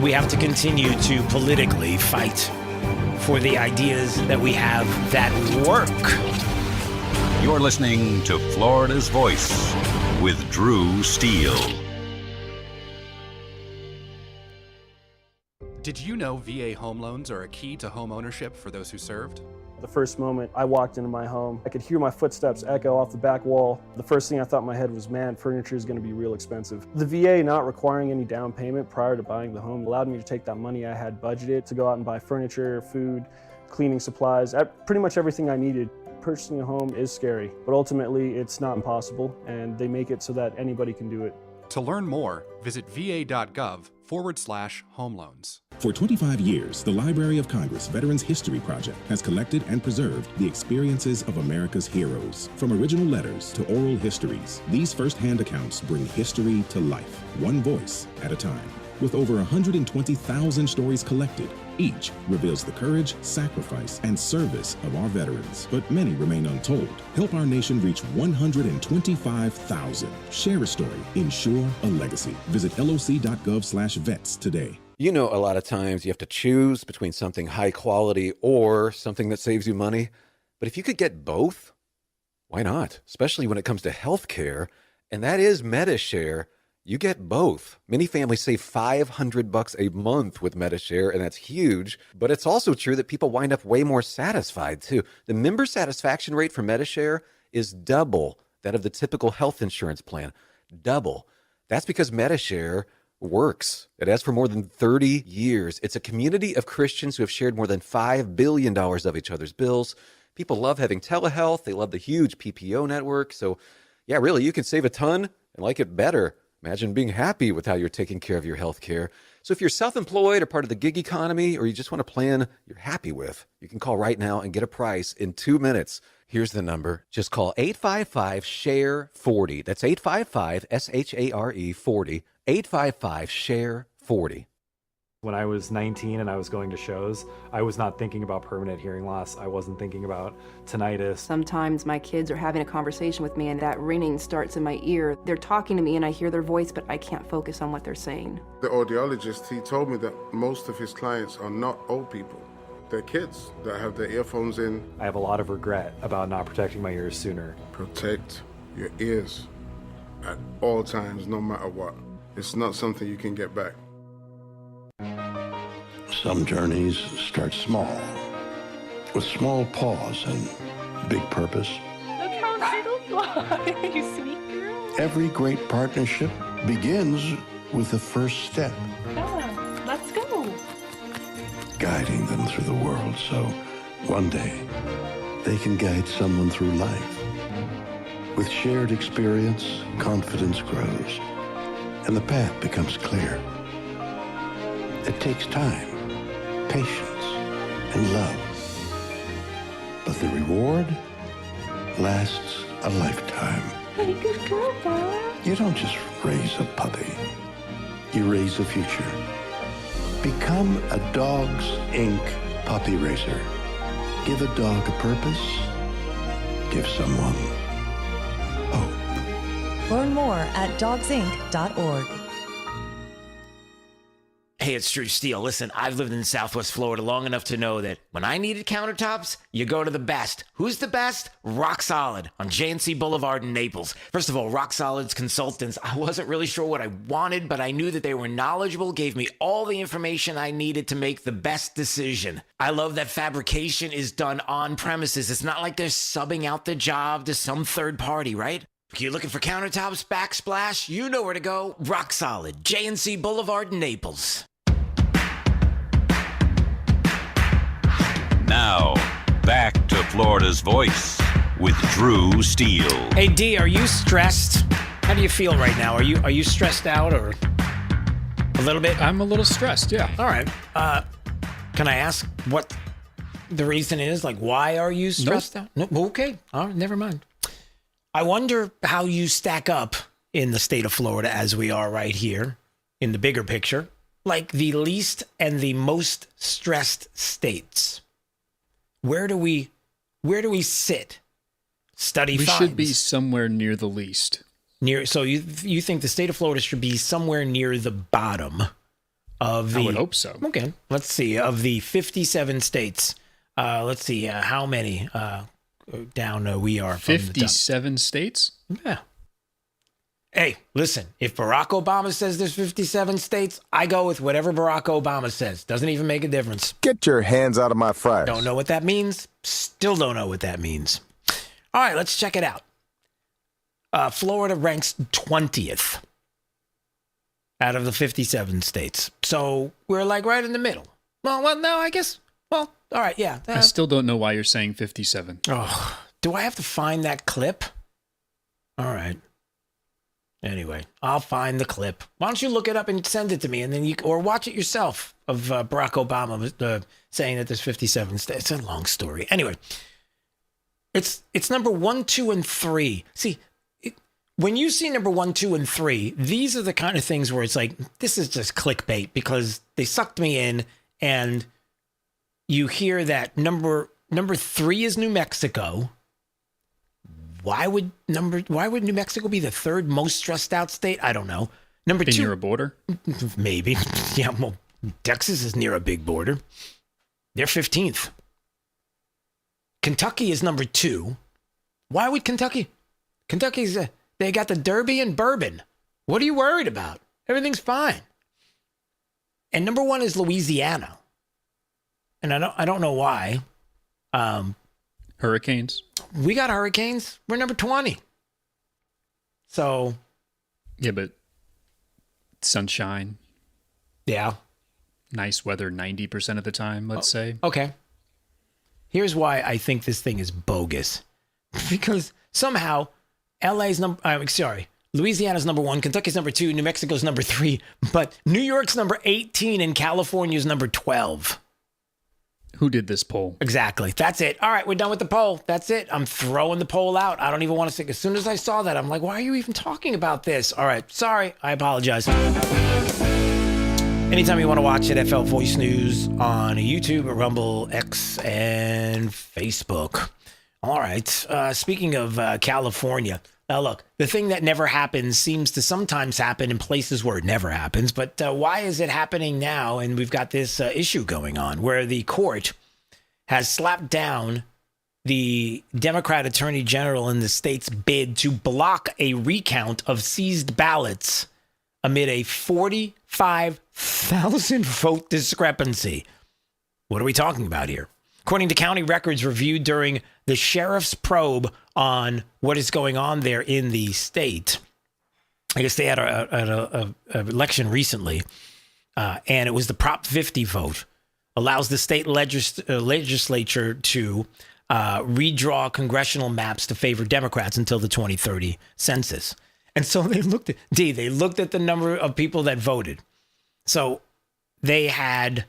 we have to continue to politically fight for the ideas that we have that work. You're listening to Florida's Voice with Drew Steele. Did you know VA home loans are a key to home ownership for those who served? The first moment I walked into my home, I could hear my footsteps echo off the back wall. The first thing I thought in my head was, man, furniture is going to be real expensive. The VA not requiring any down payment prior to buying the home allowed me to take that money I had budgeted to go out and buy furniture, food, cleaning supplies, pretty much everything I needed. Purchasing a home is scary, but ultimately it's not impossible, and they make it so that anybody can do it. To learn more, visit va.gov/home loans. For 25 years, the Library of Congress Veterans History Project has collected and preserved the experiences of America's heroes. From original letters to oral histories, these first-hand accounts bring history to life, one voice at a time. With over 120,000 stories collected, each reveals the courage, sacrifice, and service of our veterans, but many remain untold. Help our nation reach 125,000. Share a story. Ensure a legacy. Visit loc.gov/vets today. You know, a lot of times you have to choose between something high quality or something that saves you money. But if you could get both, why not? Especially when it comes to health care, and that is MediShare. You get both. Many families save $500 a month with MediShare, and that's huge. But it's also true that people wind up way more satisfied, too. The member satisfaction rate for MediShare is double that of the typical health insurance plan. Double. That's because MediShare works. It has for more than 30 years. It's a community of Christians who have shared more than $5 billion of each other's bills. People love having telehealth. They love the huge PPO network. So, yeah, really, you can save a ton and like it better. Imagine being happy with how you're taking care of your health care. So if you're self-employed or part of the gig economy, or you just want a plan you're happy with, you can call right now and get a price in 2 minutes. Here's the number. Just call 855-SHARE-40. That's 855-SHARE-40. 855-SHARE-40. When I was 19 and I was going to shows, I was not thinking about permanent hearing loss. I wasn't thinking about tinnitus. Sometimes my kids are having a conversation with me and that ringing starts in my ear. They're talking to me and I hear their voice, but I can't focus on what they're saying. The audiologist, he told me that most of his clients are not old people. They're kids that have their earphones in. I have a lot of regret about not protecting my ears sooner. Protect your ears at all times, no matter what. It's not something you can get back. Some journeys start small, with small pause and big purpose. Look how little fly, you sweet girl. Every great partnership begins with the first step. Yeah, let's go. Guiding them through the world so one day they can guide someone through life. With shared experience, confidence grows, and the path becomes clear. It takes time, patience, and love. But the reward lasts a lifetime. Hey, good girl, Dad. You don't just raise a puppy. You raise a future. Become a Dogs Inc. puppy raiser. Give a dog a purpose. Give someone hope. Learn more at dogsinc.org. Hey, it's Drew Steele. Listen, I've lived in Southwest Florida long enough to know that when I needed countertops, you go to the best. Who's the best? Rock Solid on JNC Boulevard in Naples. First of all, Rock Solid's consultants, I wasn't really sure what I wanted, but I knew that they were knowledgeable, gave me all the information I needed to make the best decision. I love that fabrication is done on premises. It's not like they're subbing out the job to some third party, right? If you're looking for countertops, backsplash, you know where to go. Rock Solid, JNC Boulevard in Naples. Now, back to Florida's Voice with Drew Steele. Hey, D, are you stressed? How do you feel right now? Are you stressed out or a little bit? I'm a little stressed, yeah. All right. Can I ask the reason is? Like, why are you stressed out? No, okay. All right, never mind. I wonder how you stack up in the state of Florida as we are right here in the bigger picture, like the least and the most stressed states. Where do we sit? Study we finds. should be somewhere near the least. So you think the state of Florida should be somewhere near the bottom of the... I would hope so. Okay. Let's see. Of the 57 states, let's see how many down we are from 57 states? Yeah. Hey, listen, if Barack Obama says there's 57 states, I go with whatever Barack Obama says. Doesn't even make a difference. Get your hands out of my fries. Don't know what that means. Still don't know what that means. All right, let's check it out. Florida ranks 20th out of the 57 states. So we're like right in the middle. Well, no, I guess. Well, all right, yeah. I still don't know why you're saying 57. Oh, do I have to find that clip? All right. Anyway, I'll find the clip. Why don't you look it up and send it to me, and then or watch it yourself of Barack Obama saying that there's 57 states. It's a long story. Anyway, it's number 1, 2, and 3. See, when you see number 1, 2, and 3, these are the kind of things where it's like, this is just clickbait because they sucked me in, and you hear that number 3 is New Mexico. Why would New Mexico be the third most stressed out state? I don't know. Number 2, near a border? Maybe. Yeah, well, Texas is near a big border. They're 15th. Kentucky is number 2. Why would Kentucky? Kentucky's they got the Derby and Bourbon. What are you worried about? Everything's fine. And number 1 is Louisiana. And I don't know why. Hurricanes. We got hurricanes. We're number 20. So. Yeah, but sunshine. Yeah. Nice weather 90% of the time, let's say. Okay. Here's why I think this thing is bogus. Because somehow Louisiana's number 1, Kentucky's number 2, New Mexico's number 3, but New York's number 18 and California's number 12. Who did this poll? Exactly. That's it. All right, we're done with the poll. That's it. I'm throwing the poll out. I don't even want to say. As soon as I saw that, I'm like, why are you even talking about this? All right. Sorry. I apologize. Anytime you want to watch it, FL Voice News on YouTube, Rumble, X, and Facebook. All right. Speaking of California, look, the thing that never happens seems to sometimes happen in places where it never happens. But why is it happening now? And we've got this issue going on where the court has slapped down the Democrat Attorney General in the state's bid to block a recount of seized ballots amid a 45,000 vote discrepancy. What are we talking about here? According to county records reviewed during the sheriff's probe on what is going on there in the state, I guess they had an election recently, and it was the Prop 50 vote, allows the state legislature to redraw congressional maps to favor Democrats until the 2030 census. And so they looked at the number of people that voted. So they had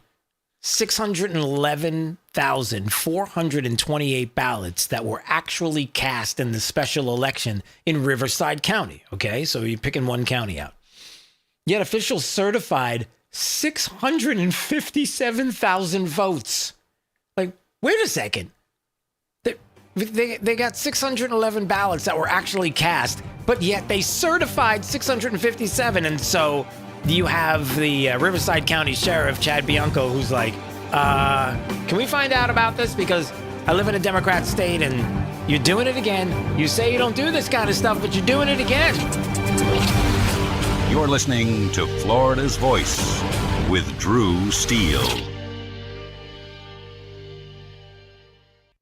611,428 ballots that were actually cast in the special election in Riverside County. Okay, so you're picking one county out. Yet officials certified 657,000 votes. Like, wait a second. They got 611 ballots that were actually cast, but yet they certified 657. And so you have the Riverside County Sheriff, Chad Bianco, who's like, can we find out about this? Because I live in a Democrat state and you're doing it again. You say you don't do this kind of stuff, but you're doing it again. You're listening to Florida's Voice with Drew Steele.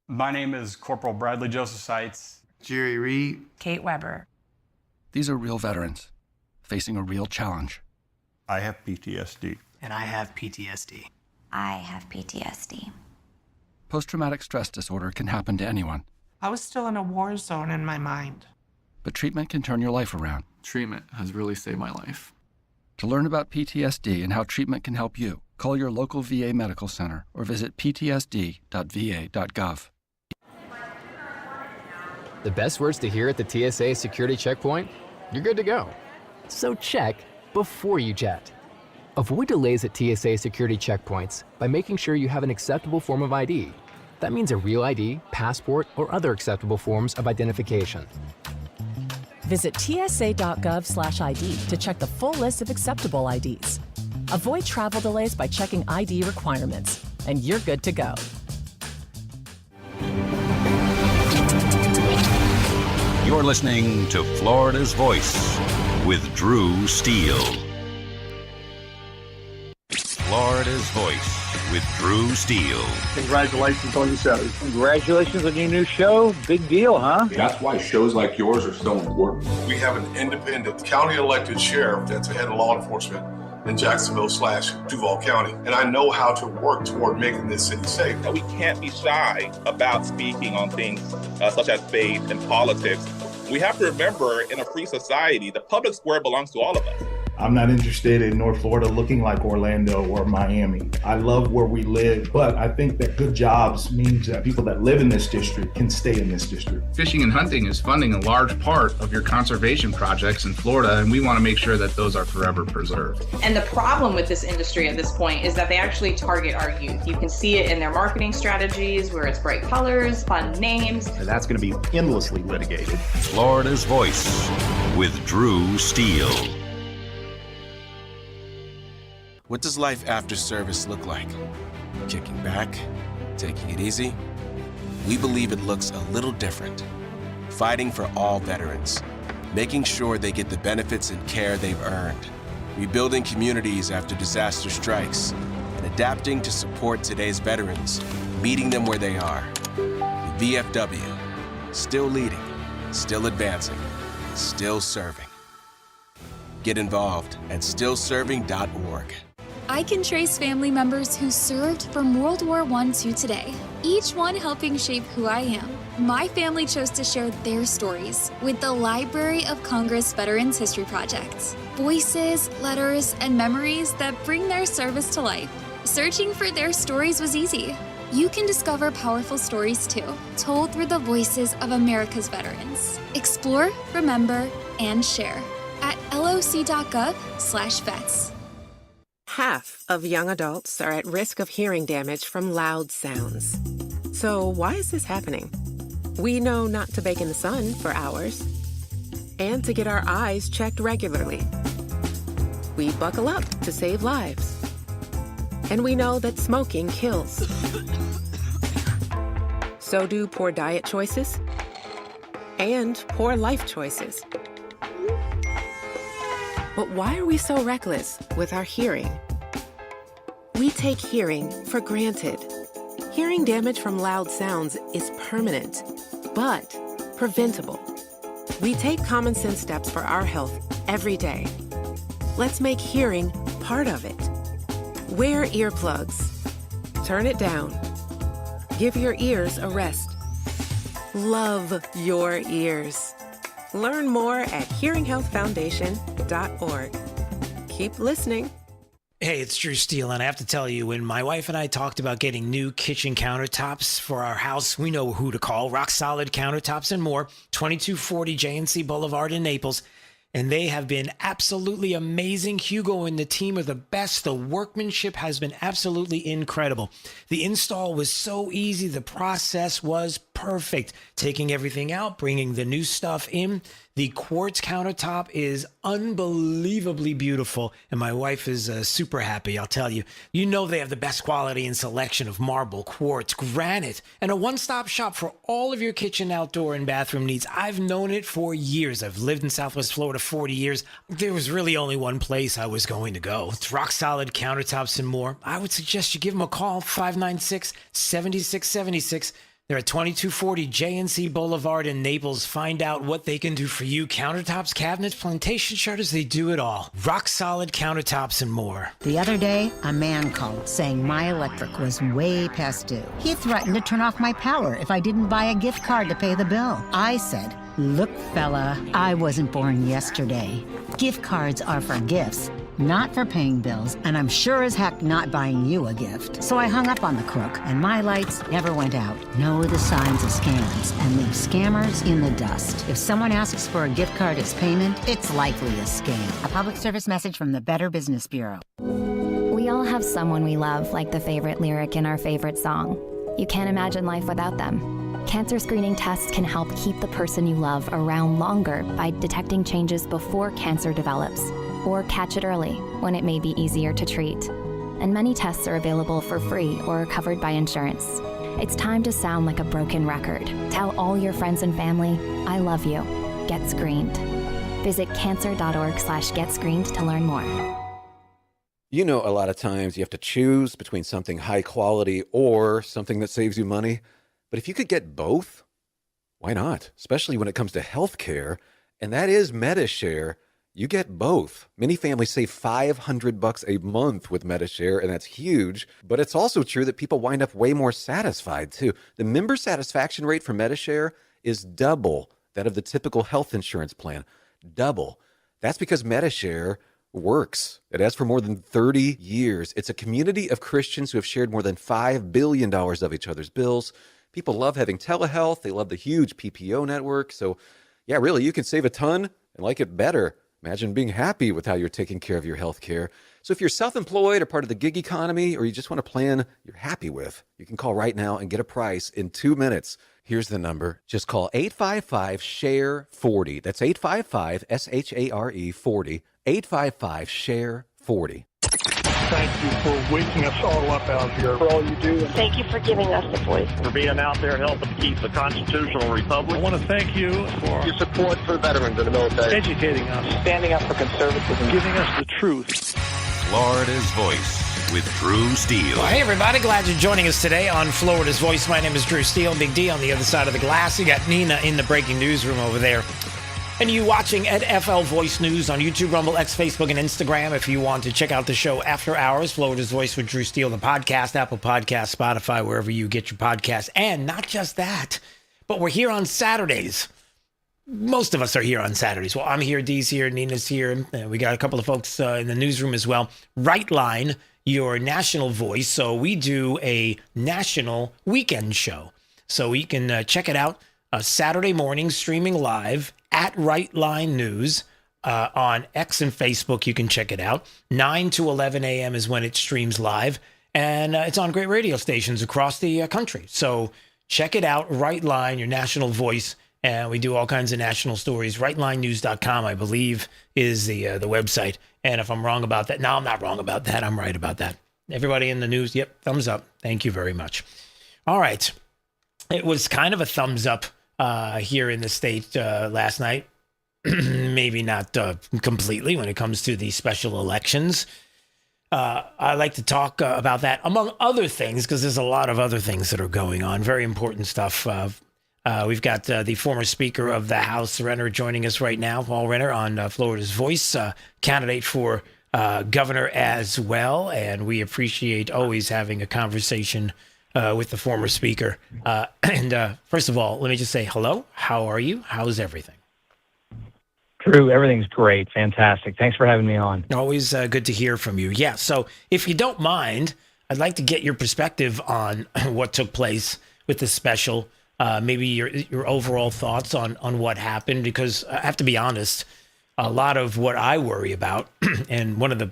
My name is Corporal Bradley Joseph Seitz. Jerry Reed. Kate Weber. These are real veterans facing a real challenge. I have PTSD. And I have PTSD. I have PTSD. Post-traumatic stress disorder can happen to anyone. I was still in a war zone in my mind. But treatment can turn your life around. Treatment has really saved my life. To learn about PTSD and how treatment can help you, Call your local VA medical center or visit ptsd.va.gov. The best words to hear at the TSA security checkpoint? You're good to go. So check before you jet. Avoid delays at TSA security checkpoints by making sure you have an acceptable form of ID. That means a real ID, passport, or other acceptable forms of identification. Visit tsa.gov/ID to check the full list of acceptable IDs. Avoid travel delays by checking ID requirements, and you're good to go. You're listening to Florida's Voice with Drew Steele. Florida's Voice with Drew Steele. Congratulations on your show. Congratulations on your new show. Big deal, huh? That's why shows like yours are so important. We have an independent county elected sheriff that's the head of law enforcement in Jacksonville/Duval County. And I know how to work toward making this city safe. We can't be shy about speaking on things such as faith and politics. We have to remember, in a free society, the public square belongs to all of us. I'm not interested in North Florida looking like Orlando or Miami. I love where we live, but I think that good jobs means that people that live in this district can stay in this district. Fishing and hunting is funding a large part of your conservation projects in Florida, and we want to make sure that those are forever preserved. And the problem with this industry at this point is that they actually target our youth. You can see it in their marketing strategies where it's bright colors, fun names. And that's going to be endlessly litigated. Florida's Voice with Drew Steele. What does life after service look like? Kicking back? Taking it easy? We believe it looks a little different. Fighting for all veterans. Making sure they get the benefits and care they've earned. Rebuilding communities after disaster strikes. And adapting to support today's veterans. Meeting them where they are. The VFW. Still leading. Still advancing. Still serving. Get involved at stillserving.org. I can trace family members who served from World War I to today, each one helping shape who I am. My family chose to share their stories with the Library of Congress Veterans History Project. Voices, letters, and memories that bring their service to life. Searching for their stories was easy. You can discover powerful stories too, told through the voices of America's veterans. Explore, remember, and share at loc.gov/vets. Half of young adults are at risk of hearing damage from loud sounds. So why is this happening? We know not to bake in the sun for hours and to get our eyes checked regularly. We buckle up to save lives. And we know that smoking kills. So do poor diet choices and poor life choices. But why are we so reckless with our hearing? We take hearing for granted. Hearing damage from loud sounds is permanent, but preventable. We take common sense steps for our health every day. Let's make hearing part of it. Wear earplugs. Turn it down. Give your ears a rest. Love your ears. Learn more at hearinghealthfoundation.org. Keep listening. Hey, it's Drew Steele, and I have to tell you, when my wife and I talked about getting new kitchen countertops for our house, we know who to call. Rock Solid Countertops and More, 2240 J&C Boulevard in Naples. And they have been absolutely amazing. Hugo and the team are the best. The workmanship has been absolutely incredible. The install was so easy. The process was perfect. Taking everything out, bringing the new stuff in. The quartz countertop is unbelievably beautiful, and my wife is super happy, I'll tell you. You know they have the best quality and selection of marble, quartz, granite, and a one-stop shop for all of your kitchen, outdoor, and bathroom needs. I've known it for years. I've lived in Southwest Florida 40 years. There was really only one place I was going to go. It's Rock Solid Countertops and More. I would suggest you give them a call, 596-7676. They're at 2240 J&C Boulevard in Naples. Find out what they can do for you. Countertops, cabinets, plantation shutters, they do it all. Rock Solid Countertops and More. The other day, a man called saying my electric was way past due. He threatened to turn off my power if I didn't buy a gift card to pay the bill. I said, look, fella, I wasn't born yesterday. Gift cards are for gifts, not for paying bills, and I'm sure as heck not buying you a gift. So I hung up on the crook, and my lights never went out. Know the signs of scams and leave scammers in the dust. If someone asks for a gift card as payment, it's likely a scam. A public service message from the Better Business Bureau. We all have someone we love, like the favorite lyric in our favorite song. You can't imagine life without them. Cancer screening tests can help keep the person you love around longer by detecting changes before cancer develops, or catch it early when it may be easier to treat. And many tests are available for free or are covered by insurance. It's time to sound like a broken record. Tell all your friends and family, I love you. Get screened. Visit cancer.org/getscreened to learn more. You know, a lot of times you have to choose between something high quality or something that saves you money. But if you could get both, why not? Especially when it comes to healthcare, and that is MediShare. You get both. Many families save $500 a month with MediShare, and that's huge. But it's also true that people wind up way more satisfied, too. The member satisfaction rate for MediShare is double that of the typical health insurance plan. Double. That's because MediShare works. It has for more than 30 years. It's a community of Christians who have shared more than $5 billion of each other's bills. People love having telehealth. They love the huge PPO network. So, yeah, really, you can save a ton and like it better. Imagine being happy with how you're taking care of your health care. So if you're self-employed or part of the gig economy, or you just want a plan you're happy with, you can call right now and get a price in 2 minutes. Here's the number. Just call 855-SHARE-40. That's 855-SHARE-40. 855-SHARE-40. Thank you for waking us all up out here. For all you do. Thank you for giving us a voice. For being out there helping keep the constitutional republic. I want to thank you for your support for veterans in the military. Educating us. Standing up for conservatism. Giving us the truth. Florida's Voice with Drew Steele. Well, hey, everybody. Glad you're joining us today on Florida's Voice. My name is Drew Steele. Big D on the other side of the glass. You got Nina in the breaking news room over there. And you watching at FL Voice News on YouTube, Rumble, X, Facebook, and Instagram. If you want to check out the show after hours, Florida's Voice with Drew Steele, the podcast, Apple Podcasts, Spotify, wherever you get your podcasts. And not just that, but we're here on Saturdays. Most of us are here on Saturdays. Well, I'm here, Dee's here, Nina's here. We got a couple of folks in the newsroom as well. Right Line, your national voice. So we do a national weekend show. So you can check it out Saturday morning, streaming live at Right Line News on X and Facebook. You can check it out. 9 to 11 a.m. is when it streams live. And it's on great radio stations across the country. So check it out. Right Line, your national voice. And we do all kinds of national stories. RightLineNews.com, I believe, is the website. And if I'm wrong about that, no, I'm not wrong about that. I'm right about that. Everybody in the news, yep, thumbs up. Thank you very much. All right. It was kind of a thumbs up here in the state last night. Maybe not completely when it comes to the special elections. I like to talk about that, among other things, because there's a lot of other things that are going on. Very important stuff. We've got the former Speaker of the House, Renner, joining us right now. Paul Renner on Florida's Voice, candidate for governor as well. And we appreciate always having a conversation with the former Speaker. And first of all, let me just say hello. How are you? How's everything? Drew, everything's great. Fantastic. Thanks for having me on. Always good to hear from you. Yeah, so if you don't mind, I'd like to get your perspective on what took place with the special. Maybe your overall thoughts on what happened, because I have to be honest, a lot of what I worry about, and one of the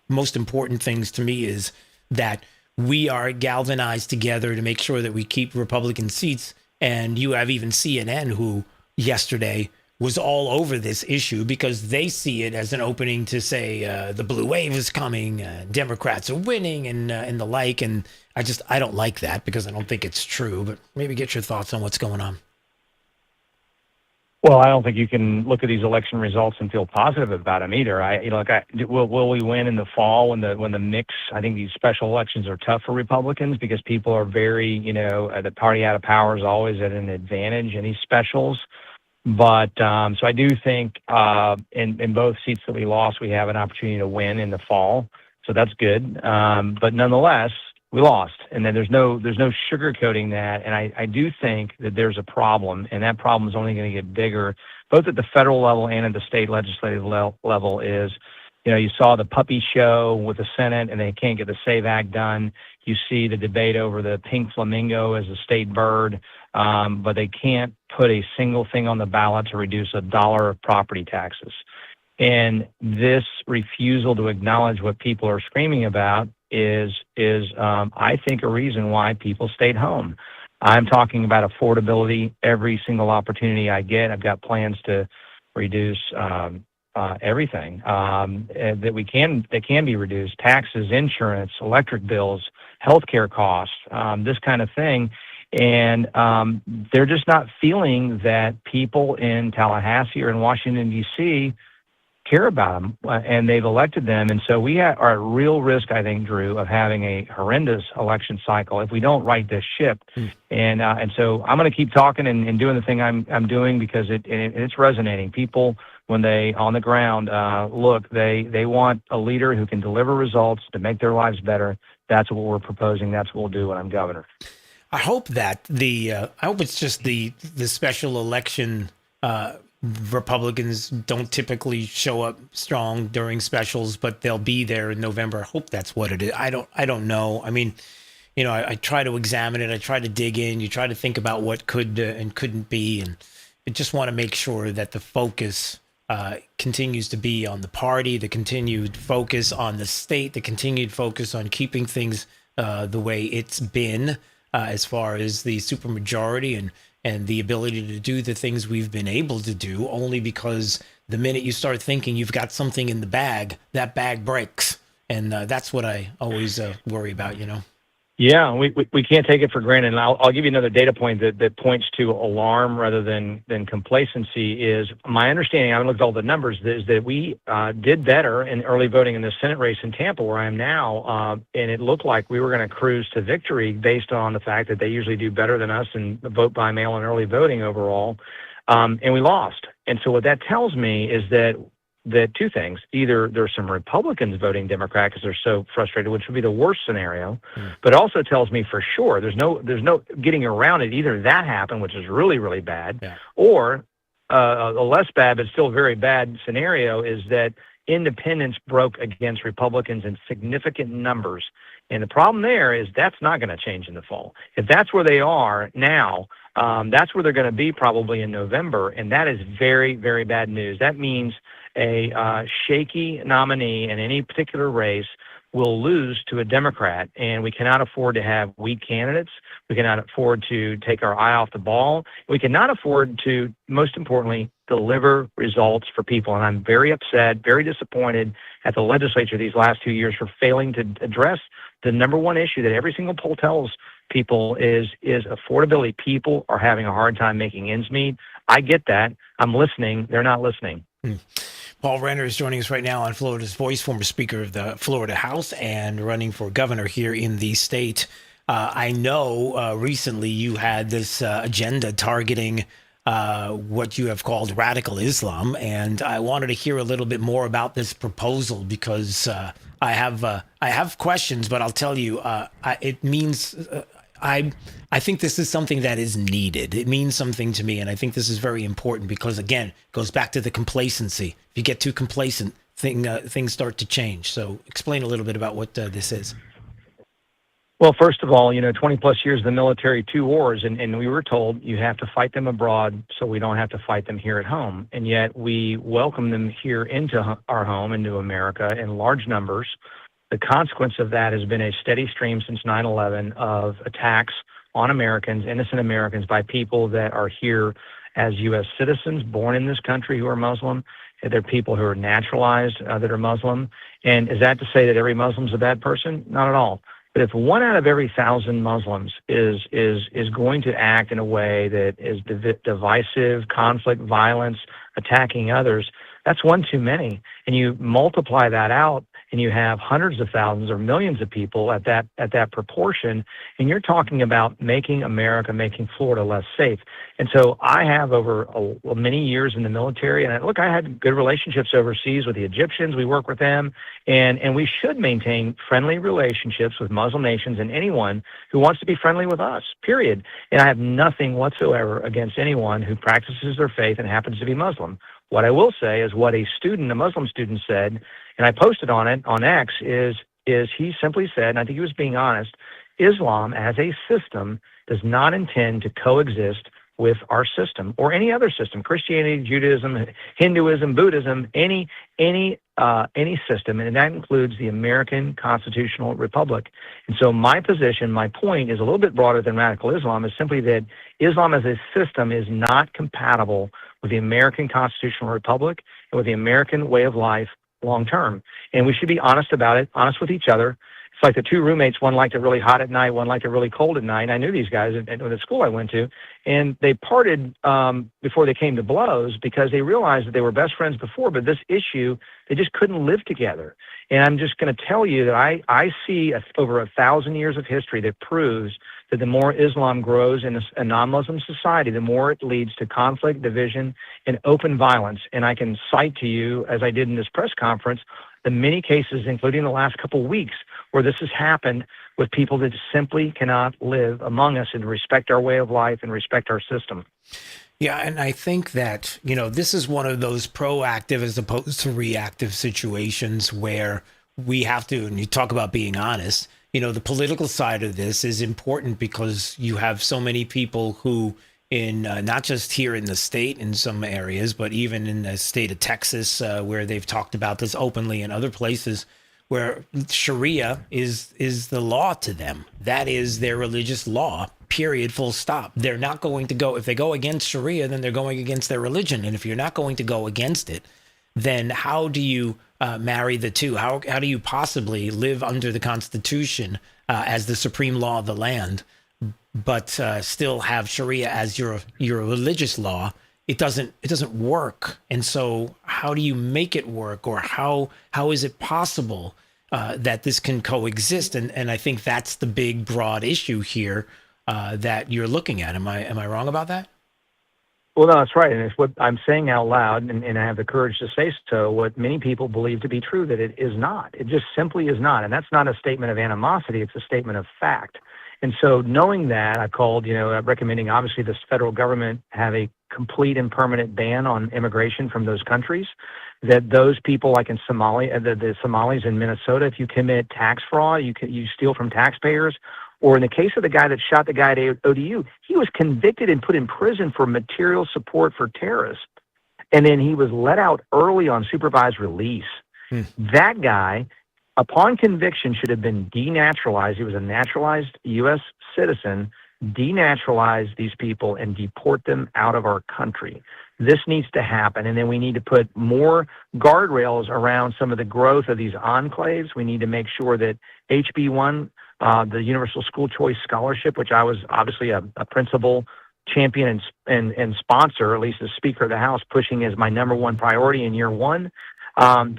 most important things to me is that we are galvanized together to make sure that we keep Republican seats. And you have even CNN, who yesterday was all over this issue because they see it as an opening to say the blue wave is coming, Democrats are winning, and the like. And I don't like that because I don't think it's true. But maybe get your thoughts on what's going on. Well, I don't think you can look at these election results and feel positive about them either. Will we win in the fall when the mix? I think these special elections are tough for Republicans because people are very, the party out of power is always at an advantage in these specials. But so I do think in both seats that we lost, we have an opportunity to win in the fall. So that's good. But nonetheless, we lost. And then there's no sugarcoating that. And I do think that there's a problem, and that problem is only going to get bigger, both at the federal level and at the state legislative level, is You saw the puppy show with the Senate, and they can't get the SAVE Act done. You see the debate over the pink flamingo as a state bird, but they can't put a single thing on the ballot to reduce $1 of property taxes. And this refusal to acknowledge what people are screaming about is I think, a reason why people stayed home. I'm talking about affordability every single opportunity I get. I've got plans to reduce everything that can be reduced: taxes, insurance, electric bills, healthcare costs, this kind of thing. And they're just not feeling that people in Tallahassee or in Washington, D.C. care about them, and they've elected them. And so we are at real risk, I think, Drew, of having a horrendous election cycle if we don't right this ship. And so I'm going to keep talking and doing the thing I'm doing, because it's resonating. People, when they on the ground look, they want a leader who can deliver results to make their lives better. That's what we're proposing. That's what we'll do when I'm governor. I hope that I hope it's just the special election. Republicans don't typically show up strong during specials, but they'll be there in November. I hope that's what it is. I don't know. I mean, I try to examine it. I try to dig in. You try to think about what could and couldn't be, and I just want to make sure that the focus continues to be on the party, the continued focus on the state, the continued focus on keeping things the way it's been, as far as the supermajority and the ability to do the things we've been able to do, only because the minute you start thinking you've got something in the bag, that bag breaks. And that's what I always worry about, Yeah, we can't take it for granted. And I'll give you another data point that points to alarm rather than complacency. Is my understanding, I haven't looked at all the numbers, is that we did better in early voting in the Senate race in Tampa, where I am now, and it looked like we were going to cruise to victory based on the fact that they usually do better than us in vote by mail and early voting overall, and we lost. And so what that tells me is that two things: either there's some Republicans voting Democrat because they're so frustrated, which would be the worst scenario, but it also tells me for sure there's no getting around it. Either that happened, which is really, really bad, or a less bad but still very bad scenario is that independents broke against Republicans in significant numbers. And the problem there is that's not going to change in the fall. If that's where they are now, that's where they're going to be probably in November, and that is very, very bad news. That means a shaky nominee in any particular race will lose to a Democrat, and we cannot afford to have weak candidates. We cannot afford to take our eye off the ball. We cannot afford to, most importantly, deliver results for people. And I'm very upset, very disappointed at the legislature these last 2 years for failing to address the number one issue that every single poll tells people is affordability. People are having a hard time making ends meet. I get that. I'm listening. They're not listening. Paul Renner is joining us right now on Florida's Voice, former Speaker of the Florida House and running for governor here in the state. I know recently you had this agenda targeting what you have called radical Islam, and I wanted to hear a little bit more about this proposal because I have questions, but I'll tell you, it means I think this is something that is needed. It means something to me, and I think this is very important because, again, it goes back to the complacency. If you get too complacent, things start to change. So explain a little bit about what this is. Well, first of all, 20 plus years of the military, 2 wars, and we were told you have to fight them abroad so we don't have to fight them here at home. And yet we welcome them here into our home, into America, in large numbers. The consequence of that has been a steady stream since 9/11 of attacks on Americans, innocent Americans, by people that are here as U.S. citizens, born in this country, who are Muslim. They're people who are naturalized that are Muslim. And is that to say that every Muslim's a bad person? Not at all. But if 1 out of every 1,000 Muslims is going to act in a way that is divisive, conflict, violence, attacking others, that's one too many. And you multiply that out, and you have hundreds of thousands or millions of people at that proportion, and you're talking about making America, making Florida less safe. And so I have over many years in the military, and I had good relationships overseas with the Egyptians. We work with them, and we should maintain friendly relationships with Muslim nations and anyone who wants to be friendly with us, period. And I have nothing whatsoever against anyone who practices their faith and happens to be Muslim. What I will say is what a Muslim student said and I posted on it on X, is he simply said, and I think he was being honest, Islam as a system does not intend to coexist with our system or any other system, Christianity, Judaism, Hinduism, Buddhism, any system, and that includes the American Constitutional Republic. And so my position, my point is a little bit broader than radical Islam, is simply that Islam as a system is not compatible with the American Constitutional Republic and with the American way of life long term. And we should be honest about it, honest with each other. It's like the two roommates, one liked it really hot at night, one liked it really cold at night. And I knew these guys at the school I went to, and they parted before they came to blows because they realized that they were best friends before, but this issue, they just couldn't live together. And I'm just going to tell you that I see over 1,000 years of history that proves that the more Islam grows in a non-Muslim society, the more it leads to conflict, division, and open violence. And I can cite to you, as I did in this press conference, the many cases, including the last couple of weeks, where this has happened with people that simply cannot live among us and respect our way of life and respect our system. Yeah, and I think that, this is one of those proactive as opposed to reactive situations where we have to, and you talk about being honest, the political side of this is important because you have so many people who in not just here in the state in some areas, but even in the state of Texas, where they've talked about this openly, and other places where Sharia is the law to them. That is their religious law, period, full stop. They're not going to go, if they go against Sharia, then they're going against their religion. And if you're not going to go against it, then how do you marry the two? How do you possibly live under the Constitution as the supreme law of the land, but still have Sharia as your religious law? It doesn't work. And so how do you make it work, or how is it possible that this can coexist? And I think that's the big broad issue here that you're looking at. Am I wrong about that? Well, no, that's right. And it's what I'm saying out loud, and I have the courage to say so, what many people believe to be true, that it is not. It just simply is not. And that's not a statement of animosity. It's a statement of fact. And so knowing that, I called, recommending obviously the federal government have a complete and permanent ban on immigration from those countries, that those people like in Somalia, the Somalis in Minnesota, if you commit tax fraud, you steal from taxpayers. Or in the case of the guy that shot the guy at ODU, he was convicted and put in prison for material support for terrorists. And then he was let out early on supervised release. That guy, upon conviction, should have been denaturalized. He was a naturalized U.S. citizen. Denaturalize these people and deport them out of our country. This needs to happen. And then we need to put more guardrails around some of the growth of these enclaves. We need to make sure that HB1, the Universal School Choice Scholarship, which I was obviously a principal champion and sponsor, at least as Speaker of the House, pushing as my number one priority in year one,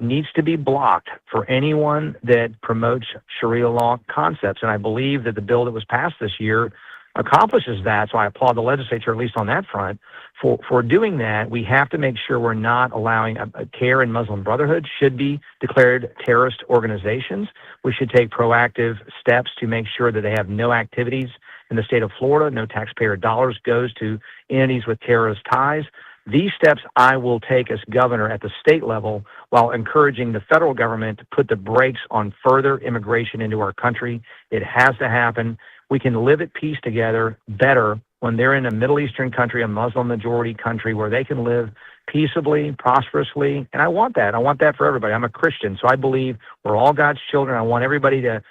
needs to be blocked for anyone that promotes Sharia law concepts. And I believe that the bill that was passed this year accomplishes that. So I applaud the legislature, at least on that front, for doing that. We have to make sure we're not allowing CAIR and Muslim Brotherhood should be declared terrorist organizations. We should take proactive steps to make sure that they have no activities in the state of Florida. No taxpayer dollars goes to entities with terrorist ties. These steps I will take as governor at the state level, while encouraging the federal government to put the brakes on further immigration into our country. It has to happen. We can live at peace together better when they're in a Middle Eastern country, a Muslim majority country, where they can live peaceably, prosperously. And I want that. I want that for everybody. I'm a Christian, so I believe we're all God's children. I want everybody to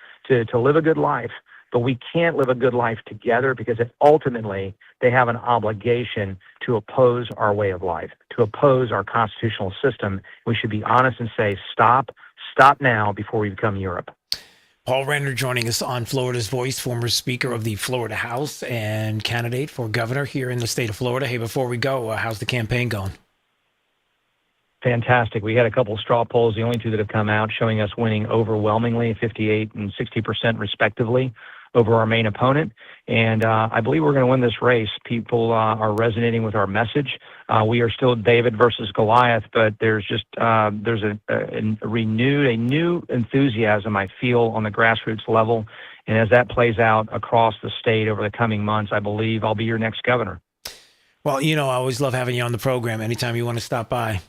live a good life. But we can't live a good life together, because ultimately they have an obligation to oppose our way of life, to oppose our constitutional system. We should be honest and say, stop now before we become Europe. Paul Renner joining us on Florida's Voice, former Speaker of the Florida House and candidate for governor here in the state of Florida. Hey, before we go, how's the campaign going? Fantastic. We had a couple of straw polls, the only two that have come out, showing us winning overwhelmingly, 58 and 60% respectively, over our main opponent. And I believe we're going to win this race. People are resonating with our message. We are still David versus Goliath, but there's just there's a new enthusiasm I feel on the grassroots level. And as that plays out across the state over the coming months, I believe I'll be your next governor. Well, I always love having you on the program. Anytime you want to stop by,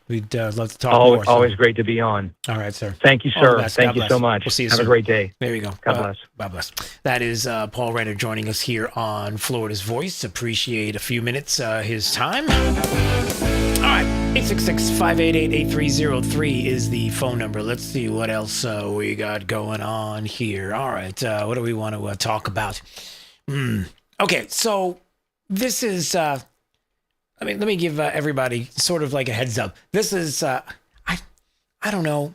we'd love to talk more. Always great to be on. All right, sir. Thank you, sir. Thank you so much. We'll see you soon. Have a great day. There you go. God bless. God bless. That is Paul Renner joining us here on Florida's Voice. Appreciate a few minutes his time. All right, 866-588-8303 is the phone number. Let's see what else we got going on here. All right, what do we want to talk about? Okay, so this is, let me give everybody sort of like a heads up. This is, I don't know.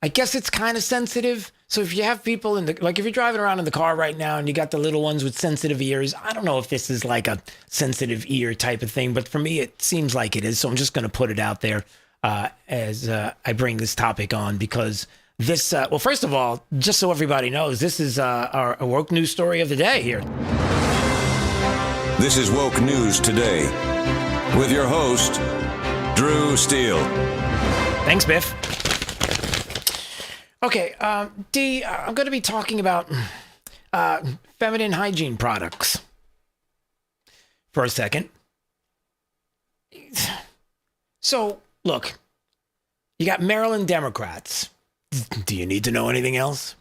I guess it's kind of sensitive. So if you have people if you're driving around in the car right now and you got the little ones with sensitive ears, I don't know if this is like a sensitive ear type of thing, but for me, it seems like it is. So I'm just going to put it out there as I bring this topic on because this, well, first of all, just so everybody knows, this is our woke news story of the day here. This is Woke News Today with your host, Drew Steele. Thanks, Biff. Okay, D, I'm going to be talking about feminine hygiene products for a second. So, look, you got Maryland Democrats. Do you need to know anything else?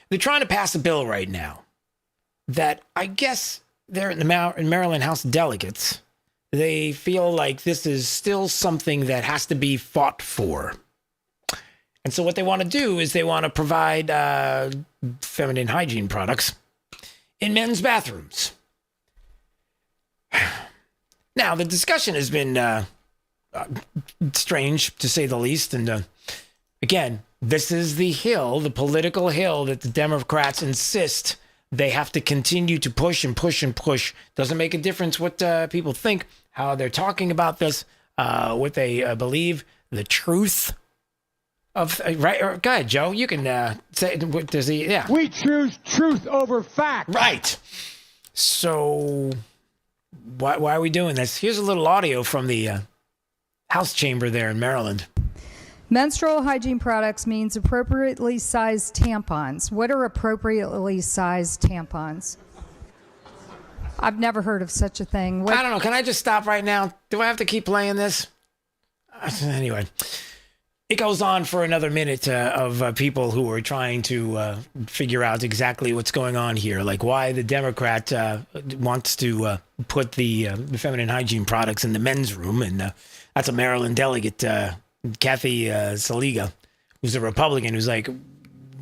They're trying to pass a bill right now that I guess they're in Maryland House of Delegates. They feel like this is still something that has to be fought for. And so what they want to do is they want to provide feminine hygiene products in men's bathrooms. Now, the discussion has been strange, to say the least. And again, this is the political hill that the Democrats insist they have to continue to push and push and push. Doesn't make a difference what people think, how they're talking about this, what they believe, the truth. Right, go ahead, Joe. You can say. Does he? Yeah. We choose truth over fact. Right. So, why are we doing this? Here's a little audio from the House chamber there in Maryland. Menstrual hygiene products means appropriately sized tampons. What are appropriately sized tampons? I've never heard of such a thing. I don't know. Can I just stop right now? Do I have to keep playing this? Anyway. It goes on for another minute of people who are trying to figure out exactly what's going on here, like why the Democrat wants to put the feminine hygiene products in the men's room. And that's a Maryland delegate, Kathy Saliga, who's a Republican, who's like,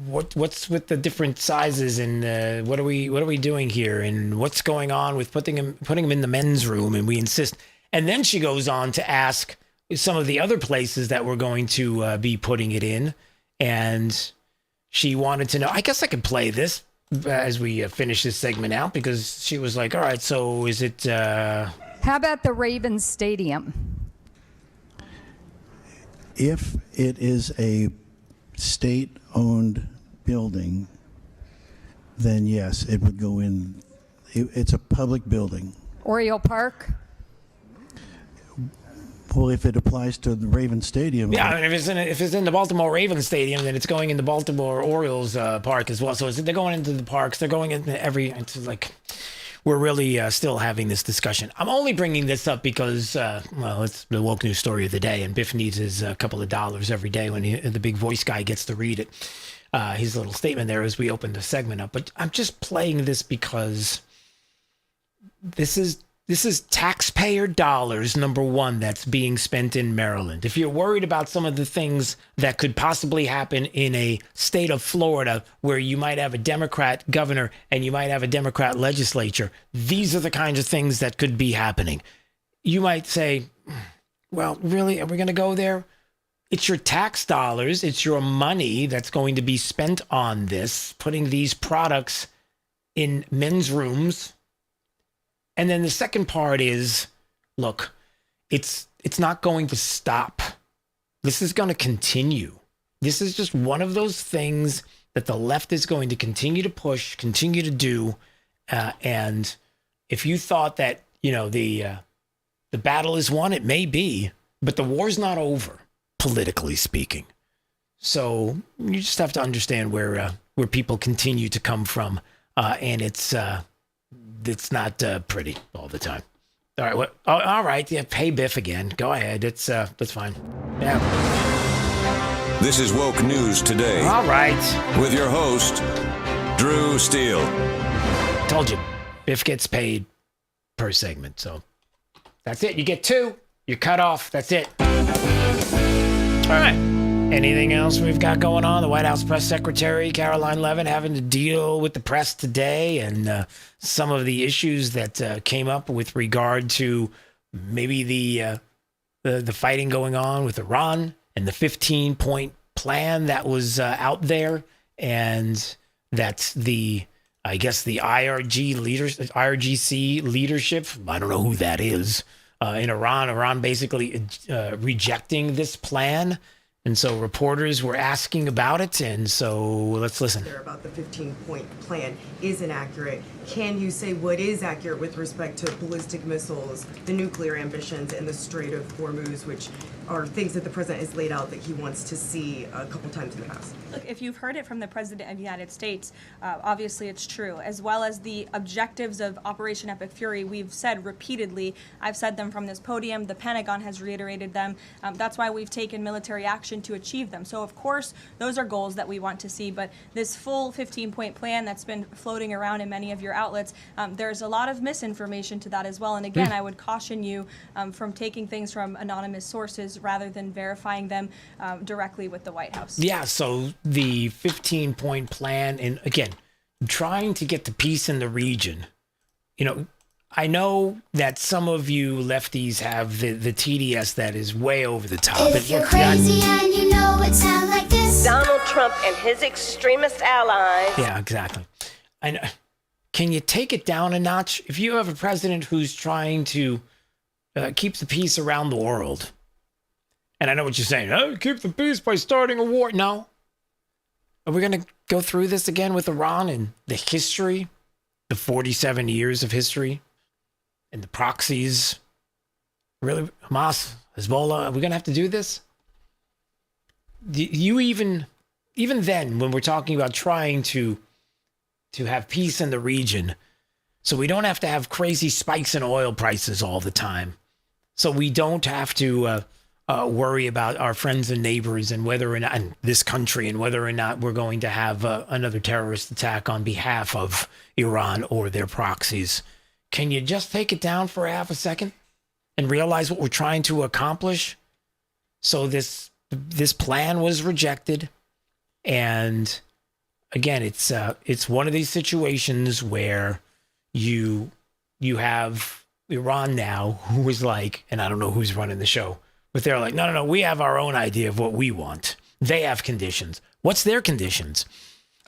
what's with the different sizes and what are we doing here? And what's going on with putting them in the men's room? And we insist. And then she goes on to ask some of the other places that we're going to be putting it in. And she wanted to know, I guess I could play this as we finish this segment out, because she was like, all right, so is it... How about the Ravens Stadium? If it is a state-owned building, then yes, it would go in. It's a public building. Oriole Park? Well, if it applies to the Raven Stadium. Yeah, I mean, if it's in the Baltimore Ravens Stadium, then it's going in the Baltimore Orioles park as well. So they're going into the parks. They're going into it's like we're really still having this discussion. I'm only bringing this up because, it's the woke news story of the day, and Biff needs his couple of dollars every day when the big voice guy gets to read it. His little statement there as we open the segment up. But I'm just playing this because this is taxpayer dollars, number one, that's being spent in Maryland. If you're worried about some of the things that could possibly happen in a state of Florida where you might have a Democrat governor and you might have a Democrat legislature, these are the kinds of things that could be happening. You might say, well, really, are we going to go there? It's your tax dollars. It's your money that's going to be spent on this, putting these products in men's rooms. And then the second part is, look, it's not going to stop. This is going to continue. This is just one of those things that the left is going to continue to push, continue to do. And if you thought that, the battle is won, it may be, but the war's not over, politically speaking. So you just have to understand where people continue to come from. And it's not pretty all the time. All right. What? Oh, all right. Yeah. Pay Biff again. Go ahead. That's fine. Yeah. This is Woke News Today. All right. With your host, Drew Steele. Told you, Biff gets paid per segment. So that's it. You get 2. You're cut off. That's it. All right. Anything else we've got going on? The White House press secretary, Caroline Levin, having to deal with the press today and some of the issues that came up with regard to maybe the fighting going on with Iran and the 15-point plan that was out there. And that's I guess the IRGC leadership. I don't know who that is in Iran. Iran basically rejecting this plan. And so reporters were asking about it, and so let's listen. About the 15-point plan is inaccurate. Can you say what is accurate with respect to ballistic missiles, the nuclear ambitions, and the Strait of Hormuz, which are things that the president has laid out that he wants to see a couple times in the past? Look, if you've heard it from the president of the United States, obviously it's true, as well as the objectives of Operation Epic Fury. We've said repeatedly, I've said them from this podium, the Pentagon has reiterated them. That's why we've taken military action to achieve them. So of course, those are goals that we want to see, but this full 15-point plan that's been floating around in many of your outlets, there's a lot of misinformation to that as well. And again, I would caution you from taking things from anonymous sources rather than verifying them directly with the White House. Yeah, so the 15-point plan, and again, trying to get to peace in the region. You know, I know that some of you lefties have the TDS that is way over the top. If you're crazy and you know it sounds like this. Donald Trump and his extremist allies. Yeah, exactly. I know. Can you take it down a notch? If you have a president who's trying to keep the peace around the world, and I know what you're saying, oh, keep the peace by starting a war. No. Are we going to go through this again with Iran and the history, the 47 years of history, and the proxies? Really? Hamas, Hezbollah, are we going to have to do this? You even then, when we're talking about trying to have peace in the region, so we don't have to have crazy spikes in oil prices all the time, so we don't have to worry about our friends and neighbors and whether or not, and this country, and whether or not we're going to have another terrorist attack on behalf of Iran or their proxies. Can you just take it down for half a second and realize what we're trying to accomplish? So this plan was rejected, and again, it's one of these situations where you have Iran now, who is like, and I don't know who's running the show, but they're like, no, we have our own idea of what we want. They have conditions. What's their conditions?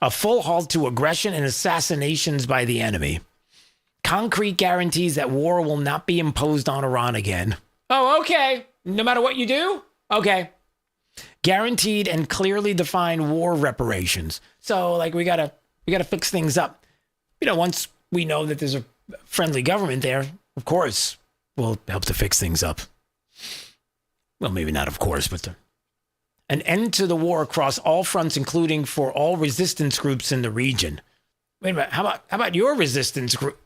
A full halt to aggression and assassinations by the enemy. Concrete guarantees that war will not be imposed on Iran again. Oh, okay. No matter what you do? Okay. Guaranteed and clearly defined war reparations. So, like, we gotta fix things up. You know, once we know that there's a friendly government there, of course, we'll help to fix things up. Well, maybe not, of course, but an end to the war across all fronts, including for all resistance groups in the region. Wait a minute. How about your resistance group?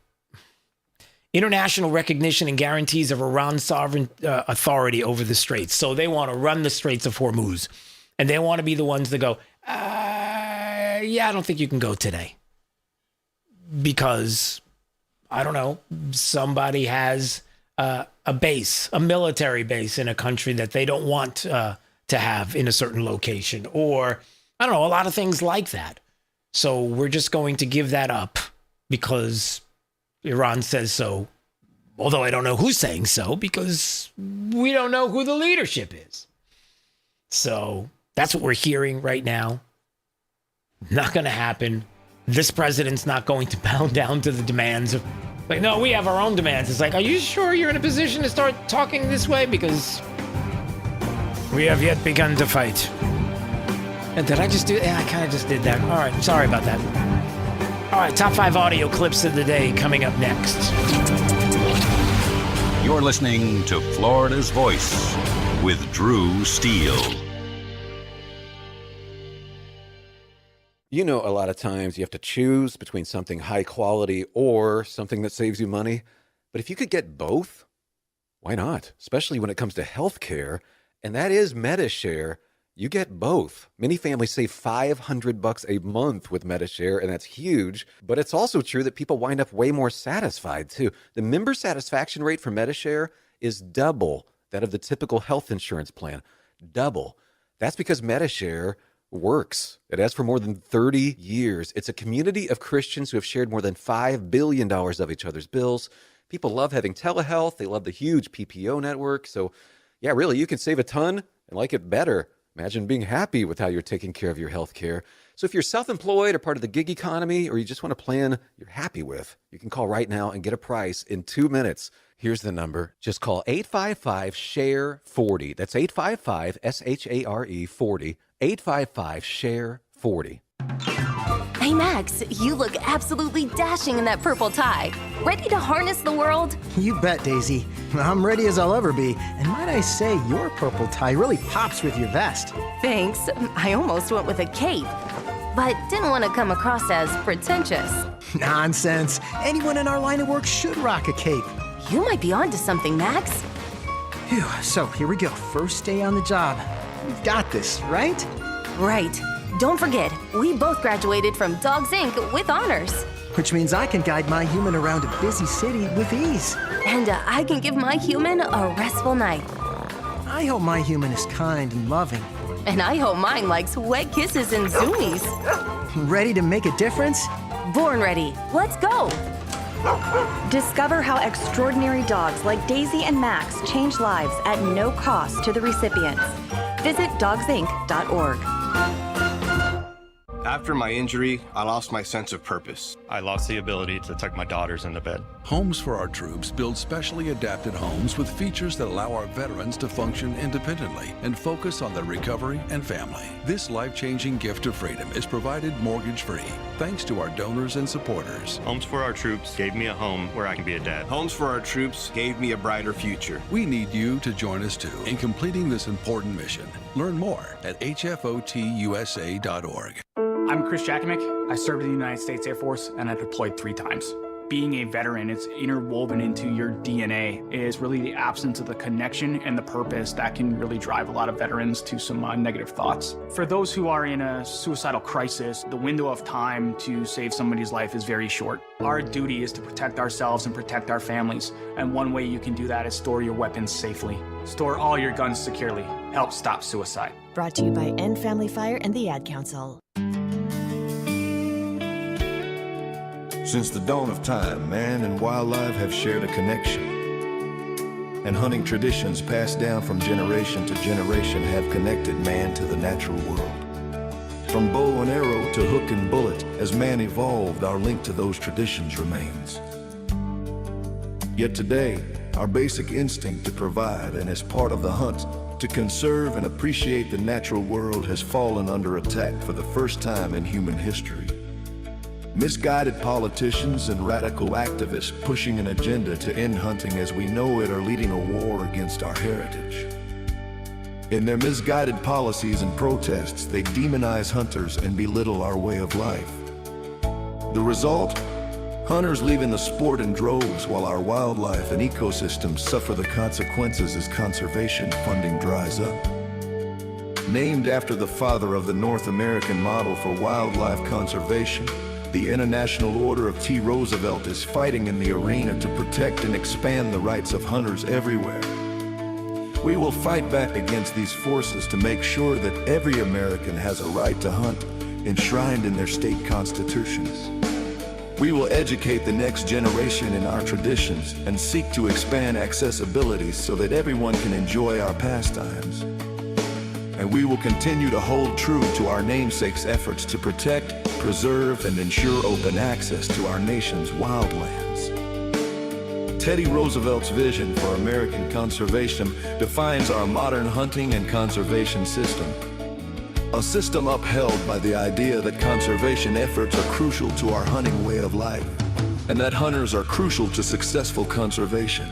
International recognition and guarantees of Iran's sovereign authority over the Straits. So they want to run the Straits of Hormuz. And they want to be the ones that go, yeah, I don't think you can go today. Because, I don't know, somebody has a base, a military base in a country that they don't want to have in a certain location. Or, I don't know, a lot of things like that. So we're just going to give that up because Iran says so, although I don't know who's saying so because we don't know who the leadership is. So that's what we're hearing right now. Not going to happen. This president's not going to bow down to the demands of, like, no, we have our own demands. It's like, are you sure you're in a position to start talking this way? Because we have yet begun to fight. And did I just do? Yeah, I kind of just did that. All right, sorry about that. All right, top 5 audio clips of the day coming up next. You're listening to Florida's Voice with Drew Steele. You know, a lot of times you have to choose between something high quality or something that saves you money. But if you could get both, Why not? Especially when it comes to health care, and that is MediShare. You get both. Many families save $500 a month with MediShare, and that's huge. But it's also true that people wind up way more satisfied, too. The member satisfaction rate for MediShare is double that of the typical health insurance plan. Double. That's because MediShare works. It has for more than 30 years. It's a community of Christians who have shared more than $5 billion of each other's bills. People love having telehealth. They love the huge PPO network. So, yeah, really, you can save a ton and like it better. Imagine being happy with how you're taking care of your health care. So if you're self-employed or part of the gig economy, or you just want a plan you're happy with, you can call right now and get a price in 2 minutes. Here's the number. Just call 855-SHARE-40. That's 855-SHARE 40. 855-SHARE-40. Hey Max, you look absolutely dashing in that purple tie. Ready to harness the world? You bet, Daisy. I'm ready as I'll ever be. And might I say, your purple tie really pops with your vest. Thanks. I almost went with a cape, but didn't want to come across as pretentious. Nonsense. Anyone in our line of work should rock a cape. You might be onto something, Max. Phew, so here we go. First day on the job. We've got this, right? Right. Don't forget, we both graduated from Dogs Inc. with honors. Which means I can guide my human around a busy city with ease. And I can give my human a restful night. I hope my human is kind and loving. And I hope mine likes wet kisses and zoomies. Ready to make a difference? Born ready. Let's go. Discover how extraordinary dogs like Daisy and Max change lives at no cost to the recipients. Visit dogsinc.org. After my injury, I lost my sense of purpose. I lost the ability to tuck my daughters into bed. Homes for Our Troops builds specially adapted homes with features that allow our veterans to function independently and focus on their recovery and family. This life-changing gift of freedom is provided mortgage-free, thanks to our donors and supporters. Homes for Our Troops gave me a home where I can be a dad. Homes for Our Troops gave me a brighter future. We need you to join us too in completing this important mission. Learn more at hfotusa.org. I'm Chris Jakovic. I served in the United States Air Force and I deployed 3 times. Being a veteran, it's interwoven into your DNA. It is really the absence of the connection and the purpose that can really drive a lot of veterans to some negative thoughts. For those who are in a suicidal crisis, the window of time to save somebody's life is very short. Our duty is to protect ourselves and protect our families. And one way you can do that is store your weapons safely. Store all your guns securely. Help stop suicide. Brought to you by End Family Fire and the Ad Council. Since the dawn of time, man and wildlife have shared a connection. And hunting traditions passed down from generation to generation have connected man to the natural world. From bow and arrow to hook and bullet, as man evolved, our link to those traditions remains. Yet today, our basic instinct to provide and as part of the hunt, to conserve and appreciate the natural world has fallen under attack for the first time in human history. Misguided politicians and radical activists pushing an agenda to end hunting as we know it are leading a war against our heritage. In their misguided policies and protests, they demonize hunters and belittle our way of life. The result? Hunters leaving the sport in droves while our wildlife and ecosystems suffer the consequences as conservation funding dries up. Named after the father of the North American model for wildlife conservation, the International Order of T. Roosevelt is fighting in the arena to protect and expand the rights of hunters everywhere. We will fight back against these forces to make sure that every American has a right to hunt, enshrined in their state constitutions. We will educate the next generation in our traditions and seek to expand accessibility so that everyone can enjoy our pastimes. And we will continue to hold true to our namesake's efforts to protect, preserve, and ensure open access to our nation's wildlands. Teddy Roosevelt's vision for American conservation defines our modern hunting and conservation system. A system upheld by the idea that conservation efforts are crucial to our hunting way of life, and that hunters are crucial to successful conservation.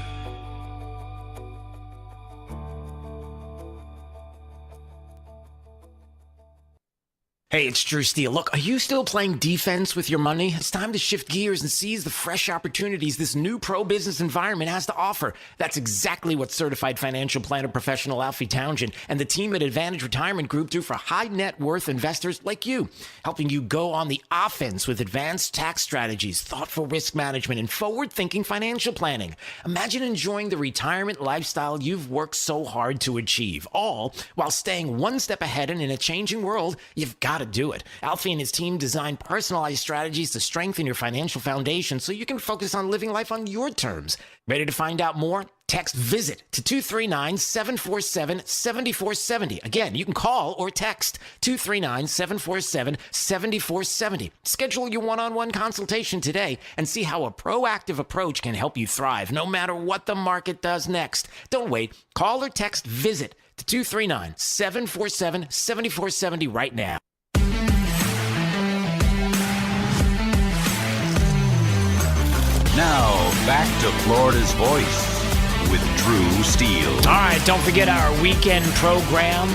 Hey, it's Drew Steele. Look, are you still playing defense with your money? It's time to shift gears and seize the fresh opportunities this new pro-business environment has to offer. That's exactly what certified financial planner professional Alfie Townsend and the team at Advantage Retirement Group do for high net worth investors like you, helping you go on the offense with advanced tax strategies, thoughtful risk management, and forward-thinking financial planning. Imagine enjoying the retirement lifestyle you've worked so hard to achieve, all while staying one step ahead and in a changing world. You've got to do it. Alfie and his team design personalized strategies to strengthen your financial foundation so you can focus on living life on your terms. Ready to find out more? Text VISIT to 239-747-7470. Again, you can call or text 239-747-7470. Schedule your one-on-one consultation today and see how a proactive approach can help you thrive no matter what the market does next. Don't wait. Call or text VISIT to 239-747-7470 right now. Now, back to Florida's Voice with Drew Steele. All right, don't forget our weekend program,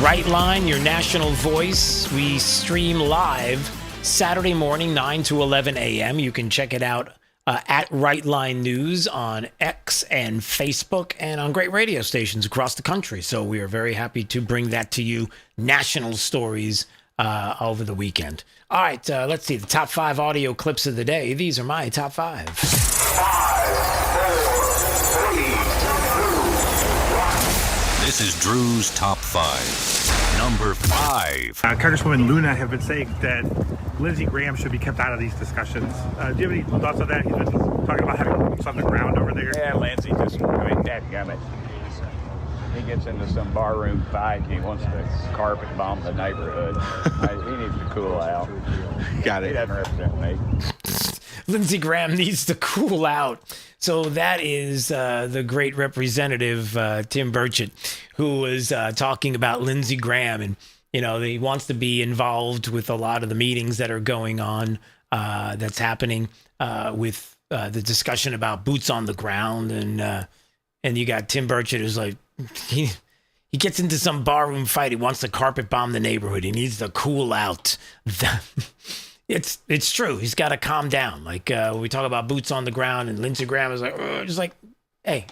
Right Line, your national voice. We stream live Saturday morning, 9 to 11 a.m. You can check it out at Right Line News on X and Facebook and on great radio stations across the country. So we are very happy to bring that to you, national stories over the weekend. All right, let's see the top 5 audio clips of the day. These are my top 5. 5, 4, 3, 2, 1. This is Drew's top 5. Number 5. Congresswoman Luna have been saying that Lindsey Graham should be kept out of these discussions. Do you have any thoughts on that? He's been talking about having boots on the ground over there. Yeah, Lindsey just, dadgummit. He gets into some barroom fight and he wants to carpet bomb the neighborhood. He needs to cool out. Got it. He doesn't represent me. Lindsey Graham needs to cool out. So that is the great representative, Tim Burchett, who was talking about Lindsey Graham. And, you know, he wants to be involved with a lot of the meetings that are going on, that's happening with the discussion about boots on the ground. And you got Tim Burchett who's like, he gets into some barroom fight. He wants to carpet bomb the neighborhood. He needs to cool out. It's true. He's got to calm down. Like when we talk about boots on the ground, and Lindsey Graham is like, just like, hey,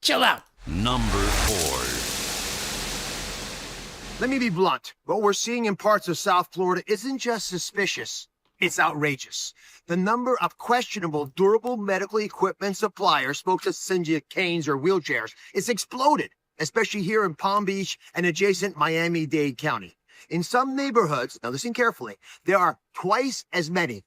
chill out. Number 4. Let me be blunt. What we're seeing in parts of South Florida isn't just suspicious. It's outrageous. The number of questionable durable medical equipment suppliers, folks that send you canes or wheelchairs, it's exploded, especially here in Palm Beach and adjacent Miami-Dade County. In some neighborhoods, now listen carefully, there are twice as many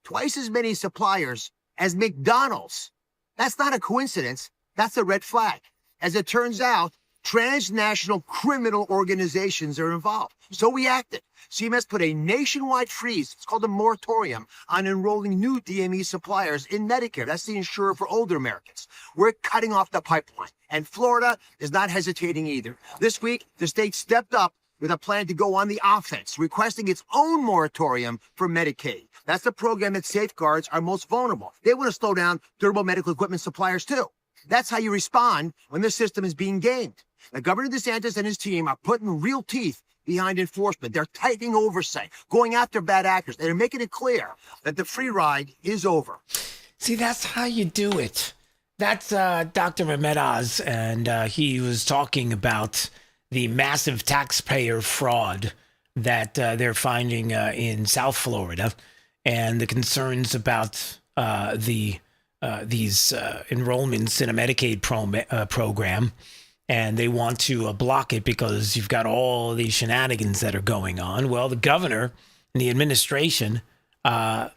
suppliers as McDonald's. That's not a coincidence. That's a red flag. As it turns out, transnational criminal organizations are involved. So we acted. CMS put a nationwide freeze, it's called a moratorium, on enrolling new DME suppliers in Medicare. That's the insurer for older Americans. We're cutting off the pipeline, and Florida is not hesitating either. This week, the state stepped up with a plan to go on the offense, requesting its own moratorium for Medicaid. That's the program that safeguards our most vulnerable. They want to slow down durable medical equipment suppliers, too. That's how you respond when the system is being gamed. Now, Governor DeSantis and his team are putting real teeth behind enforcement. They're tightening oversight, going after bad actors. They're making it clear that the free ride is over. See, that's how you do it. That's Dr. Mehmet Oz, and he was talking about the massive taxpayer fraud that they're finding in South Florida, and the concerns about these enrollments in a Medicaid program. And they want to block it because you've got all these shenanigans that are going on. Well, the governor and the administration, they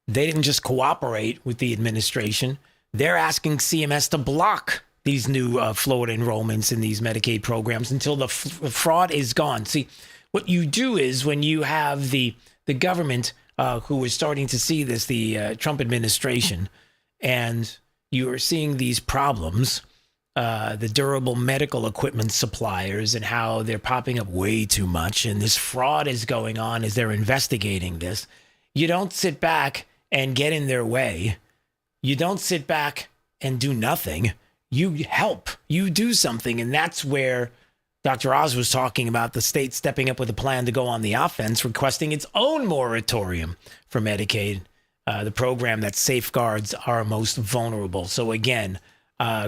didn't just cooperate with the administration. They're asking CMS to block these new Florida enrollments in these Medicaid programs until the fraud is gone. See, what you do is when you have the government who is starting to see this, the Trump administration, and you are seeing these problems, the durable medical equipment suppliers and how they're popping up way too much. And this fraud is going on as they're investigating this. You don't sit back and get in their way. You don't sit back and do nothing. You help. You do something. And that's where Dr. Oz was talking about the state stepping up with a plan to go on the offense, requesting its own moratorium for Medicaid, the program that safeguards our most vulnerable. So again,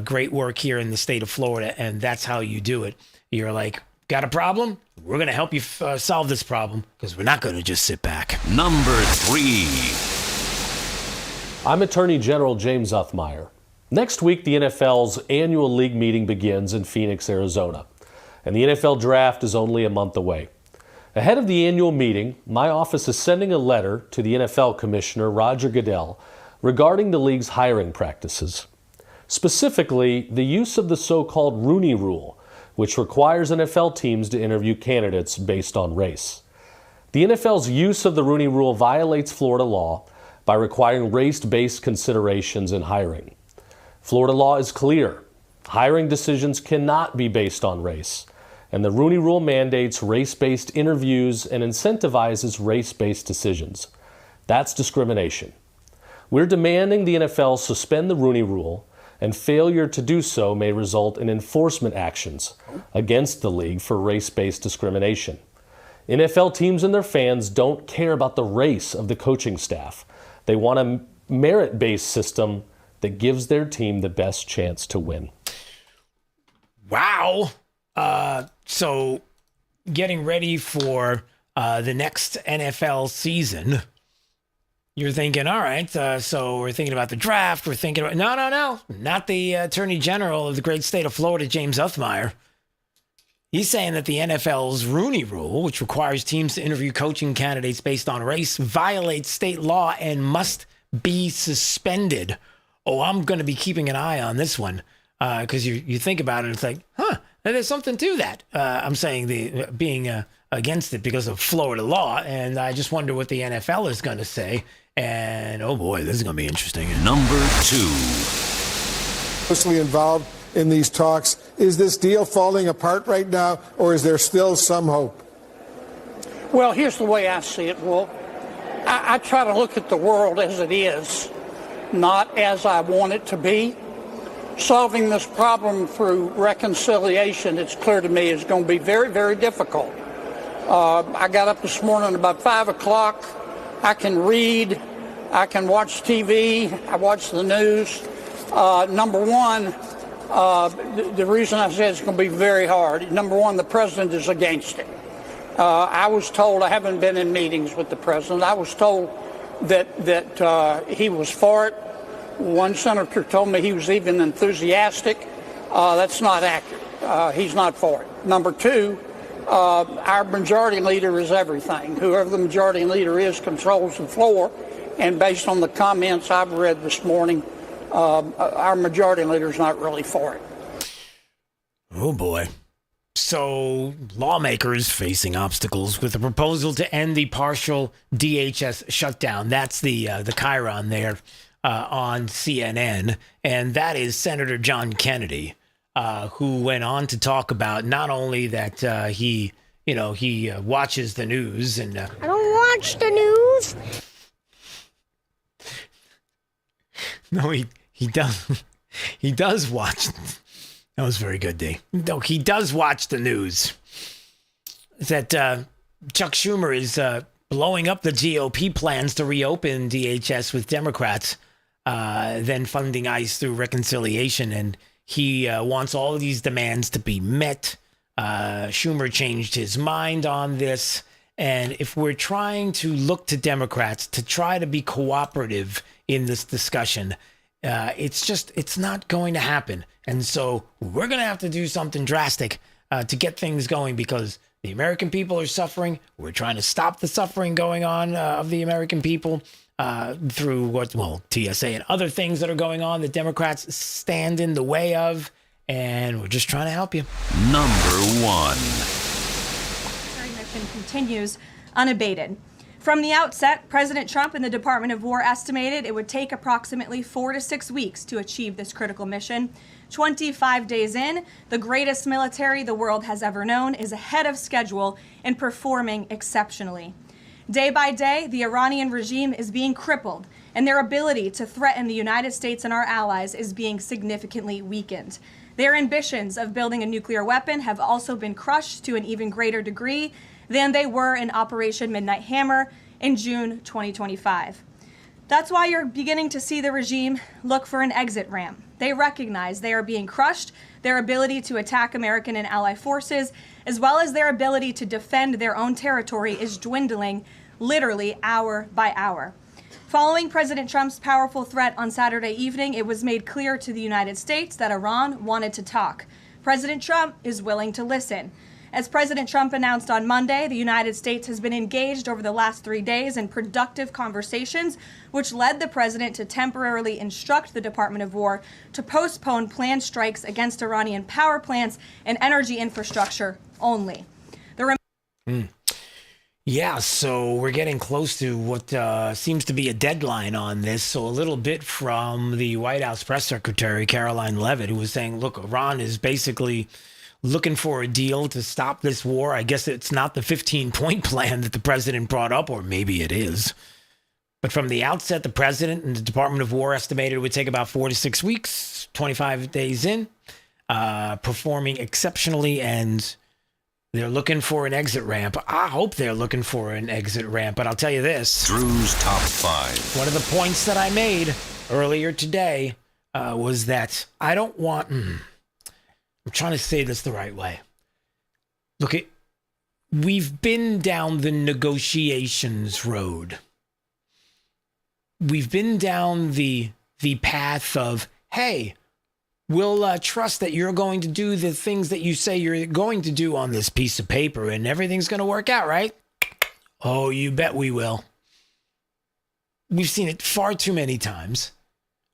great work here in the state of Florida, and that's how you do it. You're like, got a problem? We're going to help you solve this problem, because we're not going to just sit back. Number 3. I'm Attorney General James Uthmeyer. Next week, the NFL's annual league meeting begins in Phoenix, Arizona, and the NFL draft is only a month away. Ahead of the annual meeting, my office is sending a letter to the NFL Commissioner, Roger Goodell, regarding the league's hiring practices. Specifically, the use of the so-called Rooney Rule, which requires NFL teams to interview candidates based on race. The NFL's use of the Rooney Rule violates Florida law by requiring race-based considerations in hiring. Florida law is clear. Hiring decisions cannot be based on race, and the Rooney Rule mandates race-based interviews and incentivizes race-based decisions. That's discrimination. We're demanding the NFL suspend the Rooney Rule, and failure to do so may result in enforcement actions against the league for race-based discrimination. NFL teams and their fans don't care about the race of the coaching staff. They want a merit-based system that gives their team the best chance to win. Wow. So getting ready for the next NFL season, you're thinking, all right, so we're thinking about the draft. We're thinking about, no, not the Attorney General of the great state of Florida, James Uthmeyer. He's saying that the NFL's Rooney Rule, which requires teams to interview coaching candidates based on race, violates state law and must be suspended. Oh, I'm going to be keeping an eye on this one, because you think about it, it's like, there's something to that. I'm saying the being against it because of Florida law, and I just wonder what the NFL is going to say. And oh boy, this is going to be interesting. Number 2. Closely involved in these talks. Is this deal falling apart right now, or is there still some hope? Well, here's the way I see it, Wolf. I try to look at the world as it is, not as I want it to be. Solving this problem through reconciliation, it's clear to me, is going to be very, very difficult. I got up this morning about 5 o'clock. I can read. I can watch TV. I watch the news. Number one, the reason I said it's going to be very hard, number one, the president is against it. I was told, I haven't been in meetings with the president, I was told that he was for it. One senator told me he was even enthusiastic. That's not accurate. He's not for it. Number two, our majority leader is everything. Whoever the majority leader is controls the floor. And based on the comments I've read this morning, our majority leader is not really for it. Oh, boy. So lawmakers facing obstacles with a proposal to end the partial DHS shutdown. That's the chyron there on CNN. And that is Senator John Kennedy, who went on to talk about not only that he watches the news and I don't watch the news. No, he does. He does watch. That was very good, D. No, he does watch the news. That Chuck Schumer is blowing up the GOP plans to reopen DHS with Democrats, then funding ICE through reconciliation, and he wants all of these demands to be met. Schumer changed his mind on this, and if we're trying to look to Democrats to try to be cooperative in this discussion, it's not going to happen. And so we're going to have to do something drastic to get things going, because the American people are suffering. We're trying to stop the suffering going on of the American people through TSA and other things that are going on that Democrats stand in the way of. And we're just trying to help you. Number 1. Mission continues unabated. From the outset, President Trump and the Department of War estimated it would take approximately 4 to 6 weeks to achieve this critical mission. 25 days in, the greatest military the world has ever known is ahead of schedule and performing exceptionally. Day by day, the Iranian regime is being crippled, and their ability to threaten the United States and our allies is being significantly weakened. Their ambitions of building a nuclear weapon have also been crushed to an even greater degree than they were in Operation Midnight Hammer in June 2025. That's why you're beginning to see the regime look for an exit ramp. They recognize they are being crushed, their ability to attack American and ally forces, as well as their ability to defend their own territory is dwindling literally hour by hour. Following President Trump's powerful threat on Saturday evening, it was made clear to the United States that Iran wanted to talk. President Trump is willing to listen. As President Trump announced on Monday, the United States has been engaged over the last 3 days in productive conversations, which led the president to temporarily instruct the Department of War to postpone planned strikes against Iranian power plants and energy infrastructure only. Yeah, so we're getting close to what seems to be a deadline on this. So a little bit from the White House press secretary, Caroline Leavitt, who was saying, look, Iran is basically looking for a deal to stop this war. I guess it's not the 15-point plan that the president brought up, or maybe it is. But from the outset, the president and the Department of War estimated it would take about 4 to 6 weeks, 25 days in, performing exceptionally, and they're looking for an exit ramp. I hope they're looking for an exit ramp, but I'll tell you this. Drew's Top 5. One of the points that I made earlier today was that I don't want... I'm trying to say this the right way. Look, we've been down the negotiations road. We've been down the path of, hey, we'll trust that you're going to do the things that you say you're going to do on this piece of paper, and everything's going to work out, right? Oh, you bet we will. We've seen it far too many times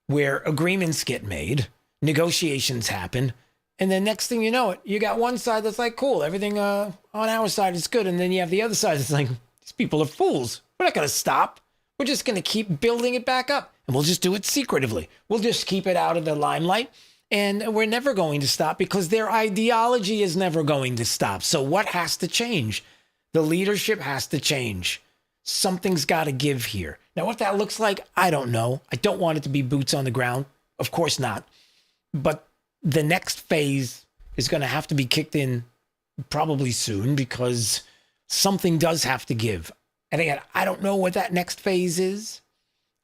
where agreements get made, negotiations happen, and then next thing you know it, you got one side that's like, cool, everything on our side is good. And then you have the other side that's like, these people are fools. We're not going to stop. We're just going to keep building it back up. And we'll just do it secretively. We'll just keep it out of the limelight. And we're never going to stop because their ideology is never going to stop. So what has to change? The leadership has to change. Something's got to give here. Now, what that looks like, I don't know. I don't want it to be boots on the ground. Of course not. But the next phase is going to have to be kicked in probably soon because something does have to give. And again, I don't know what that next phase is.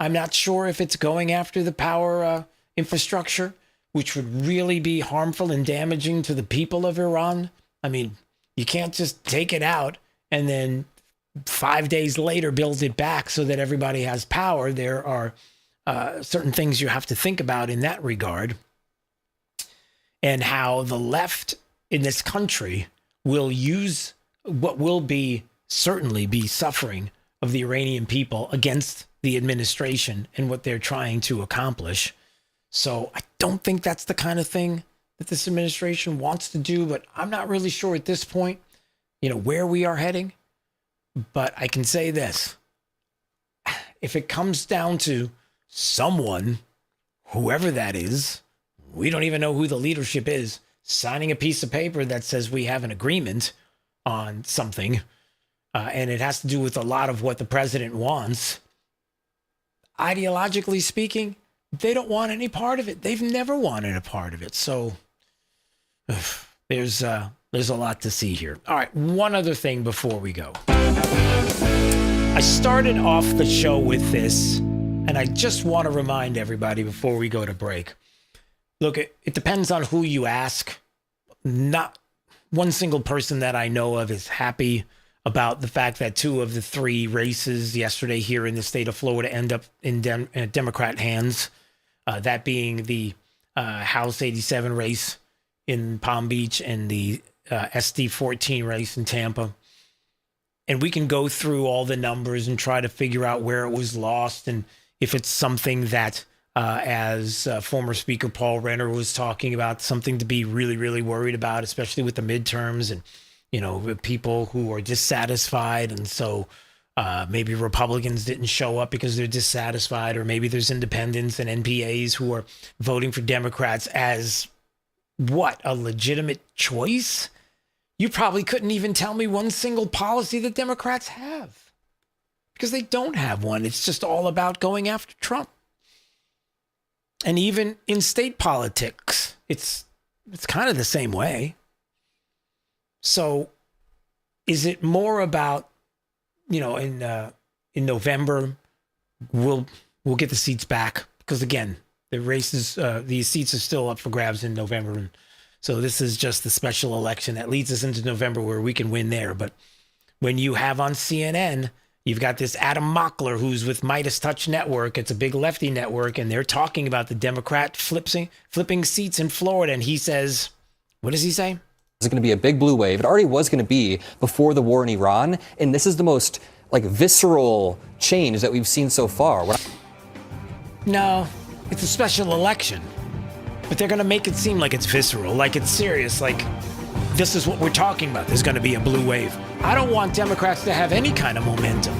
I'm not sure if it's going after the power infrastructure, which would really be harmful and damaging to the people of Iran. I mean, you can't just take it out and then 5 days later build it back so that everybody has power. There are certain things you have to think about in that regard. And how the left in this country will use what will be certainly be suffering of the Iranian people against the administration and what they're trying to accomplish. So I don't think that's the kind of thing that this administration wants to do, but I'm not really sure at this point, where we are heading. But I can say this. If it comes down to someone, whoever that is, we don't even know who the leadership is, signing a piece of paper that says we have an agreement on something, and it has to do with a lot of what the president wants. Ideologically speaking, they don't want any part of it. They've never wanted a part of it. So there's a lot to see here. All right, one other thing before we go. I started off the show with this, and I just want to remind everybody before we go to break. Look, it depends on who you ask. Not one single person that I know of is happy about the fact that 2 of the 3 races yesterday here in the state of Florida end up in Democrat hands. That being the House 87 race in Palm Beach and the SD 14 race in Tampa. And we can go through all the numbers and try to figure out where it was lost and if it's something that as former Speaker Paul Renner was talking about, something to be really, really worried about, especially with the midterms and, people who are dissatisfied. And so maybe Republicans didn't show up because they're dissatisfied, or maybe there's independents and NPAs who are voting for Democrats as what, a legitimate choice? You probably couldn't even tell me one single policy that Democrats have because they don't have one. It's just all about going after Trump. And even in state politics, it's it's kind of the same way. So is it more about, in November, we'll get the seats back? Because again, these seats are still up for grabs in November. And so this is just the special election that leads us into November where we can win there. But when you have on CNN, you've got this Adam Mockler who's with Midas Touch Network. It's a big lefty network, and they're talking about the Democrat flipping seats in Florida. And he says, what does he say? It's going to be a big blue wave. It already was going to be before the war in Iran. And this is the most visceral change that we've seen so far. No, it's a special election. But they're going to make it seem like it's visceral, like it's serious, like this is what we're talking about. There's going to be a blue wave. I don't want Democrats to have any kind of momentum.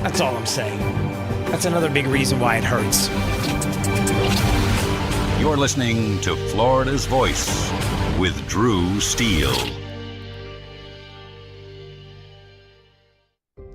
That's all I'm saying. That's another big reason why it hurts. You're listening to Florida's Voice with Drew Steele.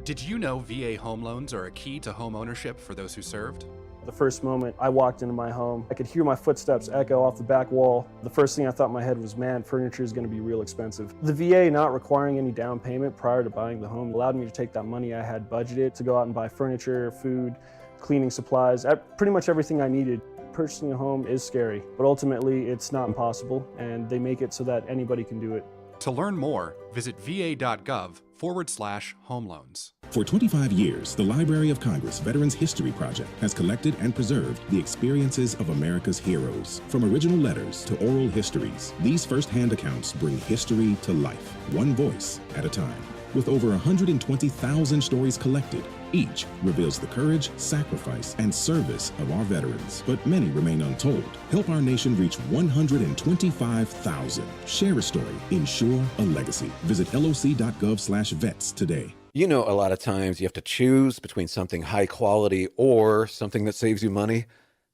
Did you know VA home loans are a key to home ownership for those who served? The first moment I walked into my home, I could hear my footsteps echo off the back wall. The first thing I thought in my head was, man, furniture is going to be real expensive. The VA not requiring any down payment prior to buying the home allowed me to take that money I had budgeted to go out and buy furniture, food, cleaning supplies, pretty much everything I needed. Purchasing a home is scary, but ultimately it's not impossible, and they make it so that anybody can do it. To learn more, visit va.gov/home loans. For 25 years, the Library of Congress Veterans History Project has collected and preserved the experiences of America's heroes. From original letters to oral histories, these first-hand accounts bring history to life, one voice at a time. With over 120,000 stories collected, each reveals the courage, sacrifice, and service of our veterans, but many remain untold. Help our nation reach 125,000. Share a story. Ensure a legacy. Visit loc.gov/vets today. You know, a lot of times you have to choose between something high quality or something that saves you money.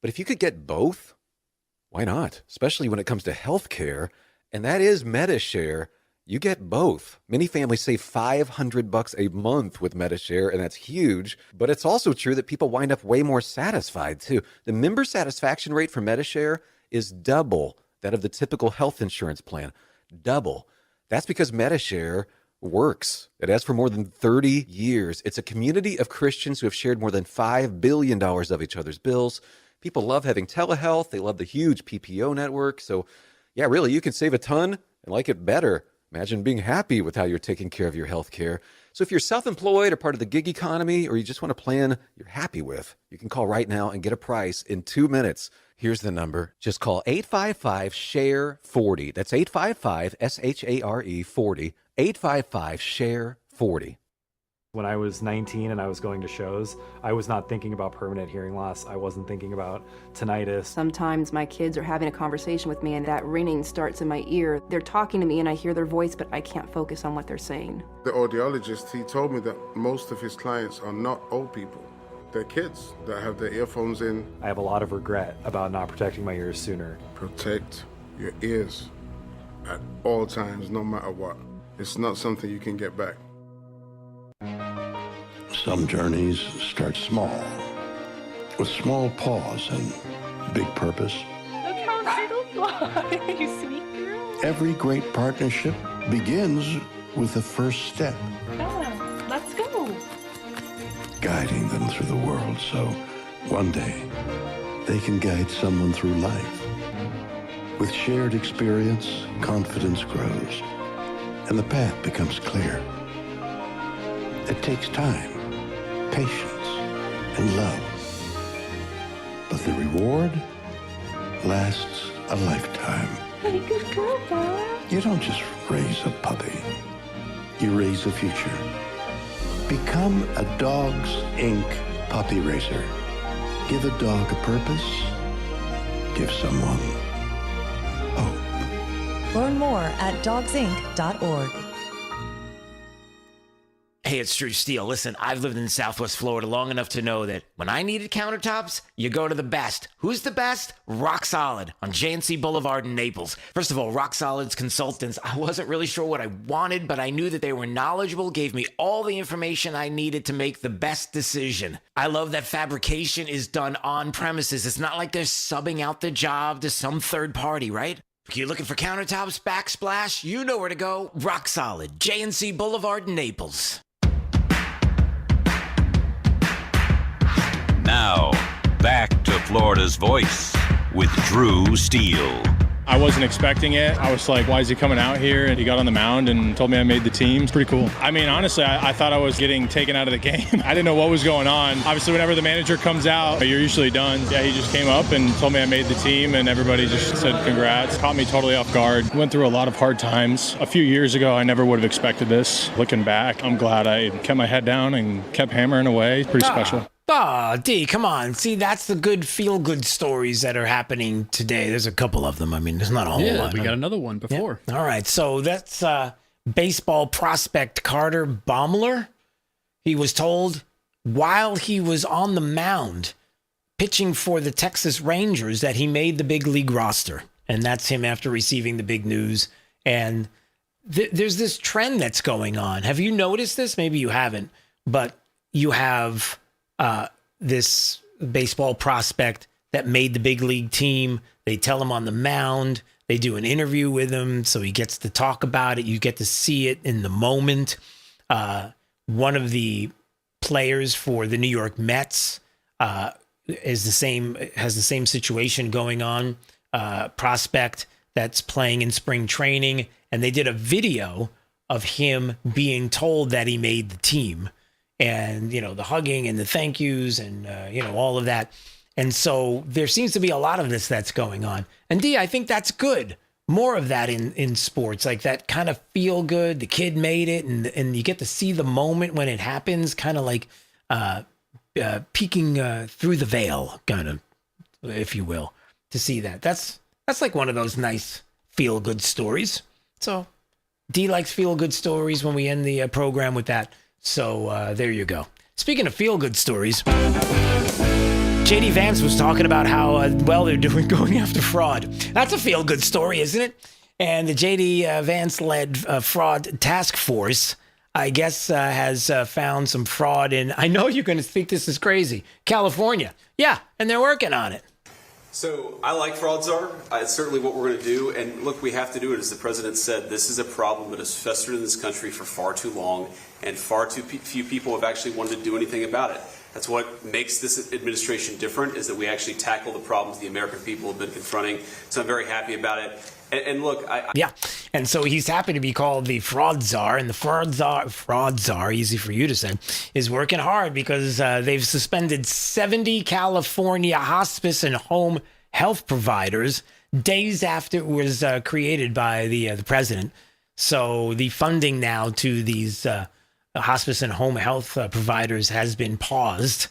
But if you could get both, why not? Especially when it comes to health care, and that is MediShare. You get both. Many families save $500 a month with MediShare, and that's huge. But it's also true that people wind up way more satisfied, too. The member satisfaction rate for MediShare is double that of the typical health insurance plan. Double. That's because MediShare works. It has for more than 30 years. It's a community of Christians who have shared more than $5 billion of each other's bills. People love having telehealth. They love the huge PPO network. So, yeah, really, you can save a ton and like it better. Imagine being happy with how you're taking care of your health care. So if you're self-employed or part of the gig economy, or you just want a plan you're happy with, you can call right now and get a price in 2 minutes. Here's the number. Just call 855-SHARE-40. That's 855-SHARE-40. 855-SHARE-40. When I was 19 and I was going to shows, I was not thinking about permanent hearing loss. I wasn't thinking about tinnitus. Sometimes my kids are having a conversation with me and that ringing starts in my ear. They're talking to me and I hear their voice, but I can't focus on what they're saying. The audiologist, he told me that most of his clients are not old people. They're kids that have their earphones in. I have a lot of regret about not protecting my ears sooner. Protect your ears at all times, no matter what. It's not something you can get back. Some journeys start small, with small pause and big purpose. Look how little fly, you sweet girl. Every great partnership begins with the first step, Yeah, let's go. guiding them through the world so one day they can guide someone through life. With shared experience, confidence grows, and the path becomes clear. It takes time, patience, and love. But the reward lasts a lifetime. Hey, good girl, Bella. You don't just raise a puppy. You raise a future. Become a Dogs Inc. puppy raiser. Give a dog a purpose. Give someone hope. Learn more at dogsinc.org. Hey, it's Drew Steele. Listen, I've lived in Southwest Florida long enough to know that when I needed countertops, you go to the best. Who's the best? Rock Solid on JNC Boulevard in Naples. First of all, Rock Solid's consultants, I wasn't really sure what I wanted, but I knew that they were knowledgeable, gave me all the information I needed to make the best decision. I love that fabrication is done on premises. It's not like they're subbing out the job to some third party, right? You're looking for countertops, backsplash? You know where to go. Rock Solid, JNC Boulevard, Naples. Now, back to Florida's Voice with Drew Steele. I wasn't expecting it. I was like, why is he coming out here? And he got on the mound and told me I made the team. It's pretty cool. I mean, honestly, I thought I was getting taken out of the game. I didn't know what was going on. Obviously, whenever the manager comes out, you're usually done. Yeah, he just came up and told me I made the team, and everybody just said congrats. Caught me totally off guard. Went through a lot of hard times. A few years ago, I never would have expected this. Looking back, I'm glad I kept my head down and kept hammering away. Pretty special. Oh, D, come on. See, that's the good feel-good stories that are happening today. There's a couple of them. I mean, there's not a whole lot. We got another one before. Yeah. All right, so that's baseball prospect Carter Baumler. He was told while he was on the mound pitching for the Texas Rangers that he made the big league roster. And that's him after receiving the big news. And there's this trend that's going on. Have you noticed this? Maybe you haven't. But you have... this baseball prospect that made the big league team. They tell him on the mound. They do an interview with him, so he gets to talk about it. You get to see it in the moment. One of the players for the New York Mets has the same situation going on. Prospect that's playing in spring training, and they did a video of him being told that he made the team. And, the hugging and the thank yous and, all of that. And so there seems to be a lot of this that's going on. And D, I think that's good. More of that in sports, like that kind of feel good. The kid made it and you get to see the moment when it happens, kind of like peeking through the veil, kind of, if you will, to see that. That's like one of those nice feel good stories. So D likes feel good stories when we end the program with that. So there you go. Speaking of feel-good stories, J.D. Vance was talking about how well they're doing going after fraud. That's a feel-good story, isn't it? And the J.D. Vance-led fraud task force, I guess, has found some fraud in, I know you're going to think this is crazy, California. Yeah, and they're working on it. So I like fraud czar. It's certainly what we're going to do. And look, we have to do it. As the president said, this is a problem that has festered in this country for far too long, and far too few people have actually wanted to do anything about it. That's what makes this administration different, is that we actually tackle the problems the American people have been confronting. So I'm very happy about it. And look, yeah, and so he's happy to be called the fraud czar, and the fraud czar, easy for you to say, is working hard because they've suspended 70 California hospice and home health providers days after it was created by the president. So the funding now to these hospice and home health providers has been paused.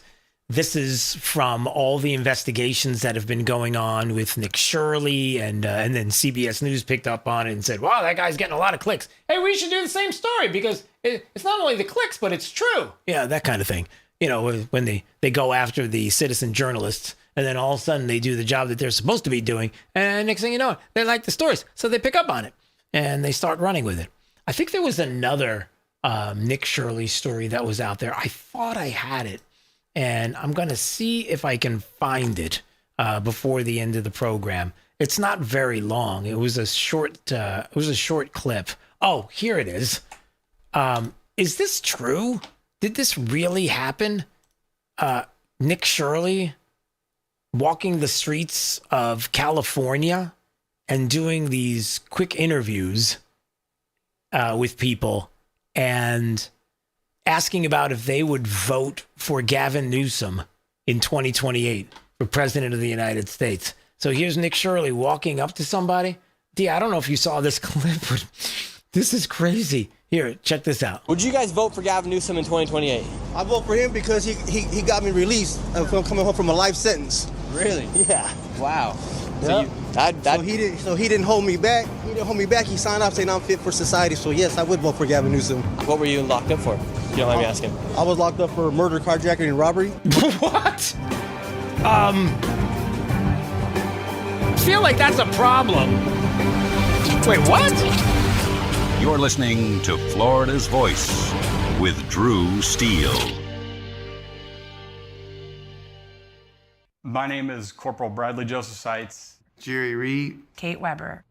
This is from all the investigations that have been going on with Nick Shirley, and then CBS News picked up on it and said, wow, that guy's getting a lot of clicks. Hey, we should do the same story because it's not only the clicks, but it's true. Yeah, that kind of thing. When they go after the citizen journalists, and then all of a sudden they do the job that they're supposed to be doing, and next thing you know, they like the stories. So they pick up on it, and they start running with it. I think there was another Nick Shirley story that was out there. I thought I had it. And I'm going to see if I can find it before the end of the program. It's not very long. It was a short clip. Oh, here it is. Is this true? Did this really happen? Nick Shirley walking the streets of California and doing these quick interviews with people and asking about if they would vote for Gavin Newsom in 2028 for president of the United States. So here's Nick Shirley walking up to somebody. D, I don't know if you saw this clip, but this is crazy. Here, check this out. Would you guys vote for Gavin Newsom in 2028? I vote for him because he got me released from coming home from a life sentence. Really? Yeah. Wow. Yep. So he didn't hold me back. He didn't hold me back. He signed off saying I'm fit for society. So yes, I would vote for Gavin Newsom. What were you locked up for? If you don't mind me asking. I was locked up for murder, carjacking, and robbery. What? Feel like that's a problem. Wait, what? You're listening to Florida's Voice with Drew Steele. My name is Corporal Bradley Joseph Seitz. Jerry Reed. Kate Weber.